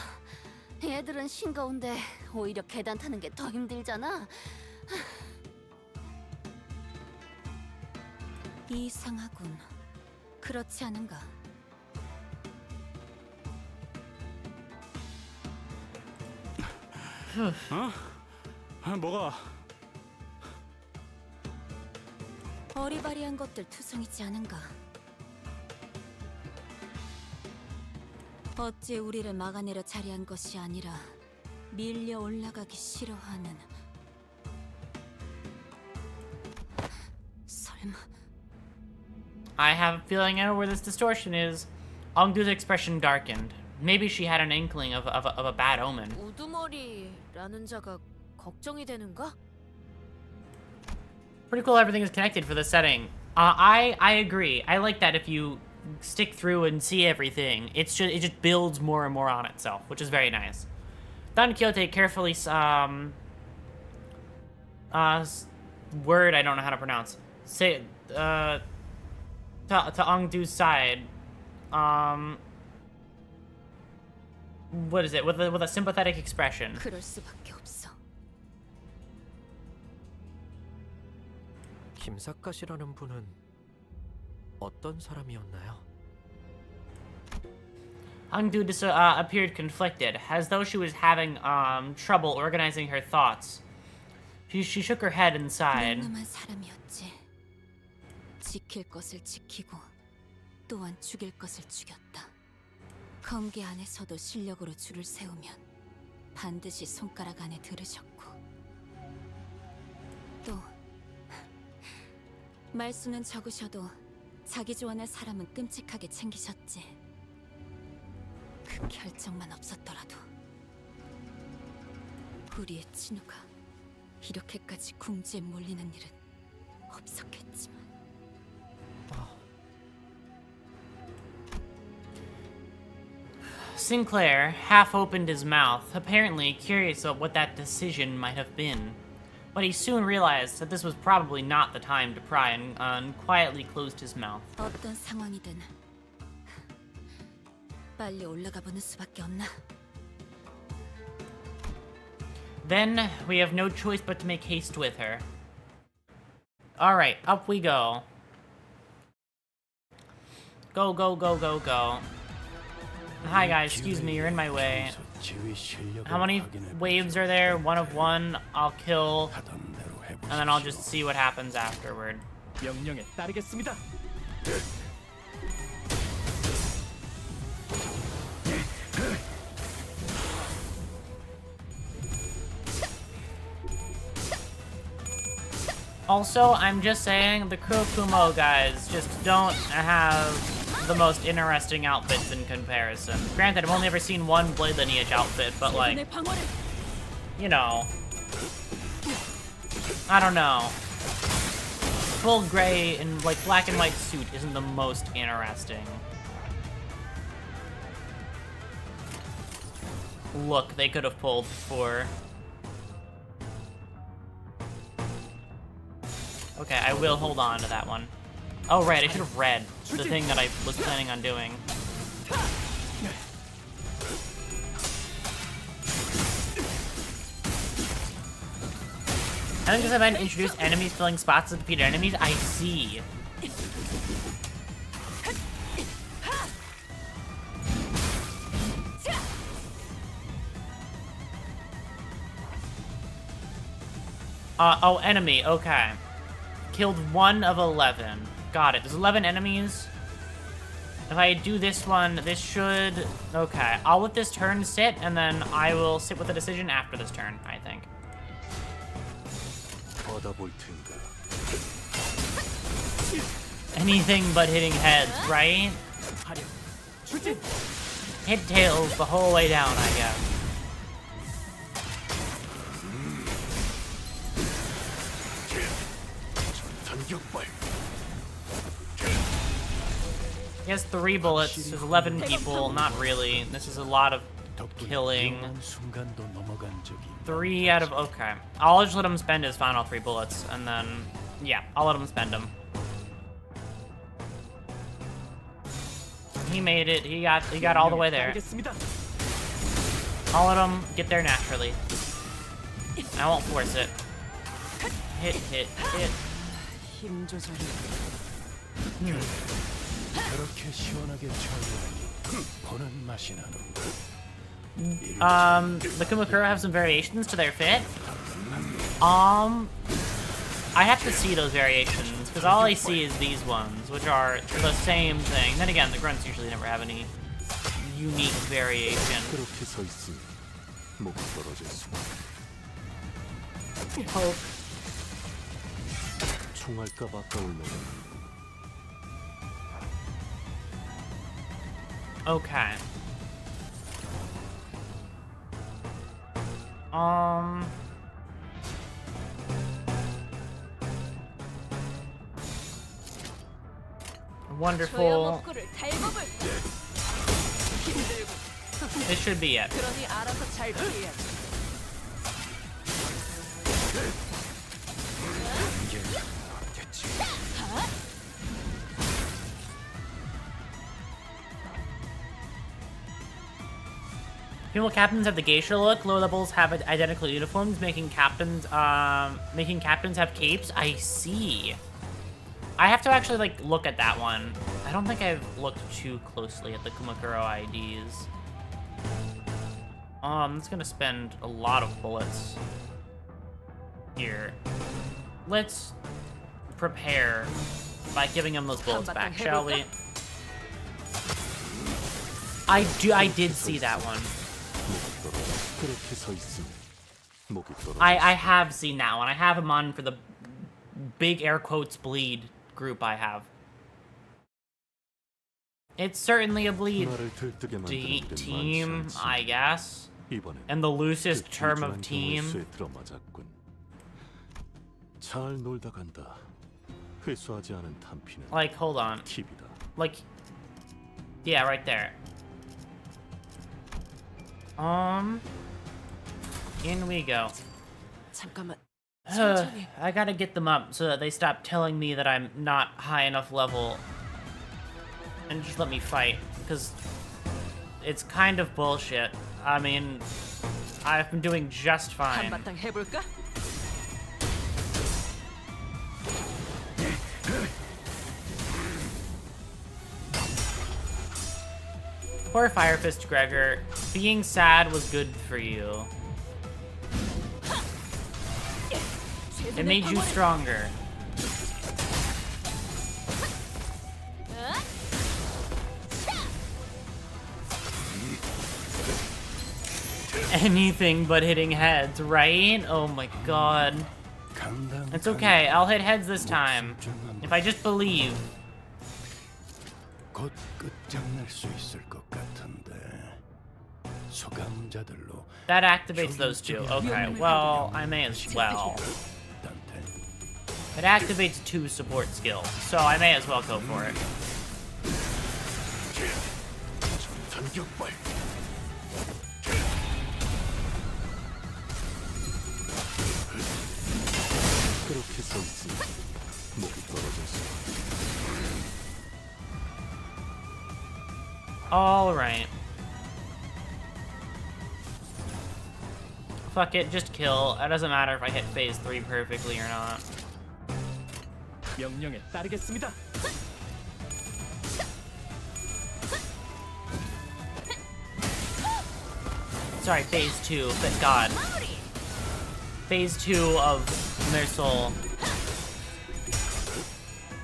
얘들은 싱거운데 오히려 계단 타는 게 더 힘들잖아. 이상하군. 그렇지 않은가? 뭐가? 어리바리한 것들 투성이지 않은가? 어찌 우리를 막아내려 자리한 것이 아니라 밀려 올라가기 싫어하는. 설마. I have a feeling I know where this distortion is. Ongdu's expression darkened. Maybe she had an inkling of a bad omen. 우두머리라는 자가 걱정이 되는가? Pretty cool everything is connected for the setting. I agree. I like that if you stick through and see everything. It just builds more and more on itself, which is very nice. Don Quixote carefully word I don't know how to pronounce. Say to Ongdu's side. What is it? With a sympathetic expression. 그럴 수밖에 없어. 김사카시라는 분은 어떤 사람이었나요? Ongdu appeared conflicted, as though she was having trouble organizing her thoughts. She shook her head and sighed. 명랑한 사람이었지. 지킬 것을 지키고 또한 죽일 것을 죽였다. 검계 안에서도 실력으로 줄을 세우면 반드시 손가락 안에 들으셨고 또 말수는 적으셔도 자기 좋아하는 사람은 끔찍하게 챙기셨지. 그 결정만 없었더라도 우리의 친우가 이렇게까지 궁지에 몰리는 일은 없었겠지만. Sinclair half opened his mouth, apparently curious of what that decision might have been. But he soon realized that this was probably not the time to pry and quietly closed his mouth. 어떤 상황이든 빨리 올라가 보는 수밖에 없나? Then we have no choice but to make haste with her. Alright, up we go. Go, go, go, go, go. Hi guys, excuse me, you're in my way. How many waves are there? One of one. I'll kill, and then I'll just see what happens afterward. 명령에 따르겠습니다. Also, I'm just saying, the Kurokumo guys just don't have the most interesting outfits in comparison. Granted, I've only ever seen one Blade Lineage outfit, but like, you know, I don't know. Full gray and like black and white suit isn't the most interesting. Look, they could have pulled for. Okay, I will hold on to that one. Oh, right, I should have read the thing that I was planning on doing. I think this event introduced enemies filling spots to defeat enemies. I see. Oh, enemy, okay. Killed 1 of 11. Got it. There's 11 enemies. If I do this one, this should... Okay, I'll let this turn sit, and then I will sit with the decision after this turn, I think. Anything but hitting heads, right? Hit tails the whole way down, I guess. He has 3 bullets, there's 11 people, not really. This is a lot of killing. 3 out of, okay. I'll just let him spend his final 3 bullets, and then, yeah, I'll let him spend them. He made it, he got all the way there. I'll let him get there naturally. I won't force it. Hit, hit, hit. The Kumakura have some variations to their fit. I have to see those variations, because all I see is these ones, which are the same thing. Then again, the grunts usually never have any unique variation. Poke. Okay. Wonderful. This should be it. Female captains have the geisha look. Lower levels have identical uniforms, making captains have capes. I see. I have to actually like look at that one. I don't think I've looked too closely at the Kumakuro IDs. It's gonna spend a lot of bullets here. Let's prepare by giving him those bullets back, shall we? I did see that one. I have seen that one. I have him on for the big air quotes bleed group I have. It's certainly a bleed team, I guess. And the loosest term of team. Like, hold on. Like, yeah, right there. In we go. I gotta get them up so that they stop telling me that I'm not high enough level. And just let me fight, because it's kind of bullshit. I mean, I've been doing just fine. Poor Fire Fist Gregor. Being sad was good for you. It made you stronger. Anything but hitting heads, right? Oh my god. It's okay, I'll hit heads this time. If I just believe. That activates those two. Okay, well, I may as well. It activates 2 support skills, so I may as well go for it. All right. fuck it, just kill. It doesn't matter if I hit phase 3 perfectly or not. 명령에 따르겠습니다. Sorry, phase 2, thank God. Phase 2 of Mersol.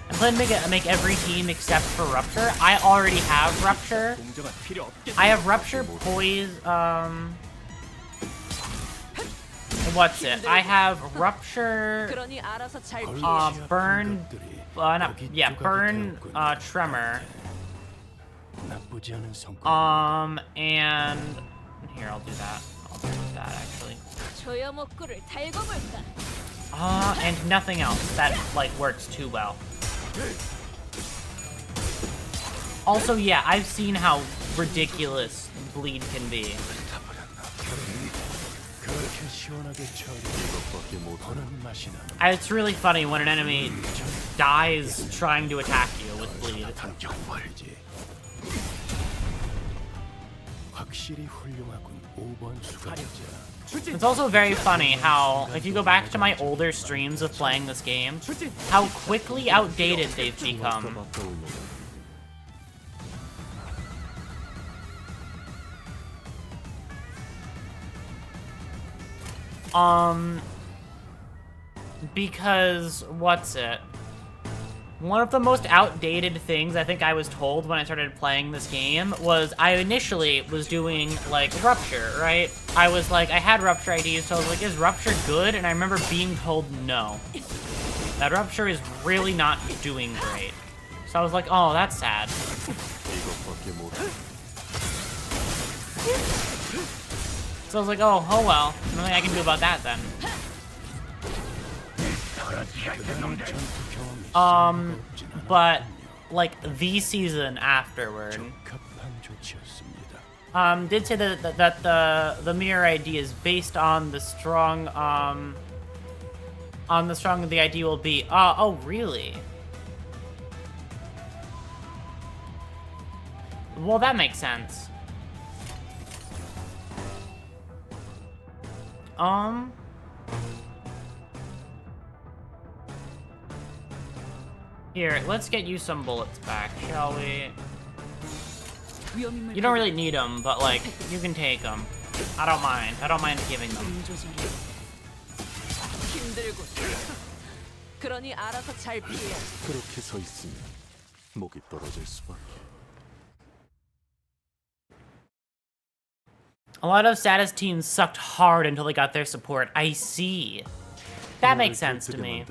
I'm planning to make every team except for Rupture. I already have Rupture. I have Rupture, Poise, what's it? I have Rupture, Burn, Burn, Tremor. And here, I'll do that. I'll do that, actually. And nothing else that, like, works too well. Also, yeah, I've seen how ridiculous bleed can be. It's really funny when an enemy dies trying to attack you with bleed. It's also very funny how, if you go back to my older streams of playing this game, how quickly outdated they've become. Because, what's it? One of the most outdated things I think I was told when I started playing this game was I initially was doing, like, Rupture, right? I was like, I had Rupture IDs, so I was like, is Rupture good? And I remember being told no. That Rupture is really not doing great. So I was like, oh, that's sad. So I was like, oh well. Nothing I can do about that then. But like the season afterward, did say that the mirror ID is based on the strong the ID will be. Oh really? Well, that makes sense. Here, let's get you some bullets back, shall we? You don't really need them, but like, you can take them. I don't mind. I don't mind giving them. 그렇게 서 있으면 목이 떨어질 수밖에. A lot of status teams sucked hard until they got their support. I see. That makes sense to me.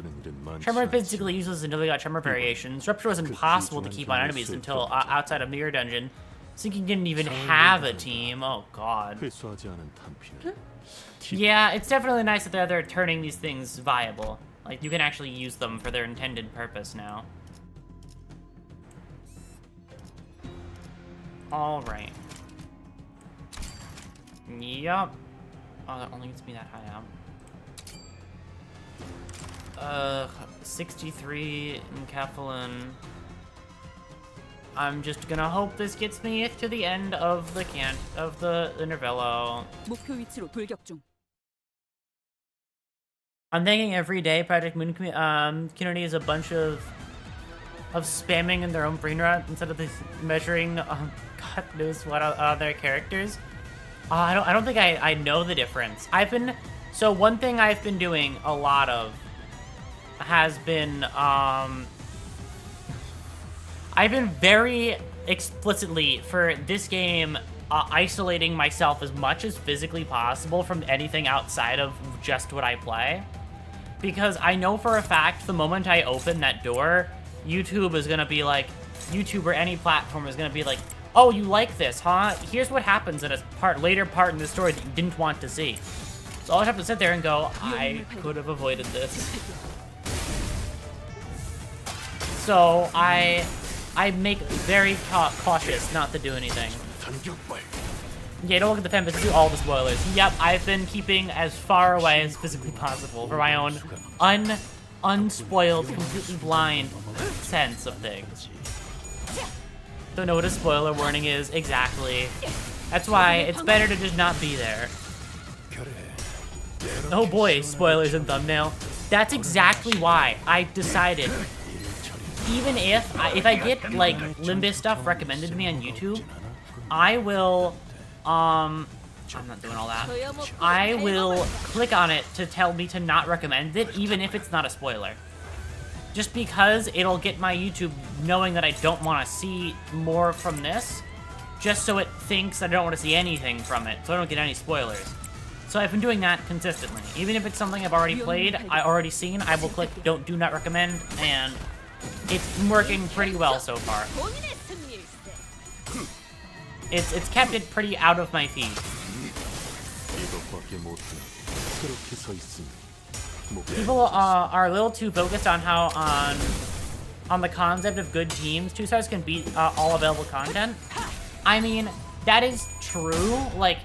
Tremor physically useless until they got Tremor variations. Rupture was impossible to keep on enemies until outside of Mirror Dungeon. Sinking didn't even have a team. Oh god. Yeah, it's definitely nice that they're turning these things viable. Like, you can actually use them for their intended purpose now. Alright. Yup. Oh, that only gets me that high now. 63 in Kefalin. I'm just gonna hope this gets me to the end of the Intervello. I'm thinking every day Project Moon community is a bunch of spamming in their own brain rot instead of this measuring God knows what other characters. I don't think I know the difference. So one thing I've been doing a lot of has been I've been very explicitly for this game isolating myself as much as physically possible from anything outside of just what I play, because I know for a fact the moment I open that door, YouTube is gonna be like, YouTube or any platform is gonna be like, oh, you like this, huh? Here's what happens in a later part in the story that you didn't want to see. So I'll have to sit there and go, I could have avoided this. So I make very cautious not to do anything. Yeah, don't look at the pen, but do all the spoilers. Yep, I've been keeping as far away as physically possible for my own unspoiled, completely blind sense of things. Don't know what a spoiler warning is exactly. That's why it's better to just not be there. Oh boy, spoilers and thumbnail. That's exactly why I decided, even if I get like Limbus stuff recommended to me on YouTube, I will, I'm not doing all that. I will click on it to tell me to not recommend it, even if it's not a spoiler. Just because it'll get my YouTube knowing that I don't want to see more from this, just so it thinks that I don't want to see anything from it, so I don't get any spoilers. So I've been doing that consistently. Even if it's something I've already played, I already seen, I will click do not recommend, and it's working pretty well so far. It's kept it pretty out of my feed. People are a little too focused on how on the concept of good teams. 2 stars can beat all available content. I mean, that is true. Like,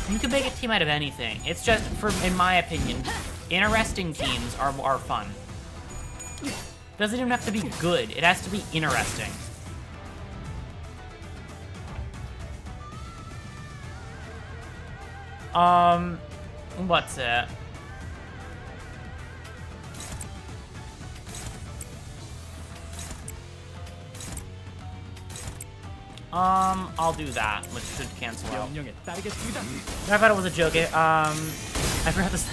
you can make a team out of anything. It's just, in my opinion, interesting teams are fun. Doesn't even have to be good. It has to be interesting. What's it? I'll do that, which should cancel out. I thought it was a joke. I forgot this.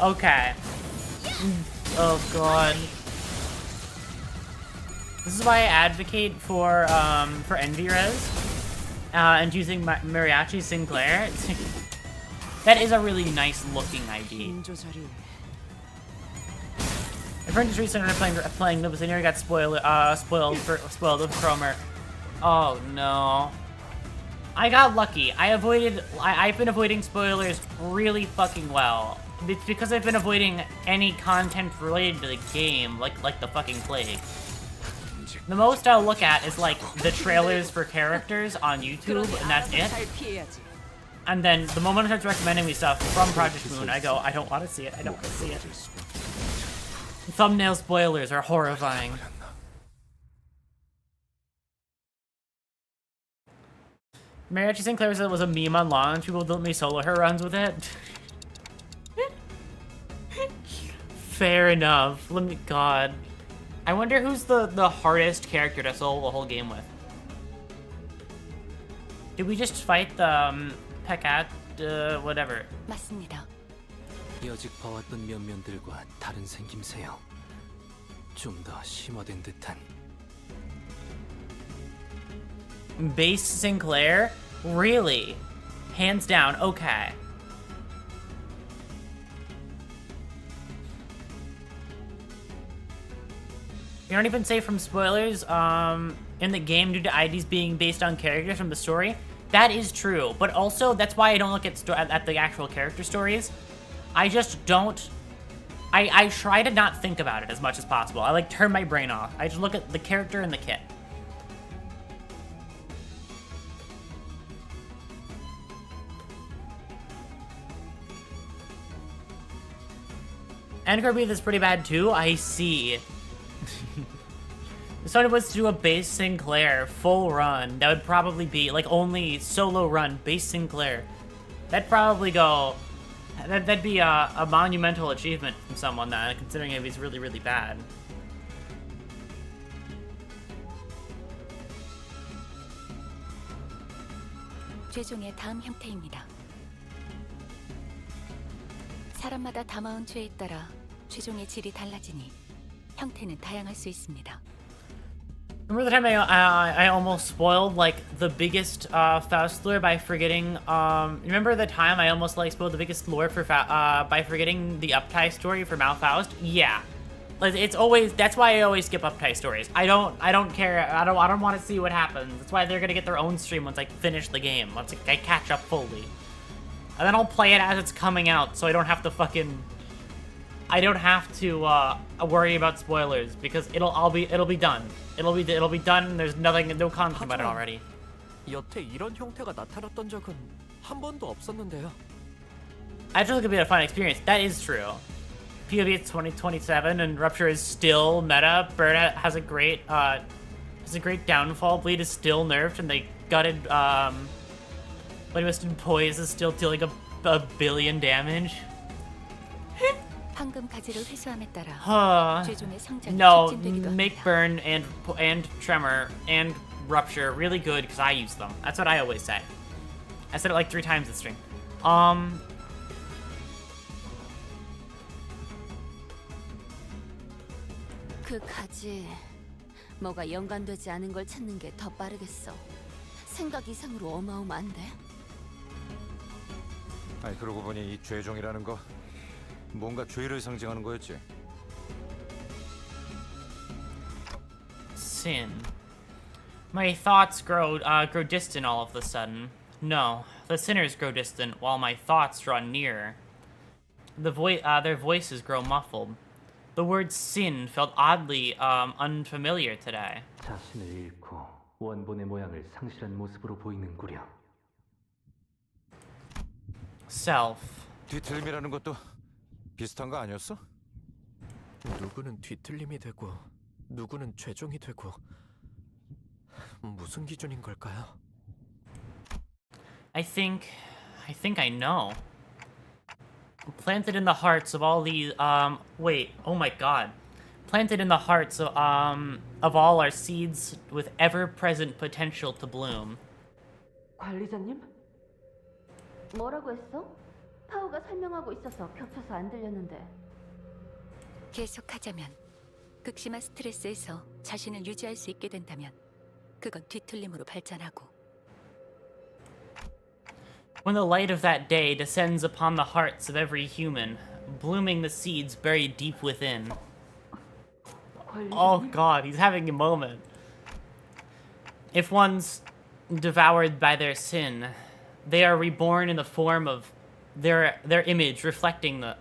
Okay. Oh god. This is why I advocate for Envy Res, and using Mariachi Sinclair. That is a really nice looking ID. My friend just recently started playing Limbus and got spoiled with Tremor. Oh no. I got lucky. I've been avoiding spoilers really fucking well. It's because I've been avoiding any content related to the game, like the fucking plague. The most I'll look at is like the trailers for characters on YouTube, and that's it. And then the moment it starts recommending me stuff from Project Moon, I go, I don't want to see it. I don't want to see it. Thumbnail spoilers are horrifying. Mariachi Sinclair said it was a meme on launch. People don't let me solo her runs with it. Fair enough. God. I wonder who's the hardest character to solo the whole game with. Did we just fight the Pekat, whatever? 맞습니다. 여직 봐왔던 면면들과 다른 생김새요. 좀 더 심화된 듯한. Base Sinclair? Really? Hands down, okay. You don't even say from spoilers in the game due to IDs being based on characters from the story. That is true, but also that's why I don't look at the actual character stories. I just don't. I try to not think about it as much as possible. I like turn my brain off. I just look at the character and the kit. And Kirby is pretty bad too. I see. If someone was to do a base Sinclair full run, that would probably be like only solo run base Sinclair. That'd probably go. That'd be a monumental achievement from someone, that, considering if he's really, really bad. 최종의 다음 형태입니다. 사람마다 담아온 죄에 따라 최종의 질이 달라지니 형태는 다양할 수 있습니다. Remember the time I almost spoiled like the biggest Faust lore by forgetting? Remember the time I almost like spoiled the biggest lore for by forgetting the Uptie story for Malfaust? Yeah, like it's always, that's why I always skip Uptie stories. I don't care. I don't want to see what happens. That's why they're gonna get their own stream once I finish the game. Once I catch up fully, and then I'll play it as it's coming out, so I don't have to fucking. I don't have to worry about spoilers because it'll be done. It'll be done. There's no content about it already. 여태 이런 형태가 나타났던 적은 한 번도 없었는데요. I just think it'd be a fun experience. That is true. POV is 2027 and Rupture is still meta. Bird has a great downfall. Bleed is still nerfed and they gutted When he was poised is still dealing a billion damage. 황금 가지를 회수함에 따라 최종의 성장이 No, 촉진되기도 make 합니다. burn and tremor and rupture really good because I use them. That's what I always say. I said it like 3 times this stream. 그 가지 뭐가 연관되지 않은 걸 찾는 게 더 빠르겠어. 생각 이상으로 어마어마한데. 아니 그러고 보니 이 죄종이라는 거 뭔가 죄를 상징하는 거였지. Sin. My thoughts grow distant all of a sudden. No, the sinners grow distant while my thoughts draw nearer. Their voices grow muffled. The word sin felt oddly unfamiliar today. 자신을 잃고 원본의 모양을 상실한 모습으로 보이는구려. Self. 뒤틀림이라는 것도 비슷한 거 아니었어? 누구는 뒤틀림이 되고 누구는 죄종이 되고 무슨 기준인 걸까요? I think I know. Planted in the hearts of all these wait, oh my god. Planted in the hearts of all our seeds with ever-present potential to bloom. 관리자님? 뭐라고 했어? 파우가 설명하고 있어서 겹쳐서 안 들렸는데. 계속하자면 극심한 스트레스에서 자신을 유지할 수 있게 된다면 그건 뒤틀림으로 발전하고 When the light of that day descends upon the hearts of every human, blooming the seeds buried deep within. Oh god, he's having a moment. If one's devoured by their sin, they are reborn in the form of their image, reflecting the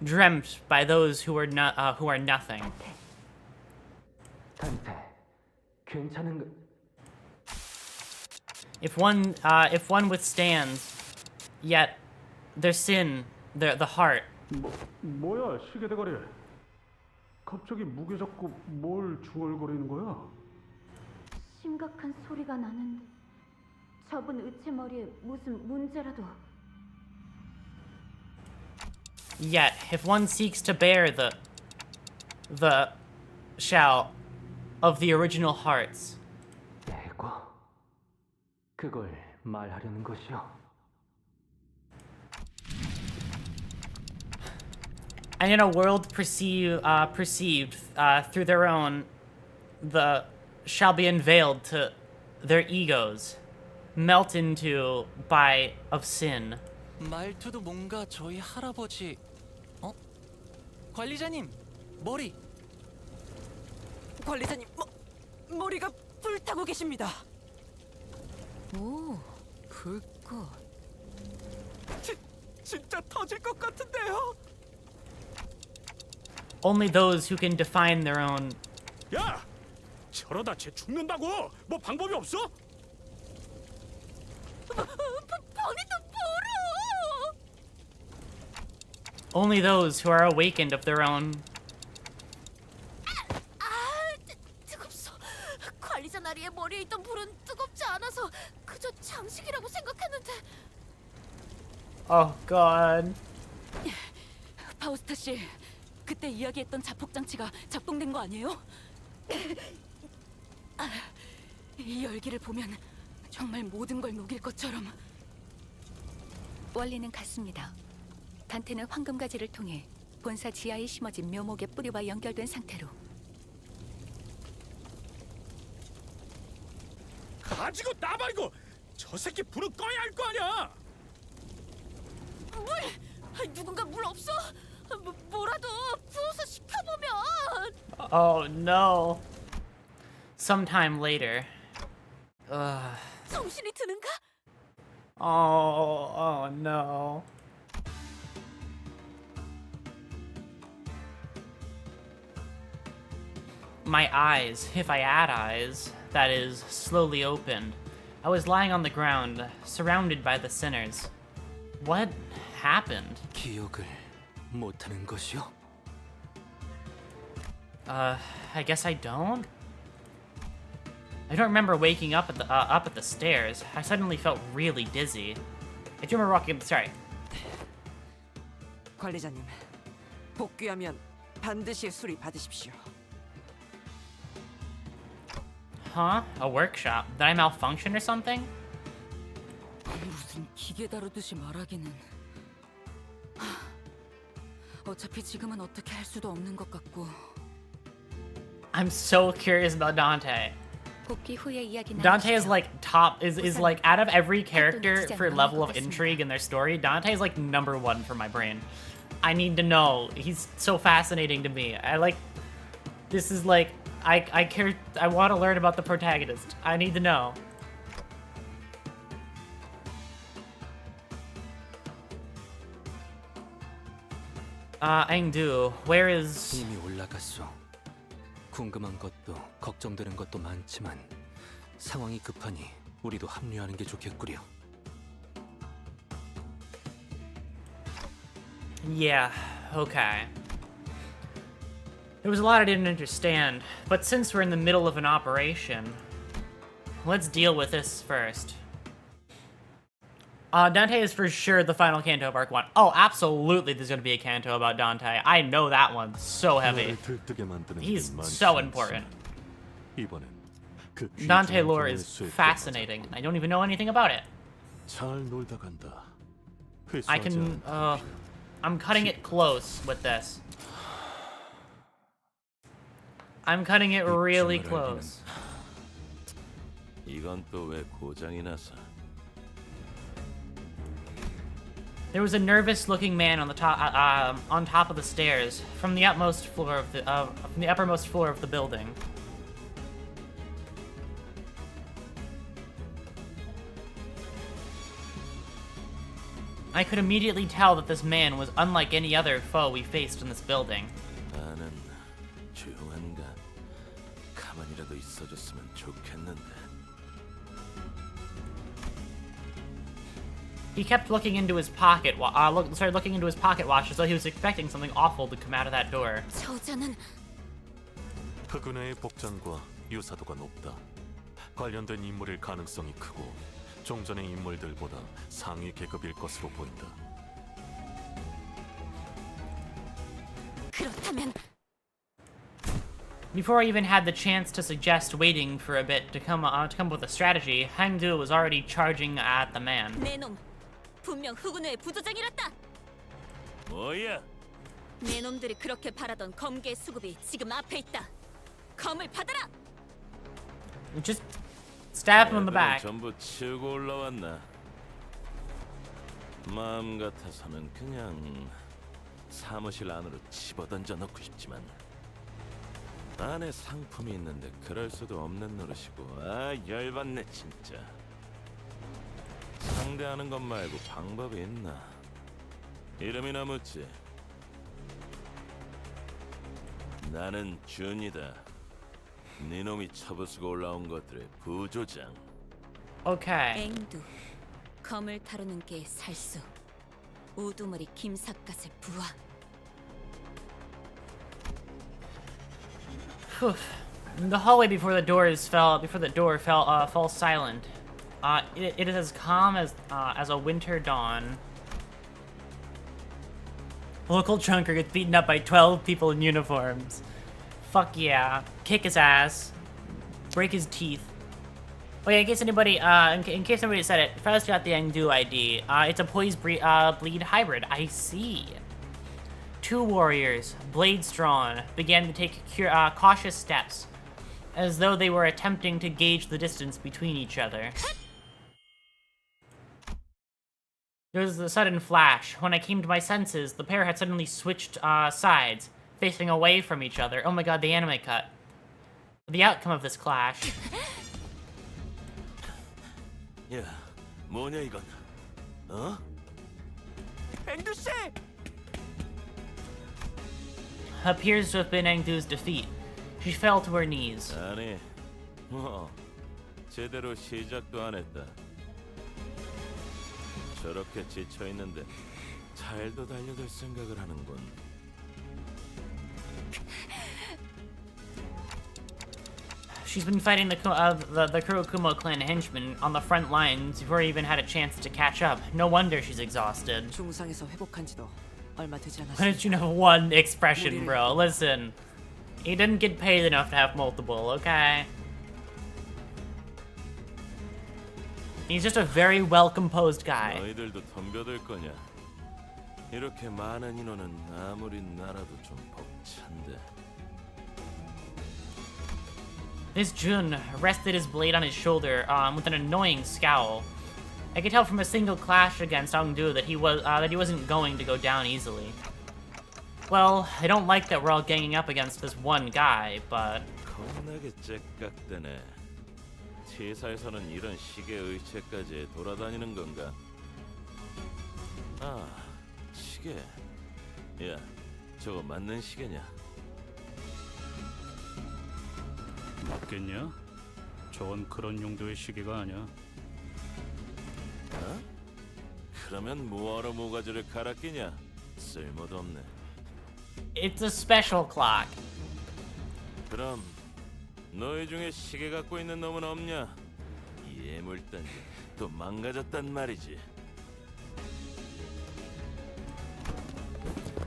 dreamt by those who are nothing. 단테, 괜찮은 거? If one withstands, yet their sin, the heart. 뭐야 시계 대가리? 갑자기 무게 잡고 뭘 중얼거리는 거야? 심각한 소리가 나는데 저분 의체 머리에 무슨 문제라도. Yet, if one seeks to bear the shout of the original hearts. 대과? 그걸 말하려는 것이요? And in a world perceived through their own, the shall be unveiled to their egos, melt into by of sin. 말투도 뭔가 저희 할아버지. 관리자님 머리. 관리자님 머리가 불타고 계십니다. 오, 불꽃. 진짜 터질 것 같은데요? Only those who can define their own. 야, 저러다 쟤 죽는다고. 뭐 방법이 없어? 범인도 모르. Only those who are awakened of their own. 뜨겁소. 관리자 나리의 머리에 있던 불은 뜨겁지 않아서 그저 장식이라고 생각했는데. Oh God. 파우스타 씨, 그때 이야기했던 자폭 장치가 작동된 거 아니에요? 이 열기를 보면 정말 모든 걸 녹일 것처럼. 원리는 같습니다. 단테는 황금 가지를 통해 본사 지하에 심어진 묘목의 뿌리와 연결된 상태로 가지고 나발고 저 새끼 불은 꺼야 할 거 아니야. 물! 누군가 물 없어? 뭐라도 부어서 식혀보면. Oh no. Sometime later. 정신이 드는가? Oh no. My eyes, if I had eyes, that is, slowly opened. I was lying on the ground, surrounded by the sinners. What happened? 기억을 못하는 것이요? I guess I don't? I don't remember waking up at the stairs. I suddenly felt really dizzy. I do remember walking up. Sorry. 관리자님, 복귀하면 반드시 수리 받으십시오. Huh? A workshop? Did I malfunction or something? 무슨 기계 다루듯이 말하기는. 어차피 지금은 어떻게 할 수도 없는 것 같고. I'm so curious about Dante. 복귀 후의 이야기는 Dante is like is like out of every character for level of intrigue in their story, Dante is like #1 for my brain. I need to know. He's so fascinating to me. I like this is like I care. I want to learn about the protagonist. I need to know. Engdu, where is? 이미 올라갔어. 궁금한 것도 걱정되는 것도 많지만 상황이 급하니 우리도 합류하는 게 좋겠구려. Yeah, okay. There was a lot I didn't understand, but since we're in the middle of an operation, let's deal with this first. Dante is for sure the final canto of Arc 1. Oh, absolutely there's going to be a canto about Dante. I know that one so heavy. He's so important. Dante lore is fascinating. I don't even know anything about it. I can, I'm cutting it close with this. I'm cutting it really close. 이건 또 왜 고장이 나서? There was a nervous-looking man on top of the stairs from the uppermost floor of the building. I could immediately tell that this man was unlike any other foe we faced in this building. 나는 조용한가 가만히라도 있어줬으면 좋겠는데. He kept looking into his pocket. Started looking into his pocket watch as though he was expecting something awful to come out of that door. 저자는 흑은혜의 복장과 유사도가 높다. 관련된 인물일 가능성이 크고 종전의 인물들보다 상위 계급일 것으로 보인다. 그렇다면 Before I even had the chance to suggest waiting for a bit to come up with a strategy, Hangdu was already charging at the man. 내 놈 분명 흑운회의 부조장이랬다. 뭐야? 내 놈들이 그렇게 바라던 검계 수급이 지금 앞에 있다. 검을 받아라. Just stab him in the back. 전부 치우고 올라왔나? 마음 같아서는 그냥 사무실 안으로 집어던져 넣고 싶지만 안에 상품이 있는데 그럴 수도 없는 노릇이고. 아, 열받네 진짜. 상대하는 것 말고 방법이 있나? 이름이나 묻지. 나는 준이다. 네 놈이 처부수고 올라온 것들의 부조장. Okay. 앵두, 검을 다루는 게 살수. 우두머리 김삿갓의 부하. The hallway before the door fell silent. It is as calm as a winter dawn. Local chunker gets beaten up by 12 people in uniforms. Fuck yeah. Kick his ass. Break his teeth. Oh yeah, in case anybody said it, Frost got the Engdu ID. It's a poise bleed hybrid. I see. Two warriors, blades drawn, began to take cautious steps, as though they were attempting to gauge the distance between each other. There was a sudden flash. When I came to my senses, the pair had suddenly switched sides, facing away from each other. Oh my god, the anime cut. The outcome of this clash. 야, 뭐냐 이건? 어? 앵두 씨! Appears to have been Engdu's defeat. She fell to her knees. 아니, 뭐 제대로 시작도 안 했다. 저렇게 지쳐 있는데 잘도 달려들 생각을 하는군. She's been fighting the Kurokumo clan henchmen on the front lines before he even had a chance to catch up. No wonder she's exhausted. 중상에서 회복한 지도 얼마 되지 않았어. Why did you have one expression, bro? Listen, he didn't get paid enough to have multiple, okay? He's just a very well-composed guy. 너희들도 덤벼들 거냐? 이렇게 많은 인원은 아무리 나라도 좀 벅찬데. This Jun rested his blade on his shoulder with an annoying scowl. I could tell from a single clash against Ongdu that he wasn't going to go down easily. Well, I don't like that we're all ganging up against this one guy, but 겁나게 째깍대네. T사에서는 이런 시계 의체까지 돌아다니는 건가? 아, 시계. 야, 저거 맞는 시계냐? 맞겠냐? 저건 그런 용도의 시계가 아니야. 어? 그러면 뭐하러 모가지를 갈아 끼냐? 쓸모도 없네. It's a special clock. 그럼 너희 중에 시계 갖고 있는 놈은 없냐? 이 애물단지 또 망가졌단 말이지.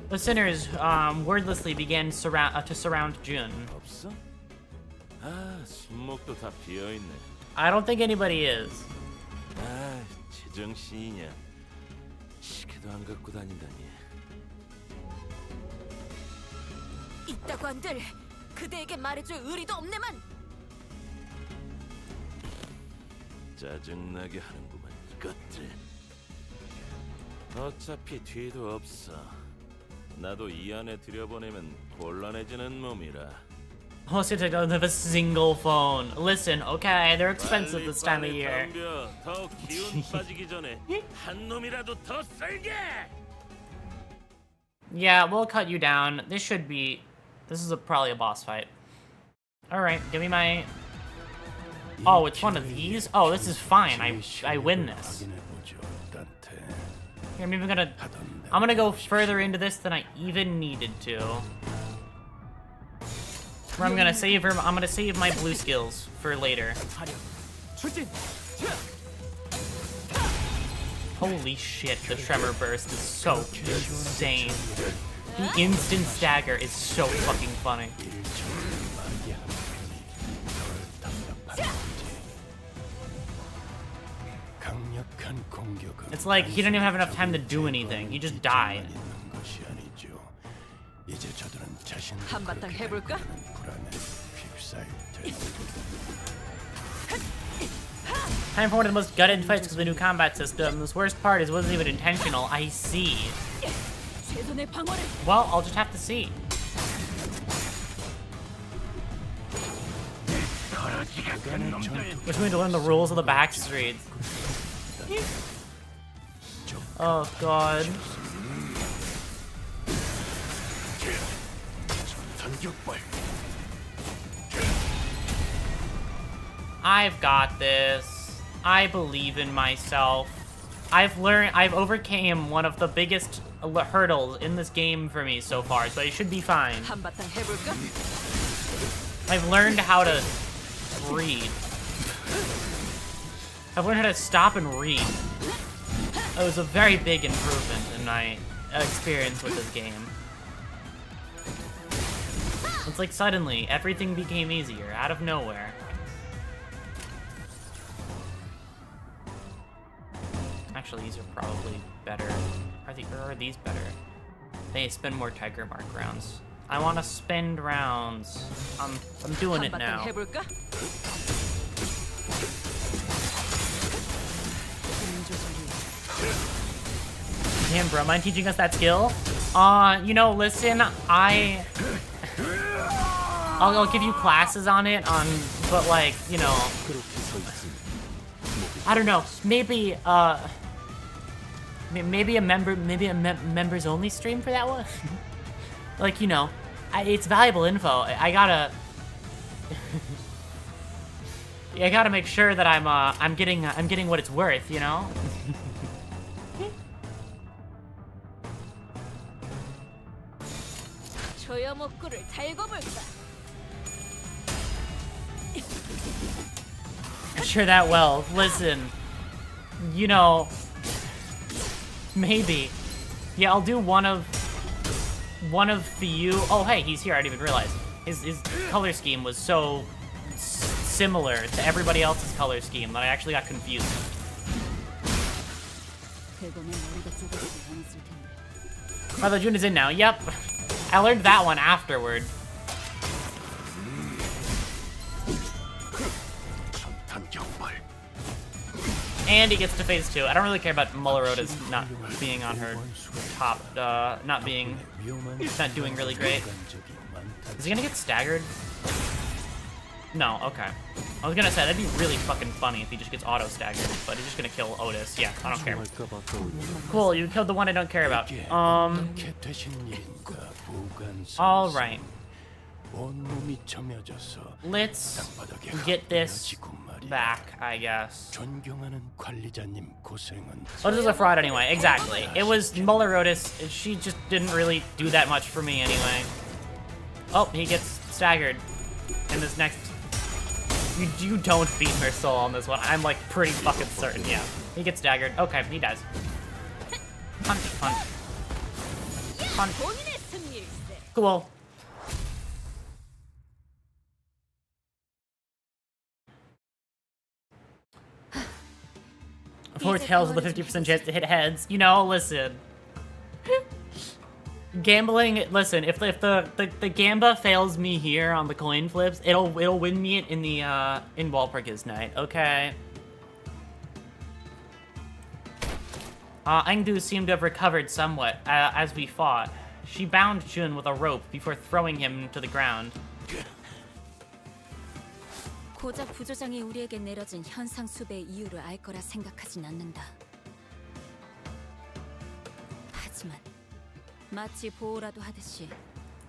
The sinners wordlessly began to surround Jun. 없어? 아, 손목도 다 비어 있네. I don't think anybody is. 아, 제정신이냐? 시계도 안 갖고 다닌다니. 있다고 한들 그대에게 말해줄 의리도 없네만. 짜증나게 하는구만 이것들. 어차피 뒤도 없어. 나도 이 안에 들여보내면 곤란해지는 몸이라. Also, they don't have a single phone. Listen, okay, they're expensive this time of year. 더 기운 빠지기 전에 한 놈이라도 더 쓸게. Yeah, we'll cut you down. This is probably a boss fight. Alright, give me my... Oh, it's one of these? Oh, this is fine. I win this. Here, I'm gonna go further into this than I even needed to. I'm gonna save my blue skills for later. Holy shit, the Tremor burst is so insane. The instant stagger is so fucking funny. It's like he didn't even have enough time to do anything. He just died. 한바탕 해볼까? Time for one of the most gutted fights because of the new combat system. This worst part is it wasn't even intentional. I see. Well, I'll just have to see. Which means to learn the rules of the Backstreets. Oh god. I've got this. I believe in myself. I've overcame one of the biggest hurdles in this game for me so far, so I should be fine. I've learned how to read. I've learned how to stop and read. It was a very big improvement in my experience with this game. It's like suddenly everything became easier out of nowhere. Actually, these are probably better. Are these better? They spend more Tiger Mark rounds. I want to spend rounds. I'm doing it now. Damn, bro, mind teaching us that skill? You know, listen, I'll give you classes on it, but like, you know, I don't know, maybe a members only stream for that one. Like, you know, it's valuable info. I gotta make sure that I'm getting what it's worth, you know. Sure that well. Listen, you know, maybe. Yeah, I'll do one of you. Oh, hey, he's here. I didn't even realize. His color scheme was so similar to everybody else's color scheme that I actually got confused. Oh, the June is in now. Yep. I learned that one afterward. And he gets to phase 2. I don't really care about Mullerota's not being on her top, not doing really great. Is he gonna get staggered? No, okay. I was gonna say, that'd be really fucking funny if he just gets auto-staggered, but he's just gonna kill Otis. Yeah, I don't care. Cool, you killed the one I don't care about. Alright. Let's get this back, I guess. Otis is a fraud anyway, exactly. It was Muller Otis, she just didn't really do that much for me anyway. Oh, he gets staggered in this next... You don't beat her soul on this one. I'm like pretty fucking certain, yeah. He gets staggered. Okay, he dies. Hunt, hunt. Hunt. Cool. 4 tails with a 50% chance to hit heads. You know, listen. Gambling, listen, if the gamba fails me here on the coin flips, it'll win me it in the in Walpurgisnacht, okay? Engdu seemed to have recovered somewhat as we fought. She bound Jun with a rope before throwing him to the ground. 고작 부조장이 우리에게 내려진 현상 수배의 이유를 알 거라 생각하진 않는다. 하지만 마치 보호라도 하듯이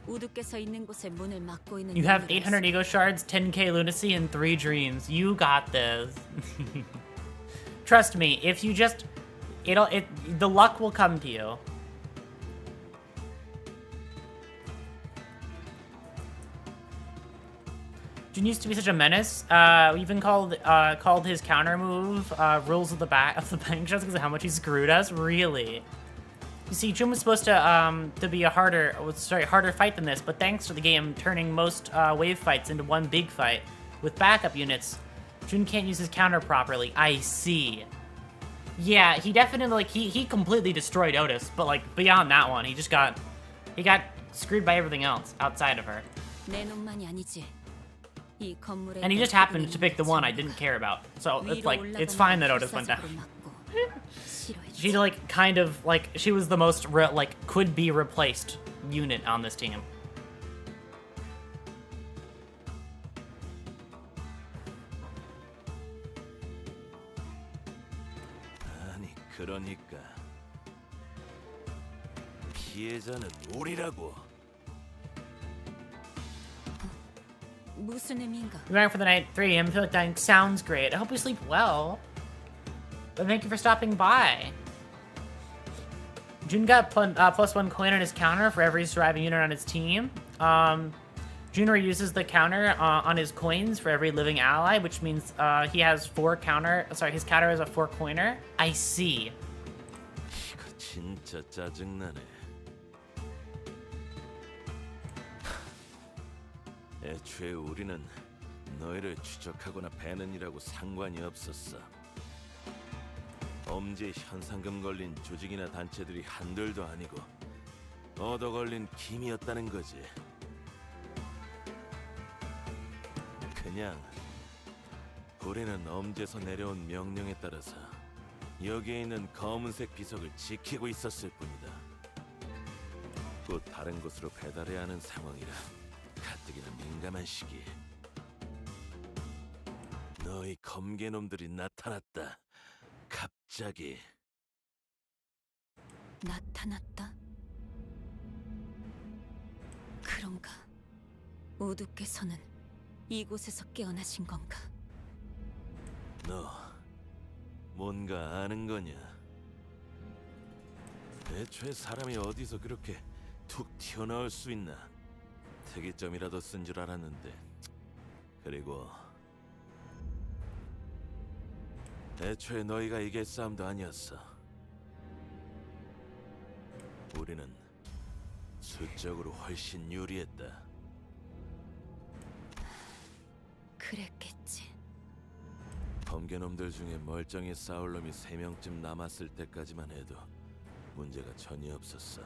우두께서 있는 곳에 문을 막고 있는. You have 800 ego shards, 10k lunacy, and 3 dreams. You got this. Trust me, if you just, the luck will come to you. Jun used to be such a menace. We even called his counter move rules of the bank just because of how much he screwed us. Really. You see, Jun was supposed to be a harder fight than this, but thanks to the game turning most wave fights into one big fight with backup units, Jun can't use his counter properly. I see. Yeah, he definitely he completely destroyed Otis, but like beyond that one, he got screwed by everything else outside of her. And he just happened to pick the one I didn't care about. So it's like, it's fine that Otis went down. She like, kind of, like, she was the most, could be replaced unit on this team. 아니, 그러니까 피해자는 우리라고. 무슨 We're going for the night 3. Infiltration sounds great. I hope you sleep well. But thank you for stopping by. Jun got +1 coin on his counter for every surviving unit on his team. Jun reuses the counter on his coins for every living ally, which means he has 4 counter. Sorry, his counter is a 4 coiner. I see. 이거 진짜 짜증나네. 애초에 우리는 너희를 추적하거나 배는 일하고 상관이 없었어. 범죄 현상금 걸린 조직이나 단체들이 한둘도 아니고 얻어 걸린 김이었다는 거지. 그냥 우리는 엄지에서 내려온 명령에 따라서 여기에 있는 검은색 비석을 지키고 있었을 뿐이다. 또 다른 곳으로 배달해야 하는 상황이라 가뜩이나 민감한 시기에 너희 검개놈들이 나타났다. 갑자기. 나타났다? 그런가? 우두께서는 이곳에서 깨어나신 건가? 너 뭔가 아는 거냐? 애초에 사람이 어디서 그렇게 툭 튀어나올 수 있나? 특이점이라도 쓴 줄 알았는데. 그리고 애초에 너희가 이길 싸움도 아니었어. 우리는 수적으로 훨씬 유리했다. 그랬겠지. 범죄놈들 중에 멀쩡히 싸울 놈이 3명쯤 남았을 때까지만 해도 문제가 전혀 없었어.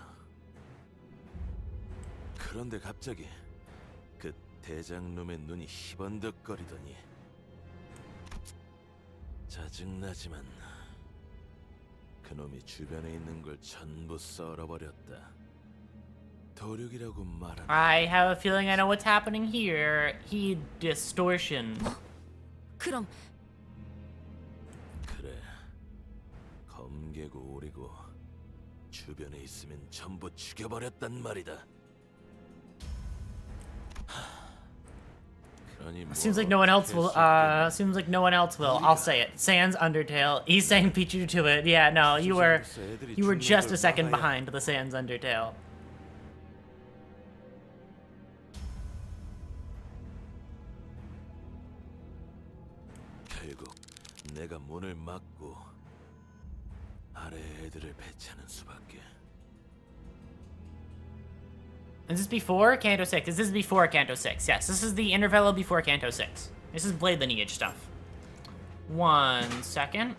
그런데 갑자기 그 대장놈의 눈이 희번득거리더니 짜증나지만 그놈이 주변에 있는 걸 전부 썰어버렸다. 도륙이라고 말하는. I have a feeling I know what's happening here. He Distortion. 그럼 그래. 검개고 오리고 주변에 있으면 전부 죽여버렸단 말이다. 그러니 뭐 Seems like no one else will. Seems like no one else will. I'll say it. Sans Undertale. He's saying Pichu to it. Yeah, no, you were just a second behind the Sans Undertale. 결국 내가 문을 막고 아래 애들을 배치하는 수밖에. Is this before Canto 6? This is before Canto 6. Yes, this is the Intervello before Canto 6. This is Blade Lineage stuff. 1 second.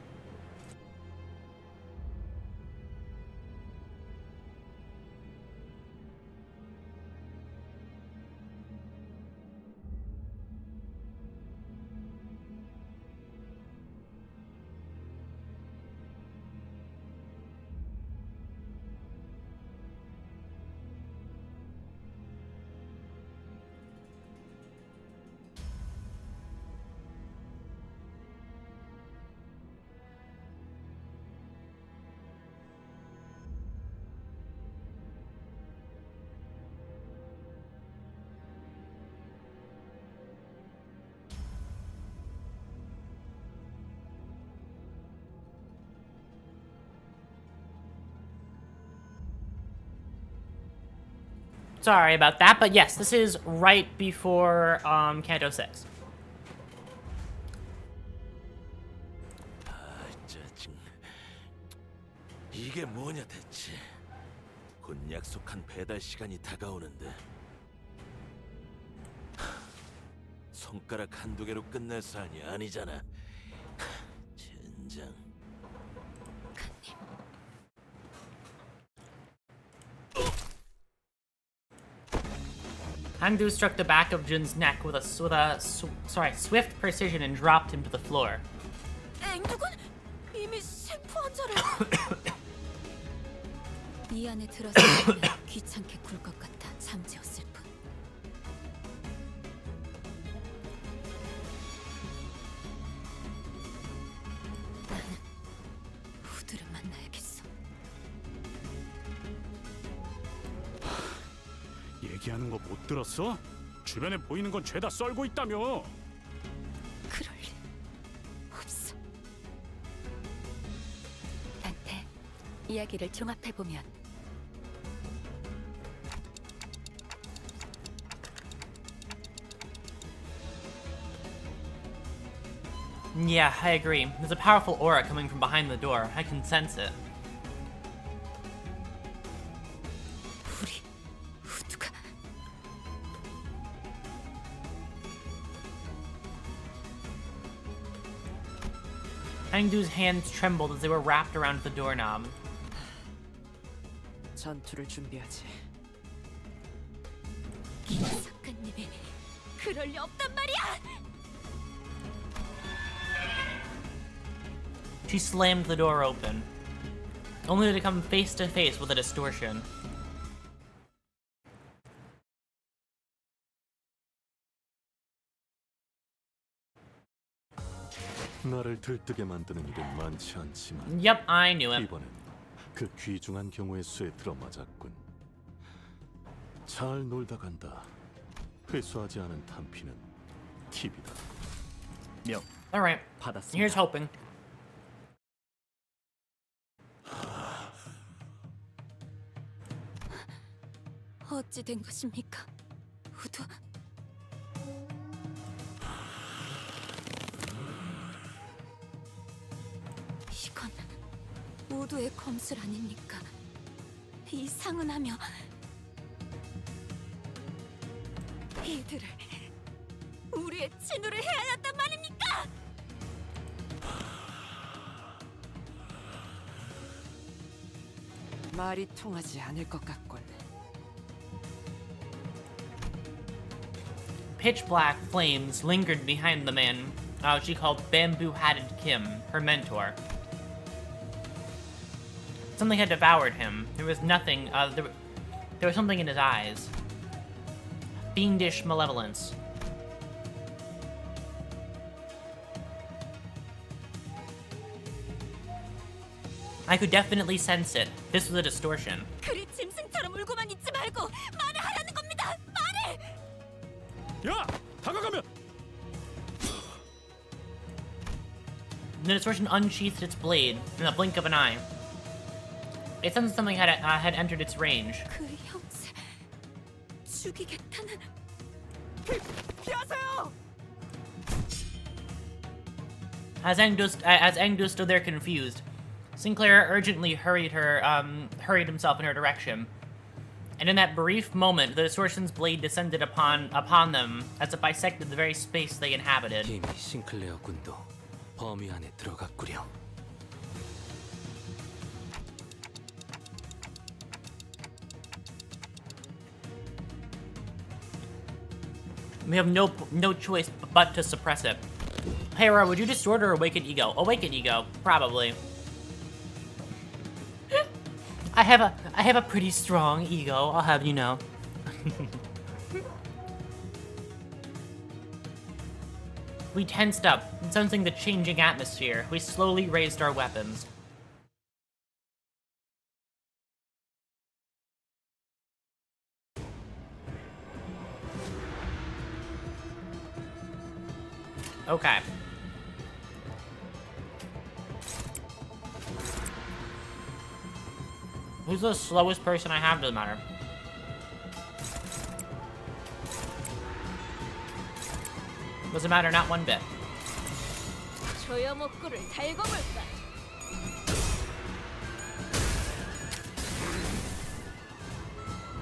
Sorry about that, but yes, this is right before Canto 6. 짜증. 이게 뭐냐 대체. 곧 약속한 배달 시간이 다가오는데 손가락 한두 개로 끝날 사안이 아니잖아. 젠장. Hangdu struck the back of Jun's neck with swift precision and dropped him to the floor. 앵두군 이미 생포 환자를. 이 안에 들어서 귀찮게 굴 것 같아 잠재웠을 뿐. 나는 후드를 만나야겠어. 얘기하는 거 못 들었어? 주변에 보이는 건 죄다 썰고 있다며. 그럴 리 없어. 단테, 이야기를 종합해보면 Yeah, I agree. There's a powerful aura coming from behind the door. I can sense it. 우리 후드가 Hangdu's hands trembled as they were wrapped around the doorknob. 전투를 준비하지. 기사관님이 그럴 리 없단 말이야. She slammed the door open, only to come face to face with a distortion. 나를 들뜨게 만드는 일은 많지 않지만 Yep, I knew him. 이번엔 그 귀중한 경우의 수에 들어맞았군. 잘 놀다 간다. 회수하지 않은 탄피는 팁이다. 명 Alright, 받았습니다. here's hoping. 어찌 된 것입니까, 후드? 이건 모두의 검술 아닙니까? 이 상은하며 이들을 우리의 친우를 해야 한단 말입니까? 말이 통하지 않을 것 같군. Pitch black flames lingered behind the man she called Bamboo-Hatted Kim, her mentor. Something had devoured him. There was nothing, there was something in his eyes. Fiendish malevolence. I could definitely sense it. This was a distortion. 그리 짐승처럼 울고만 있지 말고 말을 하라는 겁니다. 말을! 야! 다가가면! The distortion unsheathed its blade in the blink of an eye. It sensed something had entered its range. 그 형제 죽이겠다는. 피하세요! As Engdo stood there confused, Sinclair urgently hurried himself in her direction. And in that brief moment, the distortion's blade descended upon them as it bisected the very space they inhabited. 이미 싱클레어 군도 범위 안에 들어갔구려. We have no choice but to suppress it. Hey, Aurora, would you distort or awaken ego? Awaken ego, probably. I have a pretty strong ego, I'll have you know. We tensed up, sensing the changing atmosphere. We slowly raised our weapons. Okay. Who's the slowest person I have? Doesn't matter. Doesn't matter, not one bit.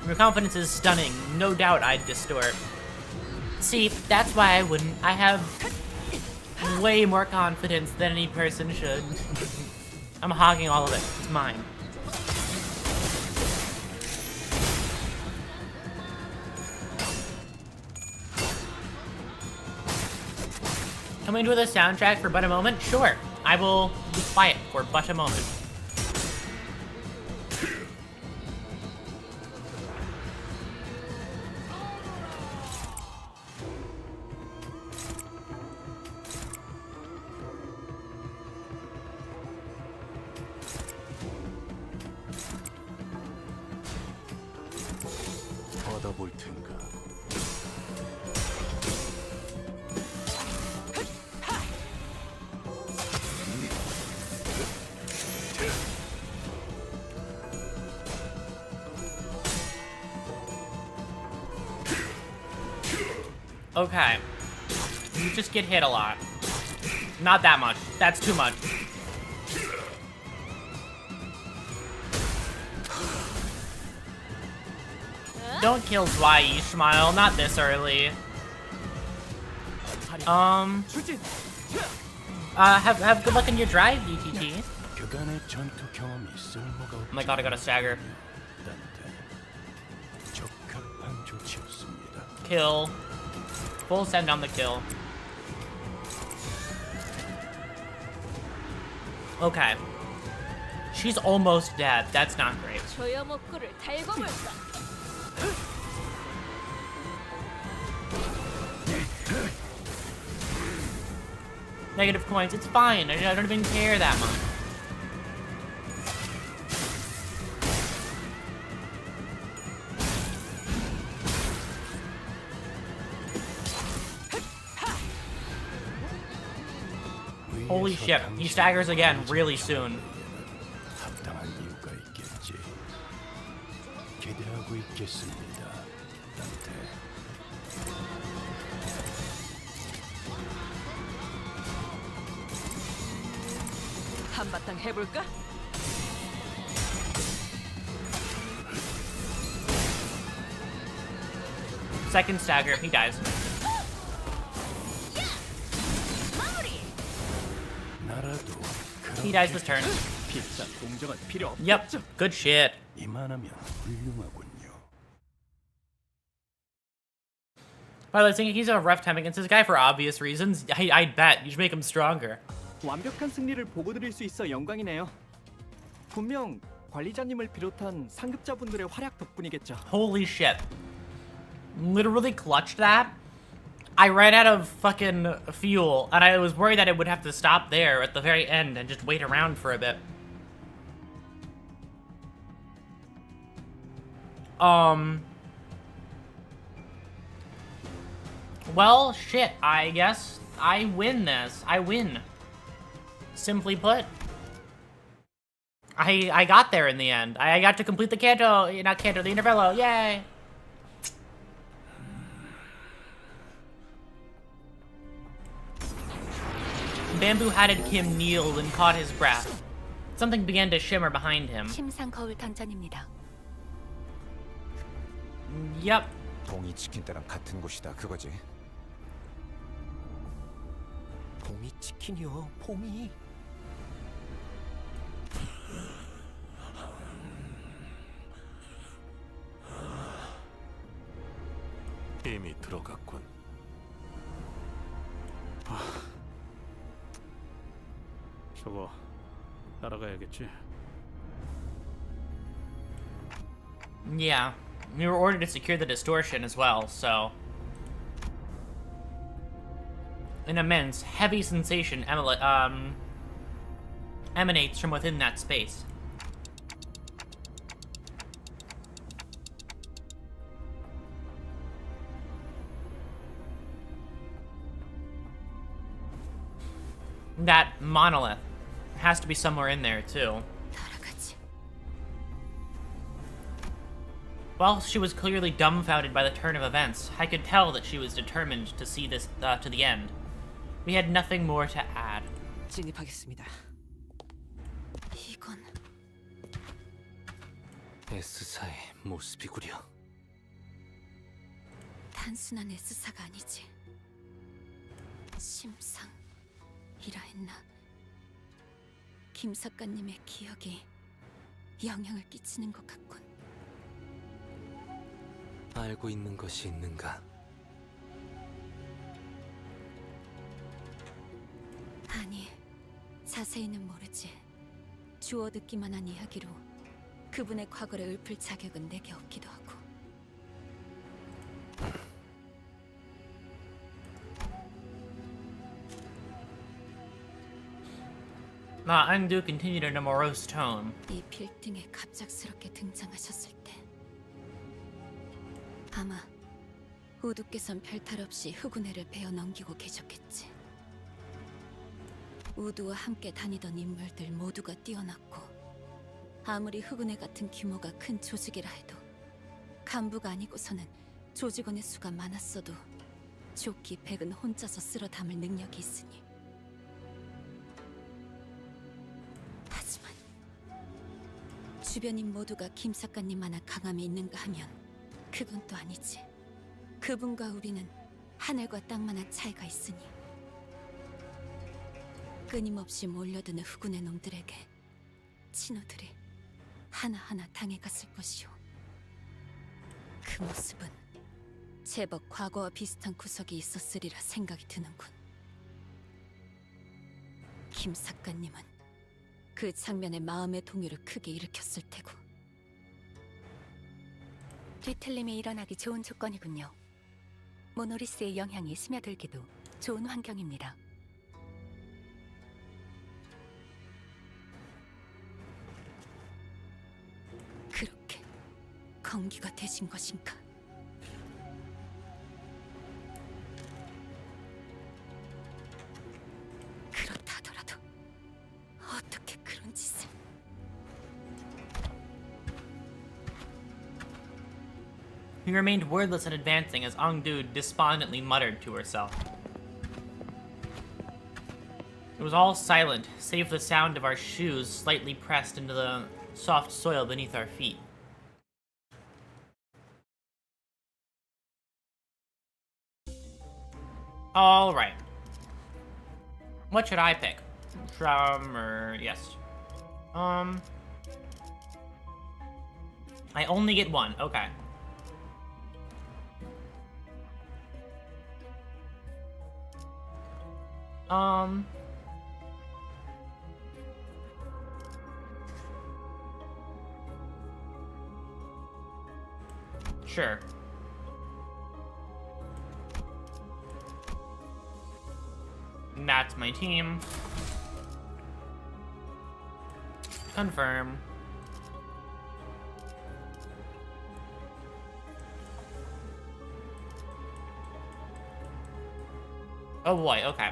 Your confidence is stunning. No doubt I'd distort. See, that's why I wouldn't. I have way more confidence than any person should. I'm hogging all of it. It's mine. Can we enjoy the soundtrack for but a moment? Sure. I will be quiet for but a moment. 받아볼 텐가. Okay. You just get hit a lot. Not that much. That's too much. Don't kill Zwei, Ishmael. Not this early. Have good luck in your drive, DTT. Oh my god, I got a stagger. Kill. Full send on the kill. Okay. She's almost dead. That's not great. Negative coins. It's fine. I don't even care that much. Holy shit, he staggers again really soon. 한바탕 해볼까? Second stagger, he dies. He dies this turn. Yep, good shit. By the way, thinking he's a rough time against this guy for obvious reasons. I bet you should make him stronger. 완벽한 승리를 보고드릴 수 있어 영광이네요. 분명 관리자님을 비롯한 상급자분들의 활약 덕분이겠죠. Holy shit. Literally clutched that. I ran out of fucking fuel, and I was worried that it would have to stop there at the very end and just wait around for a bit. Well, shit, I guess I win this. I win. Simply put. I got there in the end. I got to complete the canto, not canto, the Intervello, yay! Bamboo-hatted Kim kneeled and caught his breath. Something began to shimmer behind him. 침상 거울 던전입니다. Yep. 봉이 치킨 때랑 같은 곳이다 그거지. 봉이 치킨이요, 봉이. 이미 들어갔군. 저거 따라가야겠지. Yeah. We were ordered to secure the distortion as well, so... An immense, heavy sensation emanates from within that space. That monolith has to be somewhere in there, too. While she was clearly dumbfounded by the turn of events, I could tell that she was determined to see this to the end. We had nothing more to add. 진입하겠습니다. 이건 S사의 모습이구려. 단순한 S사가 아니지. 심상이라 했나? 김 작가님의 기억이 영향을 끼치는 것 같군. 알고 있는 것이 있는가? 아니, 자세히는 모르지. 주워 듣기만 한 이야기로 그분의 과거를 읊을 자격은 내게 없기도 하고. Ungdu continued in a morose tone. 이 빌딩에 갑작스럽게 등장하셨을 때 아마 우두께선 별탈 없이 흑운회를 베어 넘기고 계셨겠지. 우두와 함께 다니던 인물들 모두가 뛰어났고 아무리 흑운회 같은 규모가 큰 조직이라 해도 간부가 아니고서는 조직원의 수가 많았어도 조끼 백은 혼자서 쓸어 담을 능력이 있으니. 하지만 주변인 모두가 김 작가님만한 강함이 있는가 하면 그건 또 아니지. 그분과 우리는 하늘과 땅만한 차이가 있으니. 끊임없이 몰려드는 흑운의 놈들에게 친구들이 하나하나 당해갔을 것이오. 그 모습은 제법 과거와 비슷한 구석이 있었으리라 생각이 드는군. 김 작가님은 그 장면에 마음의 동요를 크게 일으켰을 테고. 뒤틀림이 일어나기 좋은 조건이군요. 모노리스의 영향이 스며들기도 좋은 환경입니다. 그렇게 건기가 되신 것인가? 그렇다 하더라도 어떻게 그런 짓을... He remained wordless and advancing as Ungdu despondently muttered to herself. It was all silent, save the sound of our shoes slightly pressed into the soft soil beneath our feet. All right. What should I pick? Tremor, yes. I only get one. Okay. Sure. That's my team. Confirm. Oh boy, okay.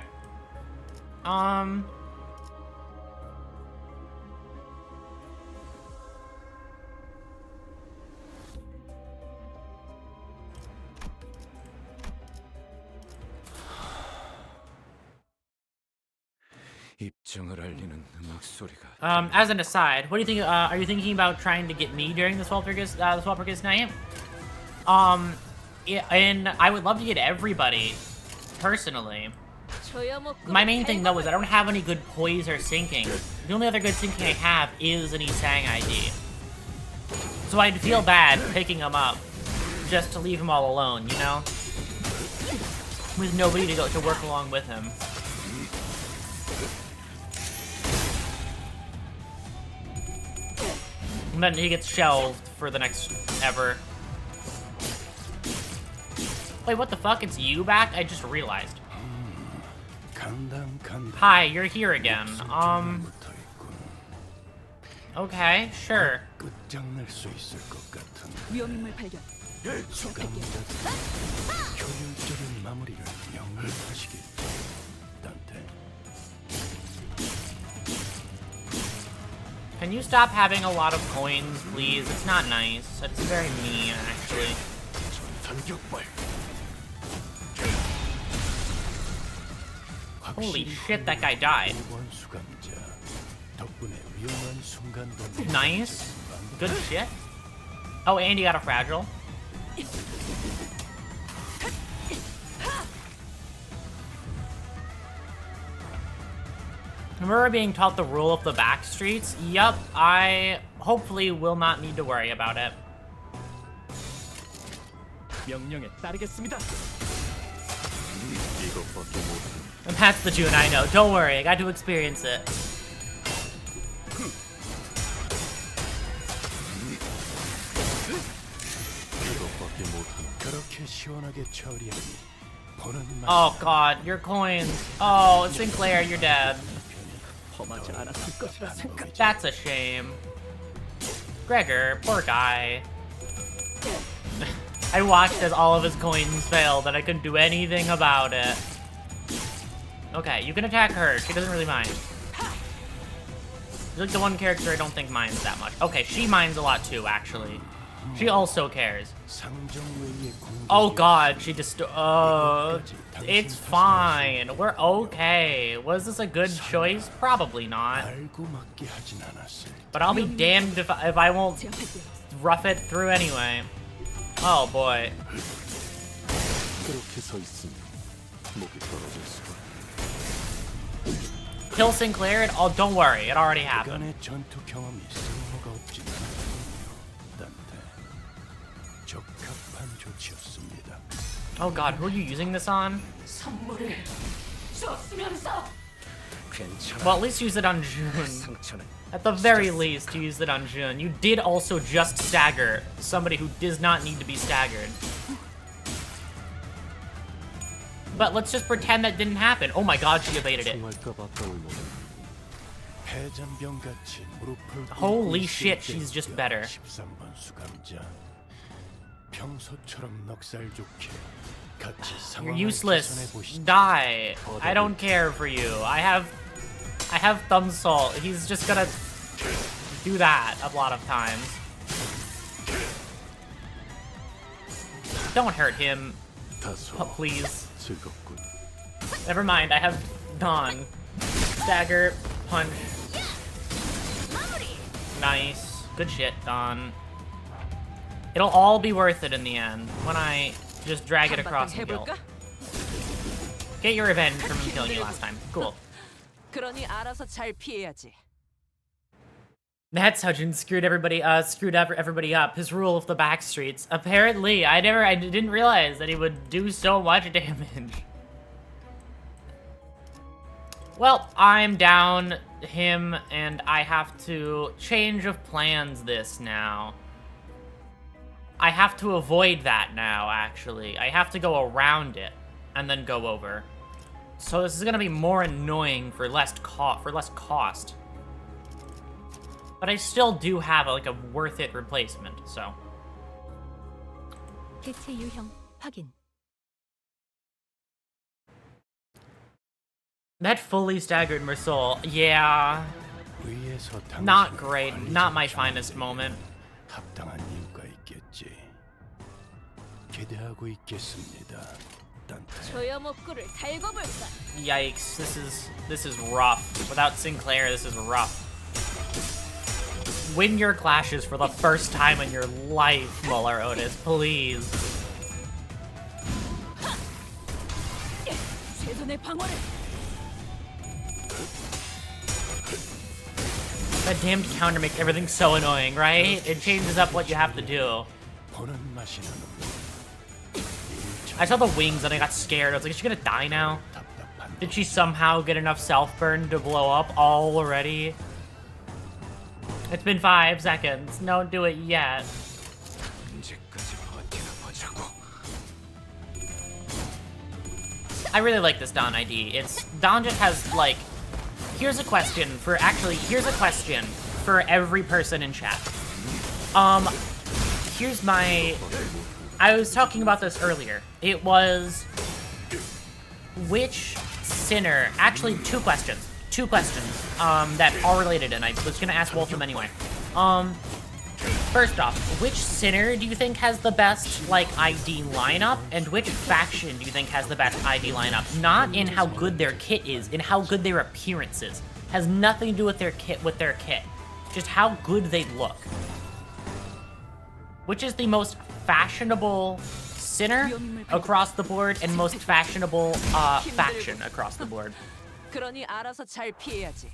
As an aside, what do you think? Are you thinking about trying to get me during this Walpurgis night? Yeah, and I would love to get everybody, personally. My main thing though is I don't have any good poise or sinking. The only other good sinking I have is an Isang ID. So I'd feel bad picking him up just to leave him all alone, you know? With nobody to work along with him. And then he gets shelved for the next ever. Wait, what the fuck? It's you back? I just realized. Hi, you're here again. Okay, sure. Can you stop having a lot of coins, please? It's not nice. It's very mean, actually. Holy shit, that guy died. Nice. Good shit. Oh, and he got a fragile. Remember being taught the rule of the Backstreets? Yup, I hopefully will not need to worry about it. And that's the June, I know. Don't worry, I got to experience it. Oh god, your coins. Oh, Sinclair, you're dead. That's a shame. Gregor, poor guy. I watched as all of his coins failed and I couldn't do anything about it. Okay, you can attack her. She doesn't really mind. She's like the one character I don't think minds that much. Okay, she minds a lot too, actually. She also cares. Oh god, she just... it's fine. We're okay. Was this a good choice? Probably not. But I'll be damned if I won't rough it through anyway. Oh boy. Kill Sinclair and oh, don't worry, it already happened. Oh god, who are you using this on? Well, at least use it on June. At the very least, use it on June. You did also just stagger somebody who does not need to be staggered. But let's just pretend that didn't happen. Oh my god, she evaded it. Holy shit, she's just better. You're useless. Die. I don't care for you. I have Thumb Salt. He's just gonna do that a lot of times. Don't hurt him. Please. Never mind, I have Dawn. Stagger, punch. Nice. Good shit, Don. It'll all be worth it in the end when I just drag it across the guild. Get your revenge from him killing you last time. Cool. 그러니 알아서 잘 피해야지. That Sujin screwed everybody up. His rule of the Backstreets. Apparently, I didn't realize that he would do so much damage. Well, I'm down him, and I have to change of plans this now. I have to avoid that now, actually. I have to go around it, and then go over. So this is gonna be more annoying for less cost. But I still do have like a worth it replacement, so. 대체 유형 확인. That fully staggered Mersol, yeah. Not great, not my finest moment. 합당한 이유가 있겠지. 기대하고 있겠습니다. 조여목구를 달고 볼까? Yikes, this is rough. Without Sinclair, this is rough. Win your clashes for the first time in your life, Muller Otis, please. That damned counter makes everything so annoying, right? It changes up what you have to do. I saw the wings and I got scared. I was like, is she gonna die now? Did she somehow get enough self-burn to blow up already? It's been 5 seconds. Don't do it yet. I really like this Don ID. Don just has like, here's a question for every person in chat. Here's my, I was talking about this earlier. It was, which sinner, actually 2 questions. 2 questions that are related, and I was gonna ask both of them anyway. First off, which sinner do you think has the best, like, ID lineup, and which faction do you think has the best ID lineup? Not in how good their kit is, in how good their appearance is. Has nothing to do with their kit, just how good they look. Which is the most fashionable sinner across the board, and most fashionable faction across the board? 그러니 알아서 잘 피해야지.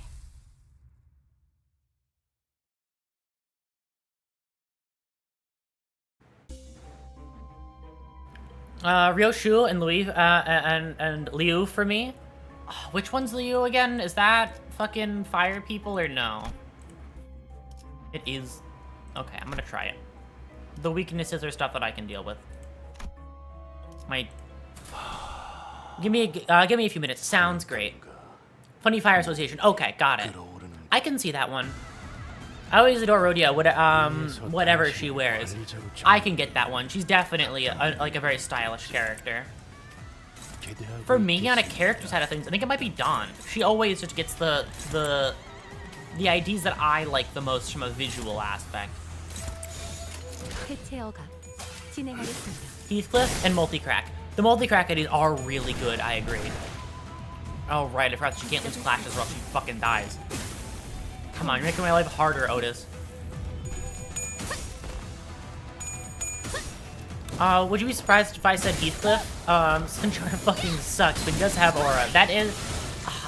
Ryoshu and Louis and Liu for me. Which one's Liu again? Is that fucking fire people or no? It is. Okay, I'm gonna try it. The weaknesses are stuff that I can deal with. Give me a few minutes. Sounds great. Funny Fire Association. Okay, got it. I can see that one. I always adore Rhodia, whatever she wears. I can get that one. She's definitely like a very stylish character. For me, on a character side of things, I think it might be Dawn. She always just gets the IDs that I like the most from a visual aspect. Heathcliff and Multicrack. The Multicrack IDs are really good, I agree. Oh, right, I forgot that she can't lose clashes or else she fucking dies. Come on, you're making my life harder, Otis. Would you be surprised if I said Heathcliff? Sunshower fucking sucks, but he does have aura. That is...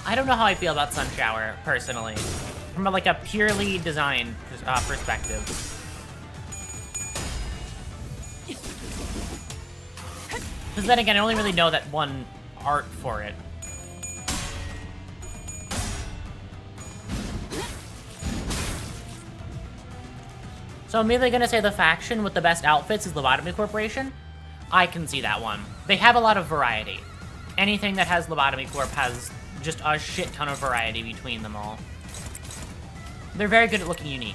I don't know how I feel about Sunshower, personally. From like a purely design perspective. Because then again, I only really know that one art for it. So I'm either gonna say the faction with the best outfits is Lobotomy Corporation. I can see that one. They have a lot of variety. Anything that has Lobotomy Corp has just a shit ton of variety between them all. They're very good at looking unique.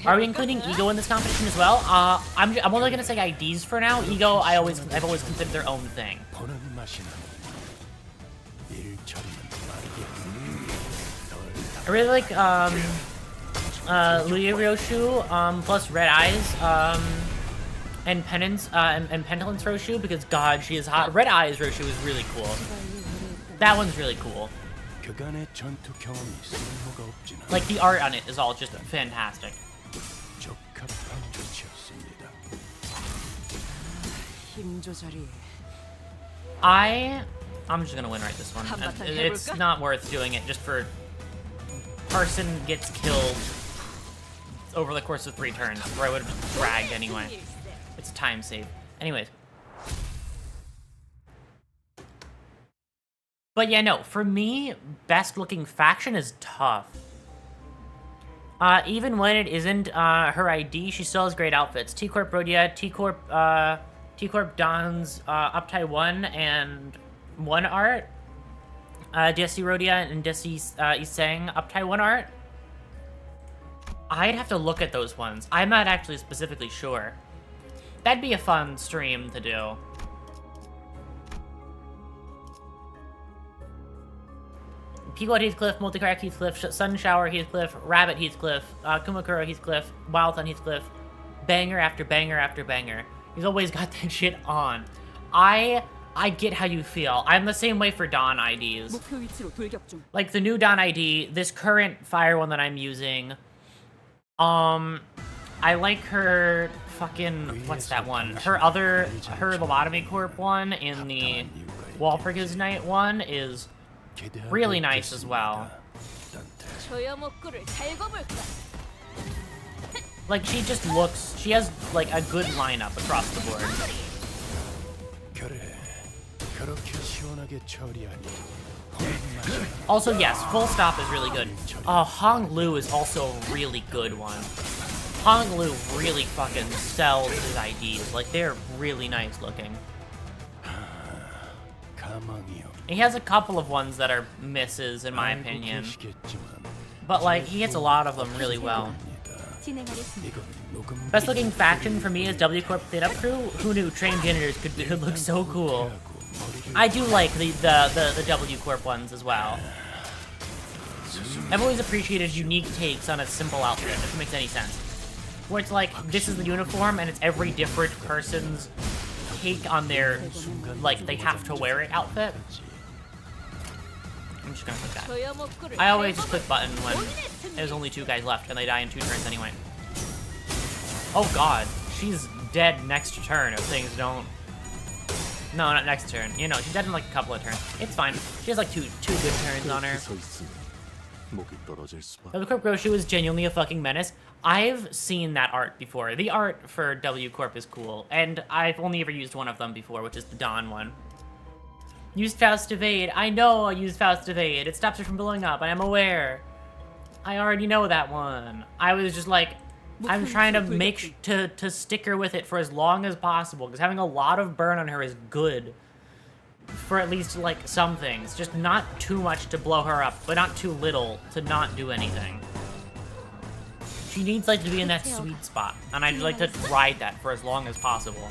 Are we including Ego in this competition as well? I'm only gonna say IDs for now. Ego, I've always considered their own thing. I really like Louis Ryoshu plus Red Eyes. And Pendulance Roshu, because God, she is hot. Red Eyes Roshu is really cool. That one's really cool. 그간의 전투 경험이 쓸모가 없진 않아. Like, the art on it is all just fantastic. 적합한 조치였습니다. 힘 조절이. I'm just gonna win right this one. It's not worth doing it just for person gets killed over the course of 3 turns, where I would have dragged anyway. It's a time save. Anyways. But yeah, no, for me, best looking faction is tough. Even when it isn't her ID, she still has great outfits. T-Corp Rhodia, T-Corp Don's Uptie 1 and 1 art. Desi Rhodia and Desi Iseng Uptie 1 art. I'd have to look at those ones. I'm not actually specifically sure. That'd be a fun stream to do. Pequod Heathcliff, Multicrack Heathcliff, Sunshower Heathcliff, Rabbit Heathcliff, Kumakura Heathcliff, Wildthun Heathcliff, banger after banger after banger. He's always got that shit on. I get how you feel. I'm the same way for Dawn IDs. Like the new Dawn ID, this current Fire one that I'm using, I like her fucking, what's that one? Her Lobotomy Corp one in the WalpurgisNacht one is really nice as well. Like, she just looks, she has like a good lineup across the board. Also, yes, Full Stop is really good. Hong Lu is also a really good one. Hong Lu really fucking sells his IDs. Like, they're really nice looking. He has a couple of ones that are misses, in my opinion. But, like, he hits a lot of them really well. Best looking faction for me is W Corp Cleanup Crew. Who knew transgenders could look so cool? I do like the W Corp ones as well. I've always appreciated unique takes on a simple outfit, if it makes any sense. Where it's like, this is the uniform, and it's every different person's take on their, like, they have to wear it outfit. I'm just gonna click that. I always just click button when there's only 2 guys left, and they die in 2 turns anyway. Oh god, she's dead next turn if things don't... No, not next turn. You know, she's dead in like a couple of turns. It's fine. She has like two good turns on her. W Corp Groshu is genuinely a fucking menace. I've seen that art before. The art for W Corp is cool, and I've only ever used one of them before, which is the Dawn one. Used Faust Evade. I know I used Faust Evade. It stops her from blowing up, and I'm aware. I already know that one. I was just like, I'm trying to to stick her with it for as long as possible, because having a lot of burn on her is good for at least like some things. Just not too much to blow her up, but not too little to not do anything. She needs like to be in that sweet spot, and I'd like to ride that for as long as possible.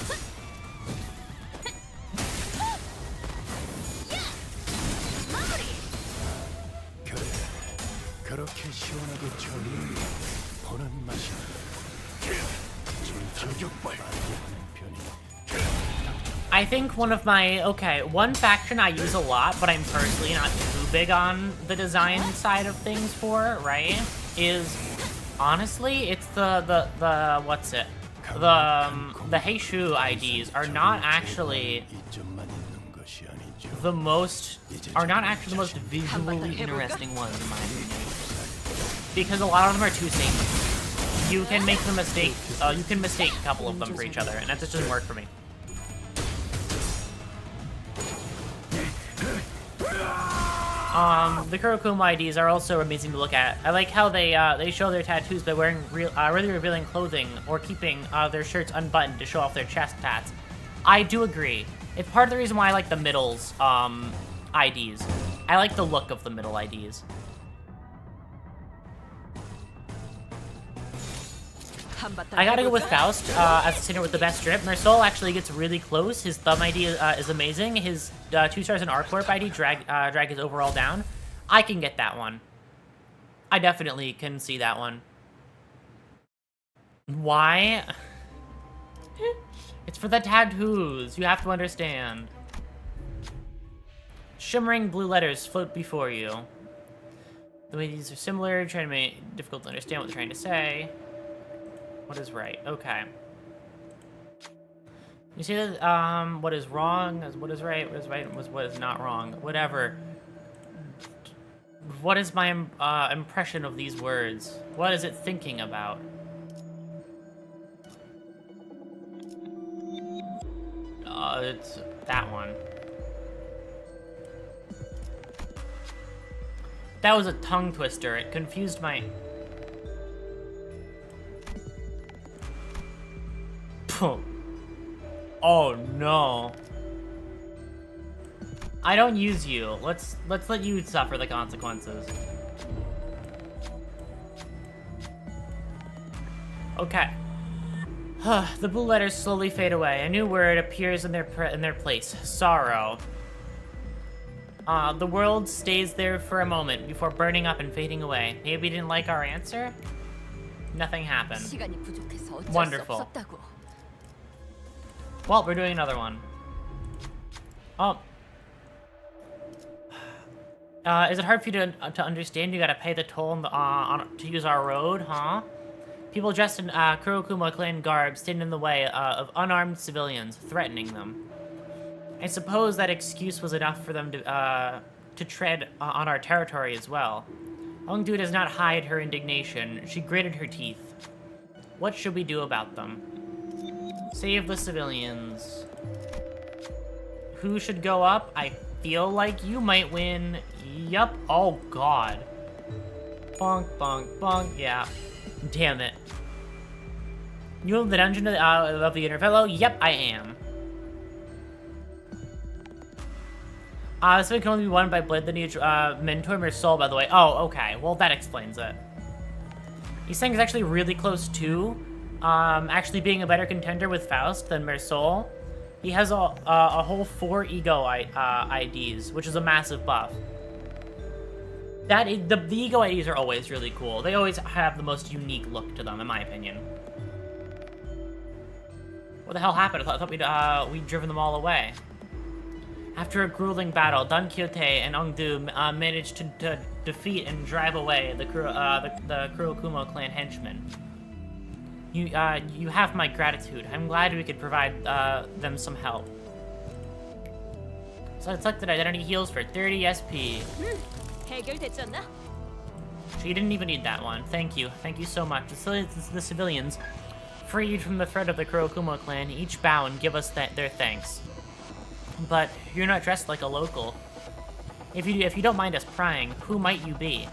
I think one of my, one faction I use a lot, but I'm personally not too big on the design side of things for, right, is, honestly, it's the Heishu IDs are not actually the most visually interesting ones, in my opinion. Because a lot of them are too samey. You can make the mistake, you can mistake a couple of them for each other, and that just doesn't work for me. The Kurokuma IDs are also amazing to look at. I like how they show their tattoos by wearing really revealing clothing or keeping their shirts unbuttoned to show off their chest tats. I do agree. It's part of the reason why I like the middles IDs. I like the look of the middle IDs. I gotta go with Faust as the singer with the best drip. Mersol actually gets really close. His thumb ID is amazing. His 2 stars in R-Corp ID drag his overall down. I can get that one. I definitely can see that one. Why? It's for the tattoos. You have to understand. Shimmering blue letters float before you. The way these are similar, trying to make it difficult to understand what they're trying to say. What is right? Okay. You see that, what is wrong is what is right, what is not wrong. Whatever. What is my impression of these words? What is it thinking about? It's that one. That was a tongue twister. It confused my... Oh no. I don't use you. Let's let you suffer the consequences. Okay. The blue letters slowly fade away. A new word appears in their place. Sorrow. The world stays there for a moment before burning up and fading away. Maybe you didn't like our answer? Nothing happened. Wonderful. Well, we're doing another one. Oh. Is it hard for you to understand? You gotta pay the toll to use our road, huh? People dressed in Kurokuma clan garb stand in the way of unarmed civilians, threatening them. I suppose that excuse was enough for them to tread on our territory as well. Hongdu does not hide her indignation. She gritted her teeth. What should we do about them? Save the civilians. Who should go up? I feel like you might win. Yup. Oh, God. Bonk, bonk, bonk. Yeah. Damn it. You in the dungeon of the Intervello? Yep, I am. This one can only be won by Blade the New Mentor Mersoul, by the way. Oh, okay. Well, that explains it. He's saying he's actually really close to actually being a better contender with Faust than Mersoul. He has a whole 4 ego IDs, which is a massive buff. The ego IDs are always really cool. They always have the most unique look to them, in my opinion. What the hell happened? I thought we'd driven them all away. After a grueling battle, Don Quixote and Ongdu managed to defeat and drive away the Kurokuma clan henchmen. You have my gratitude. I'm glad we could provide them some help. So it's like that identity heals for 30 SP. She didn't even need that one. Thank you. Thank you so much. The civilians, freed from the threat of the Kurokuma clan, each bow and give us their thanks. But you're not dressed like a local. If you don't mind us prying, who might you be?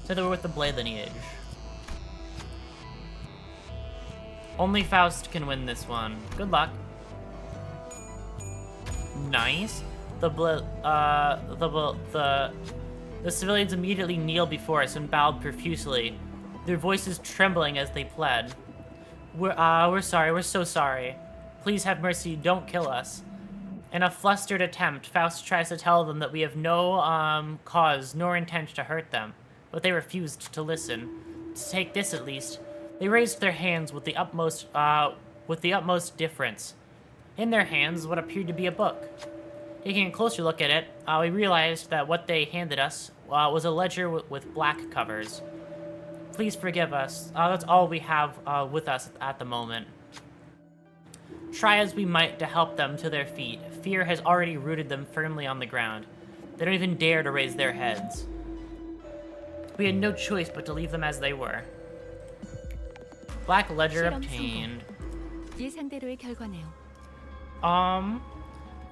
So they were with the Blade lineage. Only Faust can win this one. Good luck. Nice. The civilians immediately kneeled before us and bowed profusely, their voices trembling as they pled. We're sorry. We're so sorry. Please have mercy. Don't kill us. In a flustered attempt, Faust tries to tell them that we have no cause nor intent to hurt them, but they refused to listen. To take this at least, they raised their hands with the utmost difference. In their hands, what appeared to be a book. Taking a closer look at it, we realized that what they handed us was a ledger with black covers. Please forgive us. That's all we have with us at the moment. Try as we might to help them to their feet, fear has already rooted them firmly on the ground. They don't even dare to raise their heads. We had no choice but to leave them as they were. Black ledger obtained.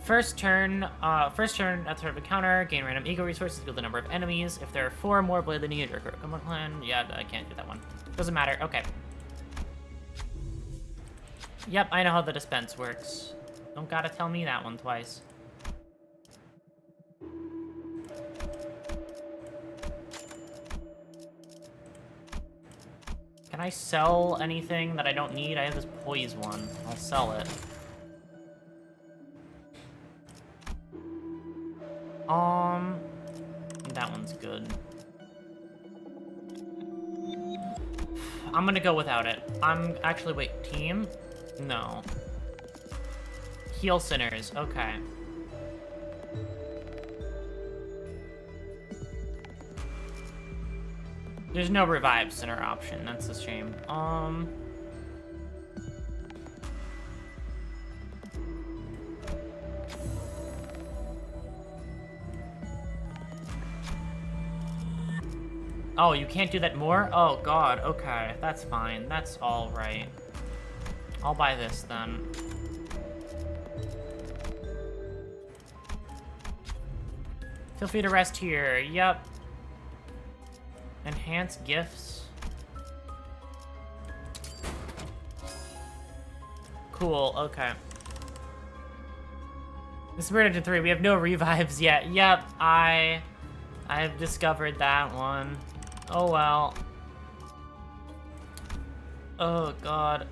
First turn at the start of a counter, gain random ego resources, equal the number of enemies. If there are 4 more Blade lineage or Kurokuma clan, yeah, I can't do that one. Doesn't matter. Okay. Yep, I know how the dispense works. Don't gotta tell me that one twice. Can I sell anything that I don't need? I have this poise one. I'll sell it. That one's good. I'm gonna go without it. I'm actually, wait, team? No. Heal sinners, okay. There's no revive sinner option, that's a shame. Oh, you can't do that more? Oh god, okay, that's fine. That's alright. I'll buy this then. Feel free to rest here. Yep. Enhance gifts. Cool, okay. This is Weird Engine 3. We have no revives yet. Yep, I've discovered that one. Oh well. Oh god.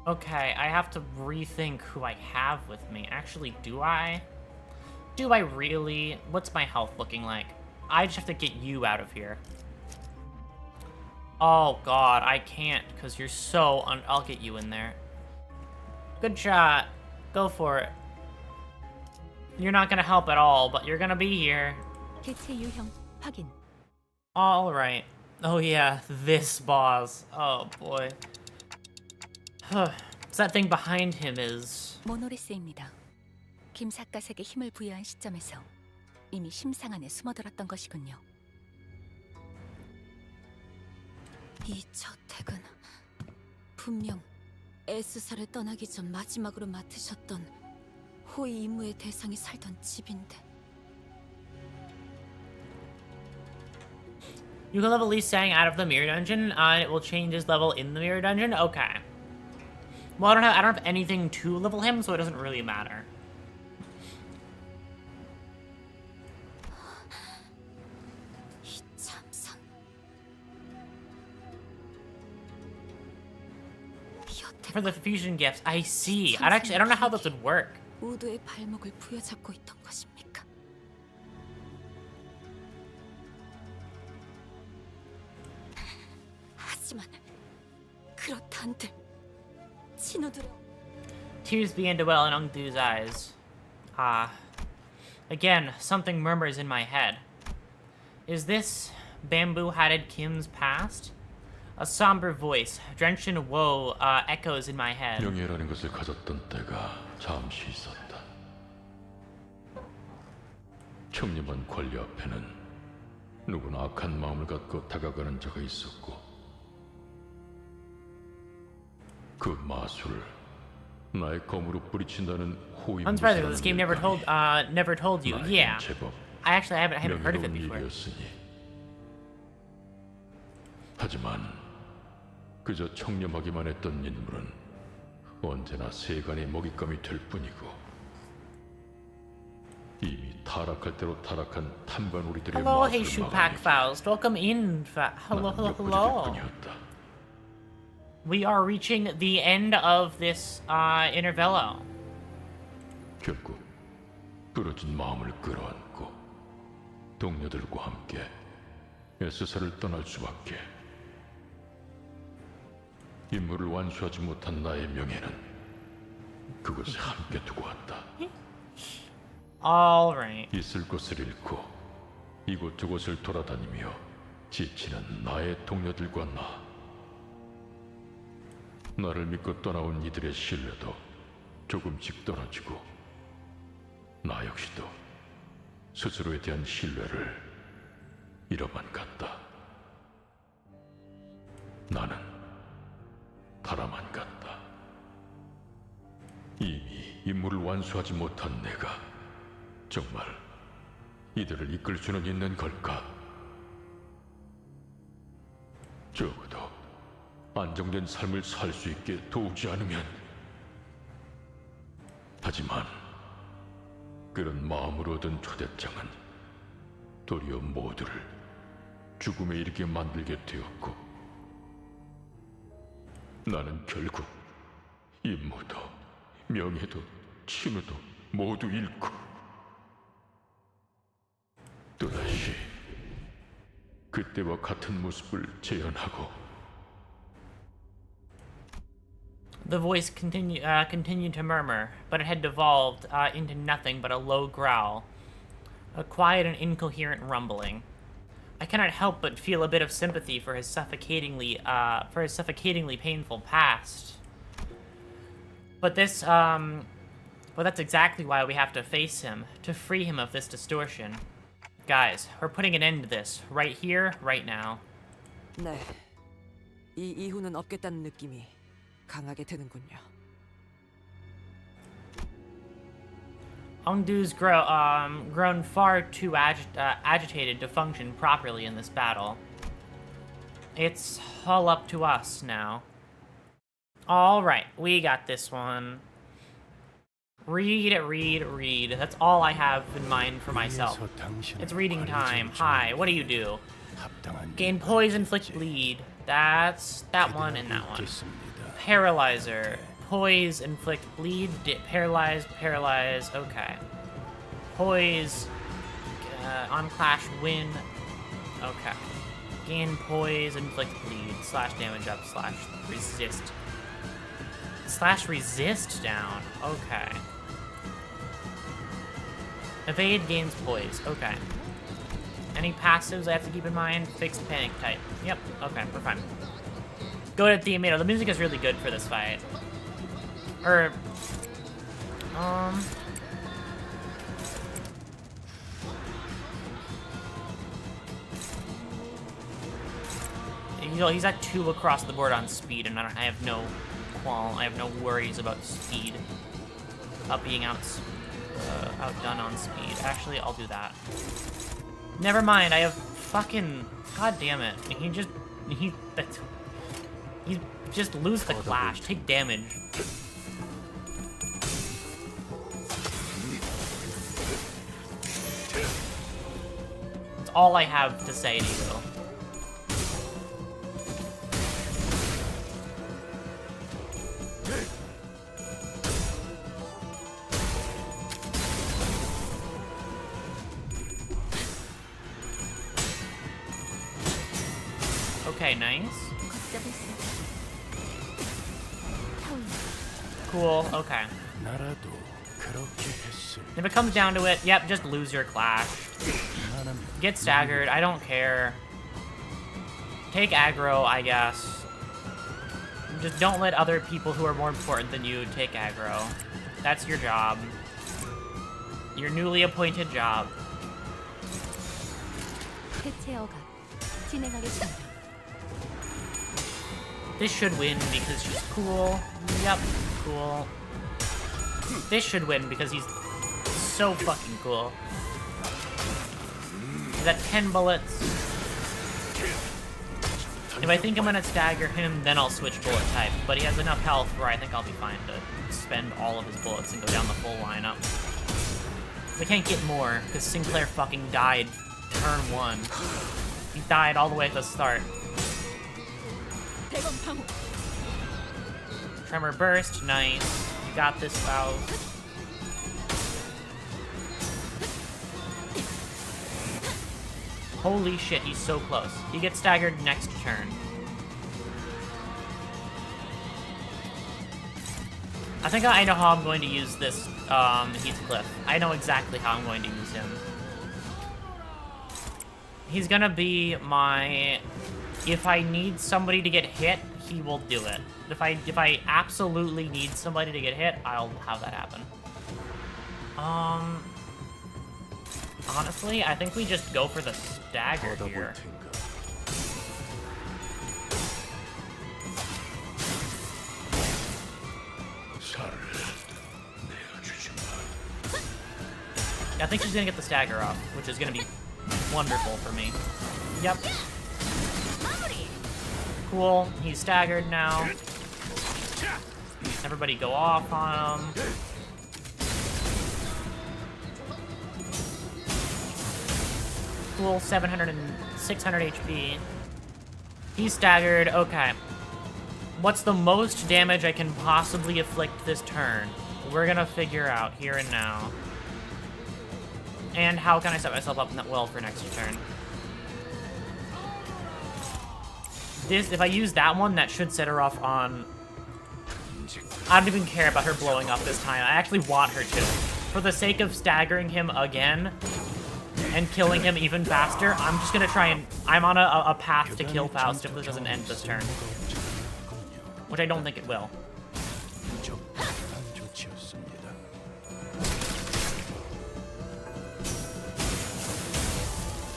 Okay, I have to rethink who I have with me. Actually, do I? Do I really? What's my health looking like? I just have to get you out of here. Oh god, I can't because you're so I'll get you in there. Good shot. Go for it. You're not gonna help at all, but you're gonna be here. 개체 유형 확인. Alright. Oh yeah, this boss. Oh boy. So that thing behind him is... 모노리스입니다. 김삿갓에게 힘을 부여한 시점에서 이미 심상 안에 숨어들었던 것이군요. 이 저택은 분명 S사를 떠나기 전 마지막으로 맡으셨던 호위 임무의 대상이 살던 집인데. You can level Lee Sang out of the mirror dungeon, and it will change his level in the mirror dungeon? Okay. Well, I don't have anything to level him, so it doesn't really matter. For the fusion gifts, I see. I don't know how this would work. 우도의 발목을 부여잡고 있던 것입니까? 하지만 그렇단들 친구들. Tears began to well in Ungdu's eyes. Again, something murmurs in my head. Is this bamboo-hatted Kim's past? A somber voice, drenched in woe, echoes in my head. 명예라는 것을 가졌던 때가 잠시 있었다. 청렴한 권리 앞에는 누구나 악한 마음을 갖고 다가가는 자가 있었고 그 마술을 나의 검으로 뿌리친다는 호위. Unsurprisingly, this game never told you. Yeah, I haven't heard of it before. 하지만 그저 청렴하기만 했던 인물은 언제나 세간의 먹잇감이 될 뿐이고 이미 타락할 대로 타락한 탐관오리들의 Hello, 마술을 Heishu Pack Faust. Welcome in. Hello. We are reaching the end of this Intervello. 결국 부러진 마음을 끌어안고 동료들과 함께 에스사를 떠날 수밖에. 임무를 완수하지 못한 나의 명예는 그곳에 함께 두고 왔다. Alright. 있을 곳을 잃고 이곳저곳을 돌아다니며 지치는 나의 동료들과 나를 믿고 떠나온 이들의 신뢰도 조금씩 떨어지고 나 역시도 스스로에 대한 신뢰를 잃어만 갔다. 나는 바라만 갔다. 이미 임무를 완수하지 못한 내가 정말 이들을 이끌 수는 있는 걸까? 적어도 안정된 삶을 살 수 있게 도우지 않으면. 하지만 그런 마음으로 얻은 초대장은 도리어 모두를 죽음에 이르게 만들게 되었고 나는 결국 임무도 명예도 친우도 모두 잃고 또다시 그때와 같은 모습을 재현하고 The voice continued to murmur, but it had devolved into nothing but a low growl, a quiet and incoherent rumbling. I cannot help but feel a bit of sympathy for his suffocatingly painful past. But this, but that's exactly why we have to face him, to free him of this distortion. Guys, we're putting an end to this, right here, right now. 네, 이 이후는 없겠다는 느낌이 강하게 드는군요. Ongdu's grown far too agitated to function properly in this battle. It's all up to us now. Alright, we got this one. Read, read, read. That's all I have in mind for myself. It's reading time. Hi, what do you do? Gain poise, inflict bleed. That's that one and that one. Paralyzer. Poise, inflict bleed, paralyze, paralyze. Okay. Poise. On clash, win. Okay. Gain poise, inflict bleed. Slash damage up, slash resist. Slash resist down. Okay. Evade gains poise. Okay. Any passives I have to keep in mind? Fixed panic type. Yep. Okay, we're fine. Go to Theometo. The music is really good for this fight. Or, he's at 2 across the board on speed, and I have no worries about speed. About being outdone on speed. Actually, I'll do that. Never mind. I have fucking. God damn it! He just lose the clash. Take damage. All I have to say to you. Okay, nice. Cool, okay. If it comes down to it, yep, just lose your clash. Get staggered, I don't care. Take aggro, I guess. Just don't let other people who are more important than you take aggro. That's your job. Your newly appointed job. This should win because she's cool. Yep, cool. This should win because he's so fucking cool. He's at 10 bullets. If I think I'm gonna stagger him, then I'll switch bullet type. But he has enough health where I think I'll be fine to spend all of his bullets and go down the full lineup. I can't get more, because Sinclair fucking died turn 1. He died all the way at the start. Tremor burst, nice. You got this, Faust. Holy shit, he's so close. He gets staggered next turn. I think I know how I'm going to use this Heathcliff. I know exactly how I'm going to use him. He's gonna be my... If I need somebody to get hit, he will do it. If I absolutely need somebody to get hit, I'll have that happen. Honestly, I think we just go for the stagger here. I think she's gonna get the stagger off, which is gonna be wonderful for me. Yep. Cool, he's staggered now. Everybody go off on him. Cool, 700 and 600 HP. He's staggered, okay. What's the most damage I can possibly afflict this turn? We're gonna figure out here and now. And how can I set myself up well for next turn? if I use that one, that should set her off on... I don't even care about her blowing up this time. I actually want her to. For the sake of staggering him again and killing him even faster, I'm just gonna try and... I'm on a path to kill Faust if this doesn't end this turn. Which I don't think it will.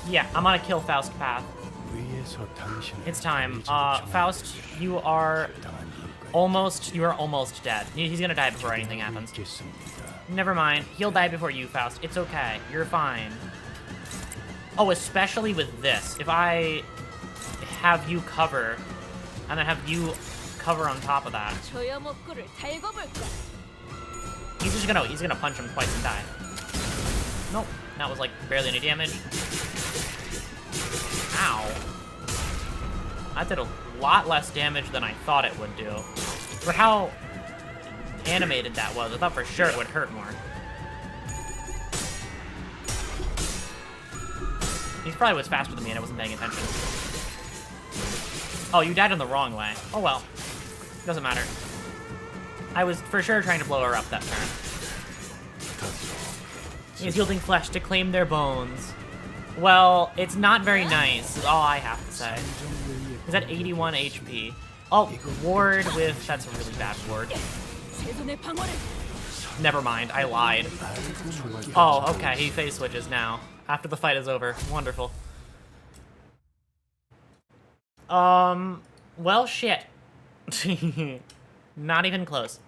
Yeah, I'm on a kill Faust path. It's time. Faust, you are almost dead. He's gonna die before anything happens. Never mind. He'll die before you, Faust. It's okay. You're fine. Oh, especially with this. If I have you cover, and then have you cover on top of that. He's gonna punch him twice and die. Nope. That was like barely any damage. Ow. That did a lot less damage than I thought it would do. For how animated that was, I thought for sure it would hurt more. He probably was faster than me and I wasn't paying attention. Oh, you died in the wrong way. Oh well. Doesn't matter. I was for sure trying to blow her up that turn. He's yielding flesh to claim their bones. Well, it's not very nice, is all I have to say. He's at 81 HP. Oh, ward with... That's a really bad ward. Never mind, I lied. Oh, okay, he phase switches now. After the fight is over. Wonderful. Well, shit. Not even close.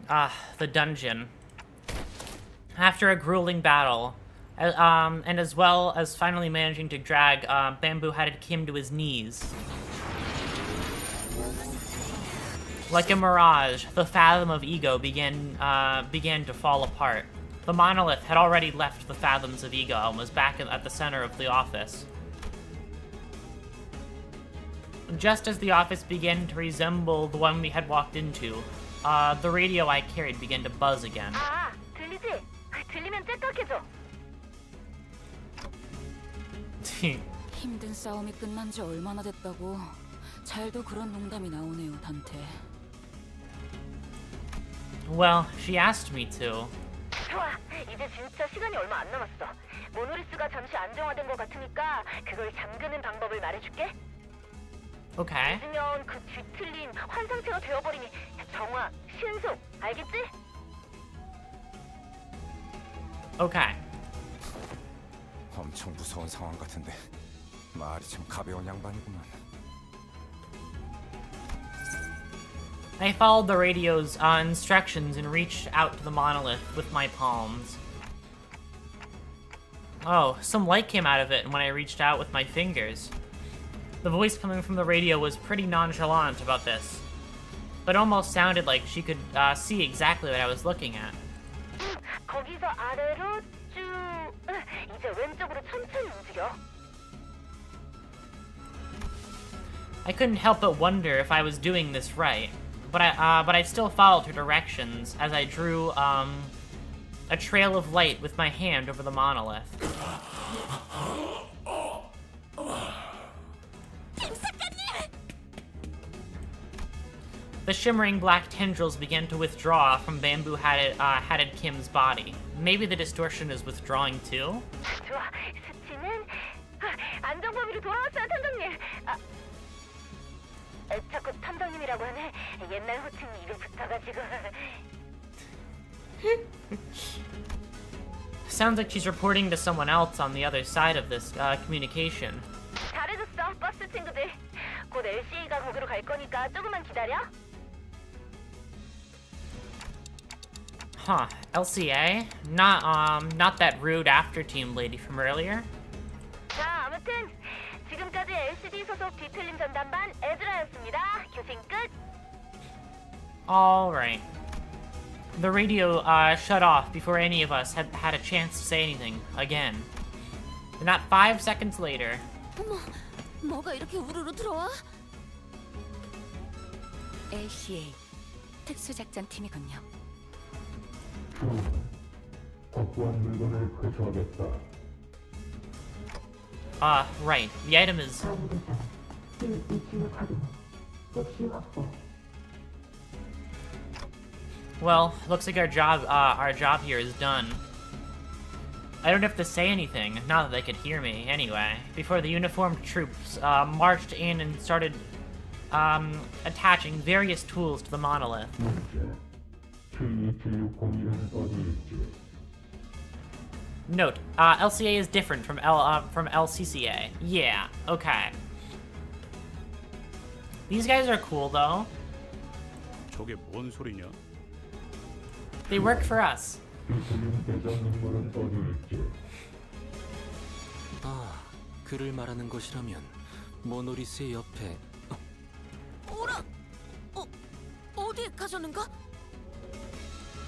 The dungeon. After a grueling battle, and as well as finally managing to drag bamboo-headed Kim to his knees. Like a mirage, the fathom of ego began to fall apart. The monolith had already left the fathoms of ego and was back at the center of the office. Just as the office began to resemble the one we had walked into, the radio I carried began to buzz again. 들리지? 들리면 째깍해줘. 힘든 싸움이 끝난 지 얼마나 됐다고. 잘도 그런 농담이 나오네요, 단테. Well, she asked me to. 좋아, 이제 진짜 시간이 얼마 안 남았어. 모노리스가 잠시 안정화된 것 같으니까 그걸 잠그는 방법을 말해줄게. Okay. 늦으면 그 뒤틀린 환상체가 되어버리니 정화, 신속, 알겠지? Okay. 엄청 무서운 상황 같은데 말이 참 가벼운 양반이구만. I followed the radio's instructions and reached out to the monolith with my palms. Oh, some light came out of it when I reached out with my fingers. The voice coming from the radio was pretty nonchalant about this, but almost sounded like she could see exactly what I was looking at. 거기서 아래로 쭉 이제 왼쪽으로 천천히 움직여. I couldn't help but wonder if I was doing this right, but I still followed her directions as I drew a trail of light with my hand over the monolith. The shimmering black tendrils began to withdraw from bamboo-hatted Kim's body. Maybe the distortion is withdrawing too? 좋아, 수치는 안정범위로 돌아왔어요, 탐정님. 자꾸 탐정님이라고 하네. 옛날 호칭 입에 붙어가지고. Sounds like she's reporting to someone else on the other side of this communication. 잘해줬어, 버스 친구들. 곧 LCA가 거기로 갈 거니까 조금만 기다려. Huh, LCA? Not that rude after team lady from earlier? 자, 아무튼 지금까지 LCD 소속 뒤틀림 전담반 에즈라였습니다. 교신 끝. Alright. The radio shut off before any of us had a chance to say anything again. And not 5 seconds later. 어머, 뭐가 이렇게 우르르 들어와? LCA 특수작전팀이군요. 확보한 물건을 회수하겠다. Right. The item is Well, looks like our job here is done. I don't have to say anything, not that they could hear me, anyway. Before the uniformed troops marched in and started attaching various tools to the monolith. Note, LCA is different from LCCA. Yeah, okay. These guys are cool, though. 저게 뭔 소리냐? They work for us. 아, 그를 말하는 것이라면 모노리스의 옆에 오라! 어디에 가셨는가?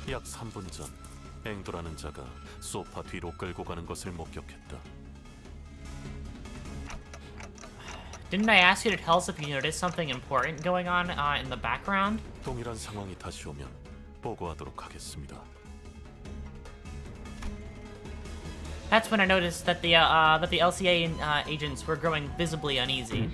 약 3분 전 앵도라는 자가 소파 뒤로 끌고 가는 것을 목격했다. Didn't I ask you to tell us if you noticed something important going on in the background? 동일한 상황이 다시 오면 보고하도록 하겠습니다. That's when I noticed that the LCA agents were growing visibly uneasy.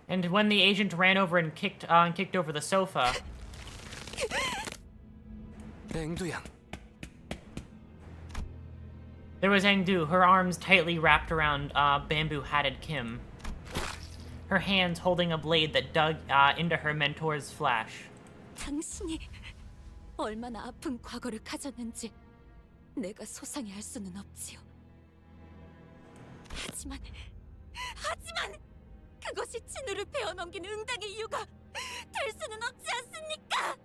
And when the agent ran over and kicked over the sofa. 앵두양. There was Engdu, her arms tightly wrapped around bamboo-hatted Kim. Her hands holding a blade that dug into her mentor's flesh. 당신이 얼마나 아픈 과거를 가졌는지 내가 소상히 알 수는 없지요. 하지만 그것이 진우를 베어넘긴 응당의 이유가 될 수는 없지 않습니까?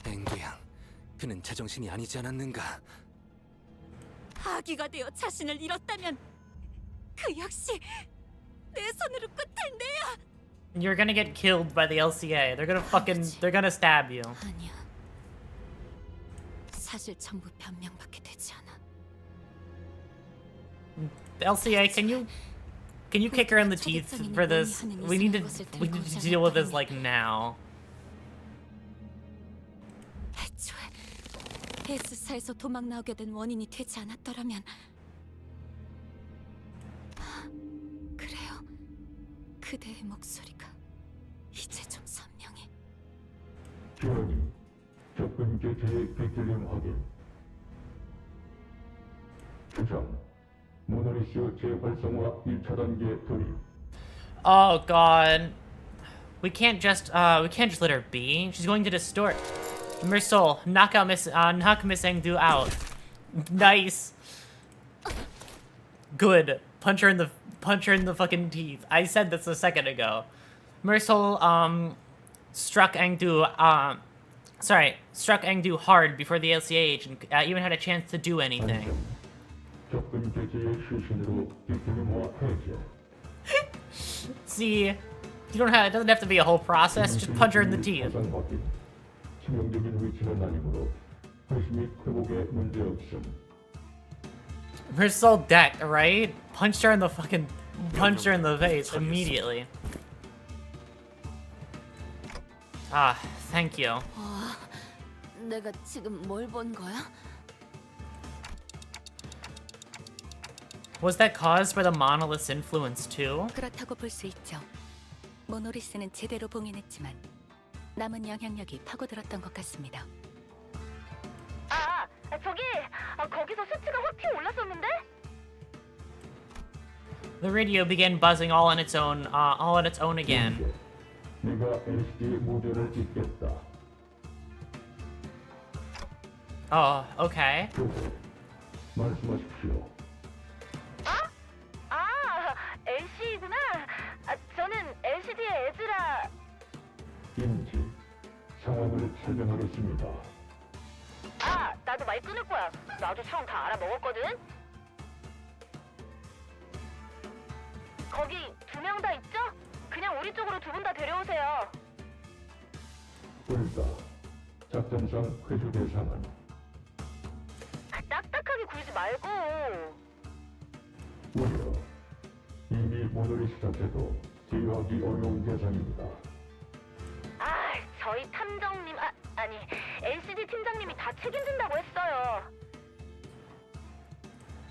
앵두양, 그는 제정신이 아니지 않았는가? 아기가 되어 자신을 잃었다면 그 역시 내 손으로 끝을 내야. You're gonna get killed by the LCA. They're gonna stab you. 아니야. 사실 전부 변명밖에 되지 않아. LCA, can you kick her in the teeth for this? We need to deal with this like now. 애초에 S사에서 도망 나오게 된 원인이 되지 않았더라면. 그래요. 그대의 목소리가 이제 좀 선명해. 주원이 접근 개체의 비틀림 확인. 주장, 모노리스 재활성화 1차 단계 돌입. Oh god. We can't just let her be. She's going to distort. Mersol, knock Miss Engdu out. Nice. Good. Punch her in the fucking teeth. I said this a second ago. Mersol struck Engdu hard before the LCA agent even had a chance to do anything. 접근 개체의 수신으로 비틀림화 해제. See, it doesn't have to be a whole process. Just punch her in the teeth. 치명적인 위치는 아니므로 회수 및 회복에 문제 없음. Mersol decked, right? Punched her in the face immediately. Ah, thank you. 내가 지금 뭘 본 거야? Was that caused by the monolith's influence too? 그렇다고 볼 수 있죠. 모노리스는 제대로 봉인했지만 남은 영향력이 파고들었던 것 같습니다. 저기 거기서 수치가 확 튀어 올랐었는데? The radio began buzzing all on its own again. 내가 LCD의 모델을 짓겠다. Oh, okay. 말씀하십시오. LC구나. 저는 LCD의 에즈라. 인지 상황을 설명하겠습니다. 나도 말 끊을 거야. 나도 처음 다 알아먹었거든. 거기 2명 다 있죠? 그냥 우리 쪽으로 2분 다 데려오세요. 불사 작전상 회수 대상은 딱딱하게 굴지 말고. 우려 이미 모노리스 자체도 제어하기 어려운 대상입니다. 저희 탐정님 아니 LCD 팀장님이 다 책임진다고 했어요.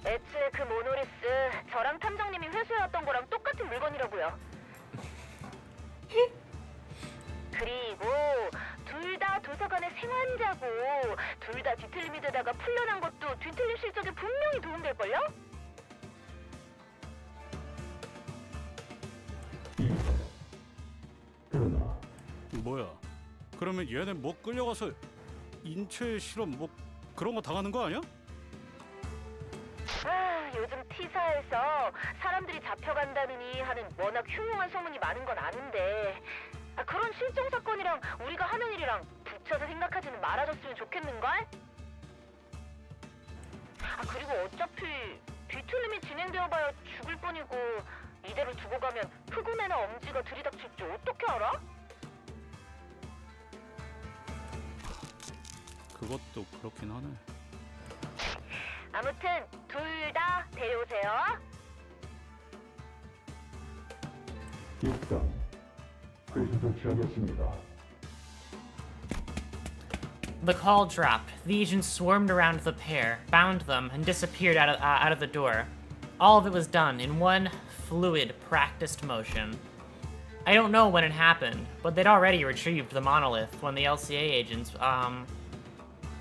애초에 그 모노리스 저랑 탐정님이 회수해왔던 거랑 똑같은 물건이라고요. 그리고 둘 다 도서관의 생환자고 둘 다 뒤틀림이 되다가 풀려난 것도 뒤틀림 실적에 분명히 도움될걸요? 뭐야? 그러면 얘네 뭐 끌려가서 인체 실험 뭐 그런 거 당하는 거 아니야? 요즘 T사에서 사람들이 잡혀간다느니 하는 워낙 흉흉한 소문이 많은 건 아는데 그런 실종 사건이랑 우리가 하는 일이랑 붙여서 생각하지는 말아줬으면 좋겠는걸? 그리고 어차피 뒤틀림이 진행되어봐야 죽을 뿐이고 이대로 두고 가면 흑운애나 엄지가 들이닥칠지 어떻게 알아? 그것도 그렇긴 하네. 아무튼 둘 다 데려오세요. 일단 회수 조치하겠습니다. The call dropped. The agents swarmed around the pair, bound them, and disappeared out of the door. All of it was done in one fluid, practiced motion. I don't know when it happened, but they'd already retrieved the monolith when the LCA agents,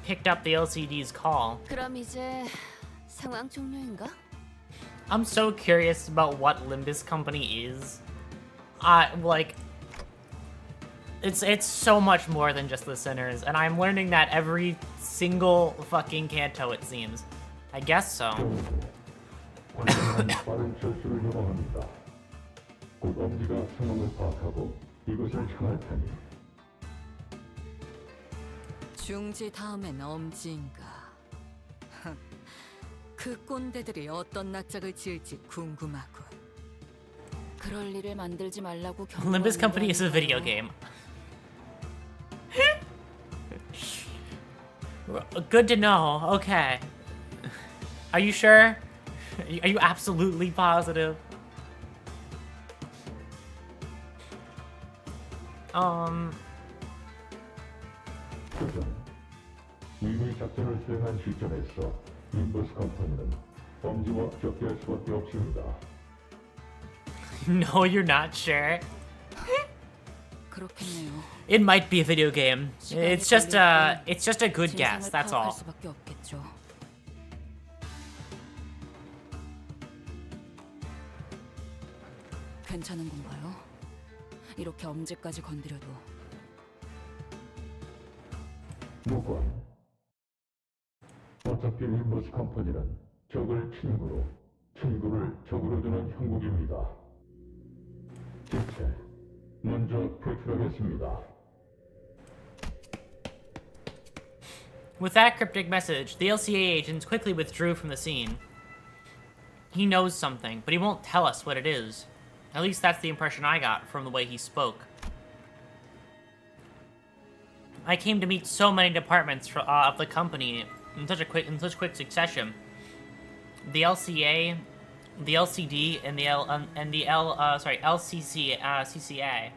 picked up the LCD's call. 그럼 이제 상황 종료인가? I'm so curious about what LIMBUS Company is. Like, it's so much more than just the sinners, and I'm learning that every single fucking canto, it seems. I guess so. 빠른 철수를 요청합니다. 곧 엄지가 상황을 파악하고 이곳을 향할 테니. 중지 다음엔 엄지인가. 그 꼰대들이 어떤 낯짝을 지을지 궁금하군. 그럴 일을 만들지 말라고 LIMBUS Company is a video game. Good to know. Okay. Are you sure? Are you absolutely positive? 이미 작전을 수행한 시점에서 림버스 컴퍼니는 엄지와 격개할 수밖에 없습니다. No, you're not sure. 그렇겠네요. It might be a video game. It's just a good guess. That's all. 수밖에 없겠죠. 괜찮은 건가요? 이렇게 엄지까지 건드려도. 무관. 어차피 림버스 컴퍼니는 적을 친구로, 친구를 적으로 두는 형국입니다. 대체 먼저 표출하겠습니다. With that cryptic message, the LCA agents quickly withdrew from the scene. He knows something, but he won't tell us what it is. At least that's the impression I got from the way he spoke. I came to meet so many departments of the company in such quick succession. The LCA, the LCD, and the CCA.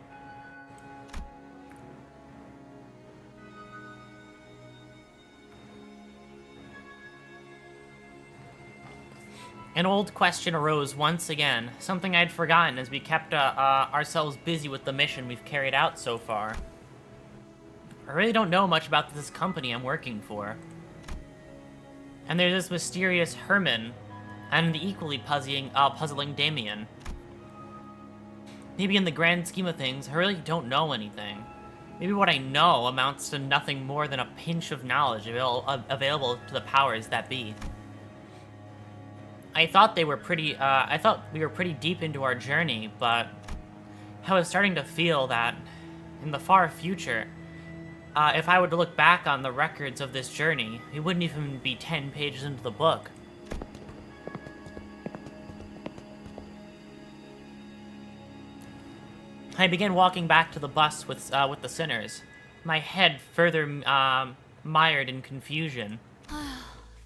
An old question arose once again, something I'd forgotten as we kept ourselves busy with the mission we've carried out so far. I really don't know much about this company I'm working for. And there's this mysterious Herman, and the equally puzzling Damien. Maybe in the grand scheme of things, I really don't know anything. Maybe what I know amounts to nothing more than a pinch of knowledge available to the powers that be. I thought we were pretty deep into our journey, but I was starting to feel that in the far future, if I were to look back on the records of this journey, it wouldn't even be 10 pages into the book. I began walking back to the bus with the sinners, my head further mired in confusion.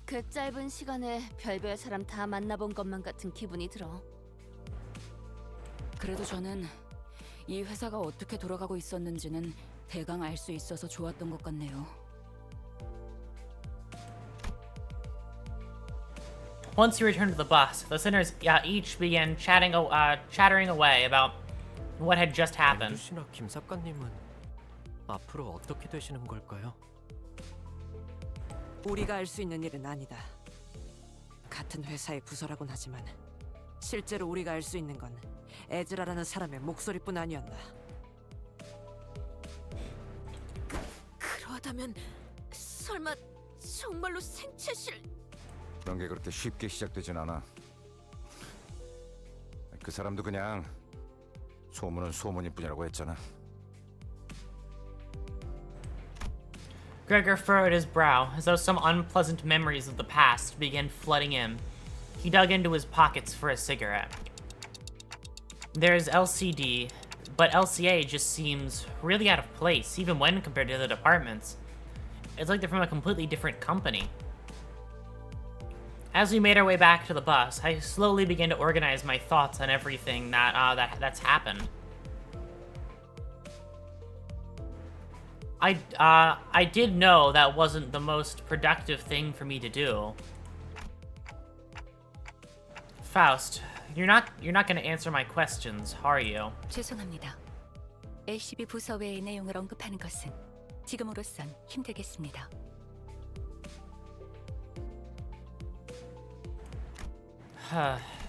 그 짧은 시간에 별별 사람 다 만나본 것만 같은 기분이 들어. 그래도 저는 이 회사가 어떻게 돌아가고 있었는지는 대강 알 수 있어서 좋았던 것 같네요. Once we returned to the bus, the sinners each began chattering away about what had just happened. 씨나 김 작가님은 앞으로 어떻게 되시는 걸까요? 우리가 알 수 있는 일은 아니다. 같은 회사의 부서라곤 하지만 실제로 우리가 알 수 있는 건 에즈라라는 사람의 목소리뿐 아니었다. 그러다면 설마 정말로 생체실... 그런 게 그렇게 쉽게 시작되진 않아. 그 사람도 그냥 소문은 소문일 뿐이라고 했잖아. Gregor furrowed his brow, as though some unpleasant memories of the past began flooding in. He dug into his pockets for a cigarette. There's LCD, but LCA just seems really out of place, even when compared to the departments. It's like they're from a completely different company. As we made our way back to the bus, I slowly began to organize my thoughts on everything that's happened. I did know that wasn't the most productive thing for me to do. Faust, you're not gonna answer my questions, are you? 죄송합니다. LCB 부서 외의 내용을 언급하는 것은 지금으로선 힘들겠습니다.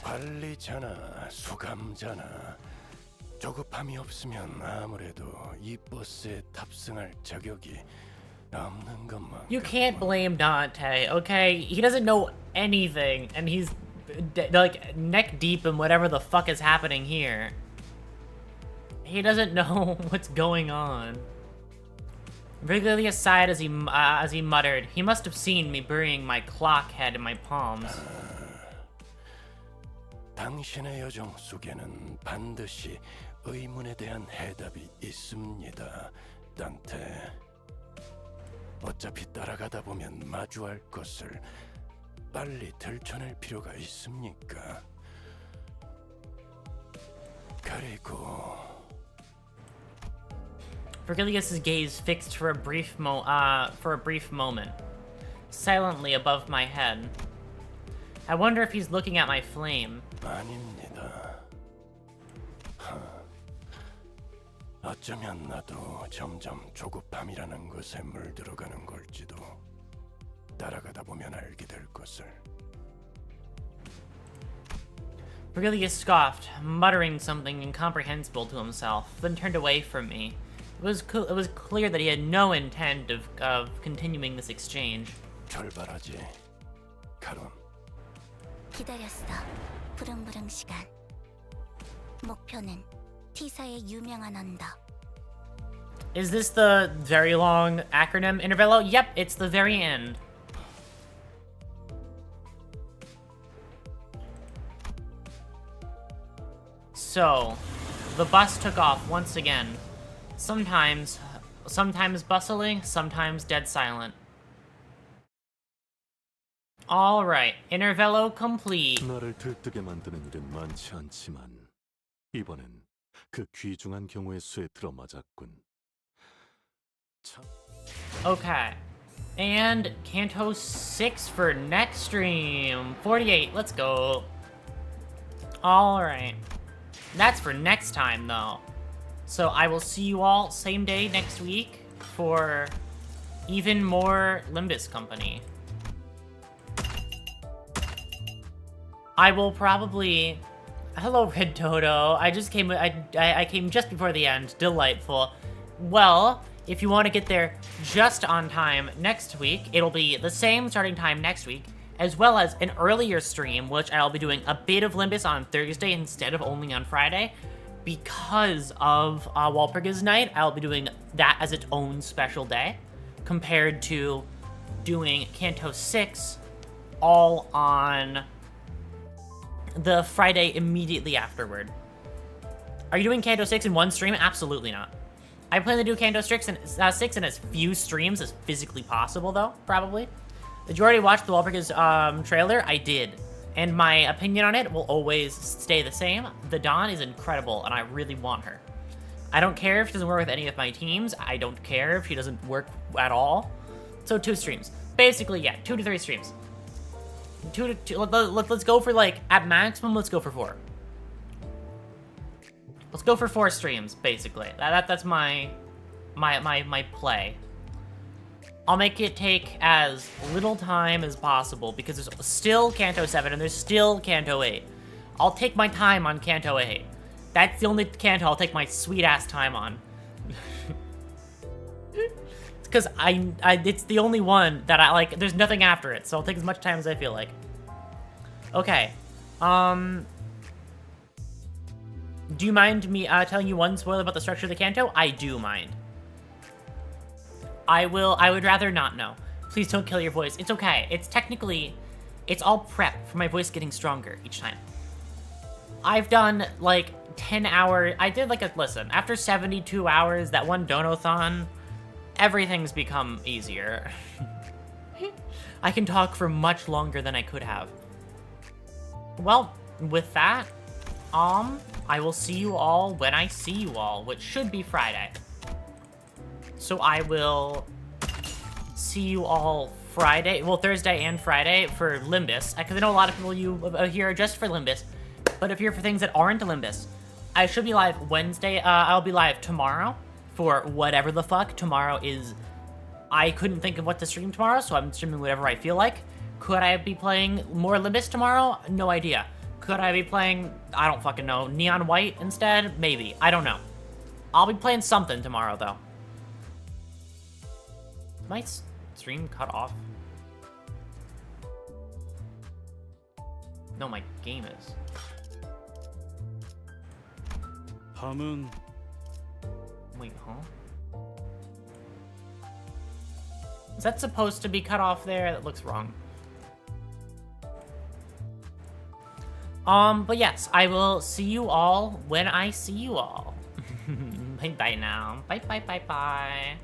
관리자나 수감자나 조급함이 없으면 아무래도 이 버스에 탑승할 자격이 없는 것만. You can't blame Dante, okay? He doesn't know anything, and he's like neck deep in whatever the fuck is happening here. He doesn't know what's going on. Regularly aside as he muttered, he must have seen me burying my clock head in my palms. 당신의 여정 속에는 반드시 의문에 대한 해답이 있습니다, 단테. 어차피 따라가다 보면 마주할 것을 빨리 들춰낼 필요가 있습니까? 그리고 Vergilius's gaze fixed for a brief moment, silently above my head. I wonder if he's looking at my flame. 아닙니다. 어쩌면 나도 점점 조급함이라는 것에 물들어가는 걸지도. 따라가다 보면 알게 될 것을. Vergilius scoffed, muttering something incomprehensible to himself, then turned away from me. It was clear that he had no intent of continuing this exchange. 출발하지, 카론. 기다렸어. 부릉부릉 시간. 목표는 T사의 유명한 언덕. Is this the very long acronym, Intervello? Yep, it's the very end. So, the bus took off once again. Sometimes bustling, sometimes dead silent. Alright, Intervello complete. 나를 들뜨게 만드는 일은 많지 않지만 이번엔 그 귀중한 경우의 수에 들어맞았군. Okay. And Canto 6 for next stream. 48, let's go. Alright. That's for next time, though. So I will see you all same day next week for even more Limbus Company. I will probably... Hello, Red Toto. I came just before the end. Delightful. Well, if you want to get there just on time next week, it'll be the same starting time next week, as well as an earlier stream, which I'll be doing a bit of Limbus on Thursday instead of only on Friday. Because of WalpurgisNacht, I'll be doing that as its own special day, compared to doing Canto 6 all on the Friday immediately afterward. Are you doing Canto 6 in one stream? Absolutely not. I plan to do Canto 6 in as few streams as physically possible, though, probably. Did you already watch the Walpurgis trailer? I did. And my opinion on it will always stay the same. The Dawn is incredible, and I really want her. I don't care if she doesn't work with any of my teams. I don't care if she doesn't work at all. So 2 streams. Basically, yeah, 2 to 3 streams. Let's go for like at maximum. Let's go for 4. Let's go for 4 streams, basically. That's my play. I'll make it take as little time as possible because there's still Canto 7 and there's still Canto 8. I'll take my time on Canto 8. That's the only Canto I'll take my sweet ass time on. It's because it's the only one that I like. There's nothing after it, so I'll take as much time as I feel like. Okay. Do you mind me telling you one spoiler about the structure of the Canto? I do mind. I would rather not know. Please don't kill your voice. It's okay. It's technically, it's all prep for my voice getting stronger each time. I've done like 10 hours. I did like listen, after 72 hours, that one Donathon, everything's become easier. I can talk for much longer than I could have. Well, with that, I will see you all when I see you all, which should be Friday. So I will see you all Friday, well, Thursday and Friday for Limbus, because I know a lot of people here are just for Limbus, but if you're for things that aren't Limbus, I should be live Wednesday. I'll be live tomorrow for whatever the fuck. Tomorrow is, I couldn't think of what to stream tomorrow, so I'm streaming whatever I feel like. Could I be playing more Limbus tomorrow? No idea. Could I be playing, I don't fucking know, Neon White instead? Maybe. I don't know. I'll be playing something tomorrow, though. Is my stream cut off? No, my game is. 밤은 Wait, huh? Is that supposed to be cut off there? That looks wrong. But yes, I will see you all when I see you all. Bye-bye now. Bye-bye-bye-bye.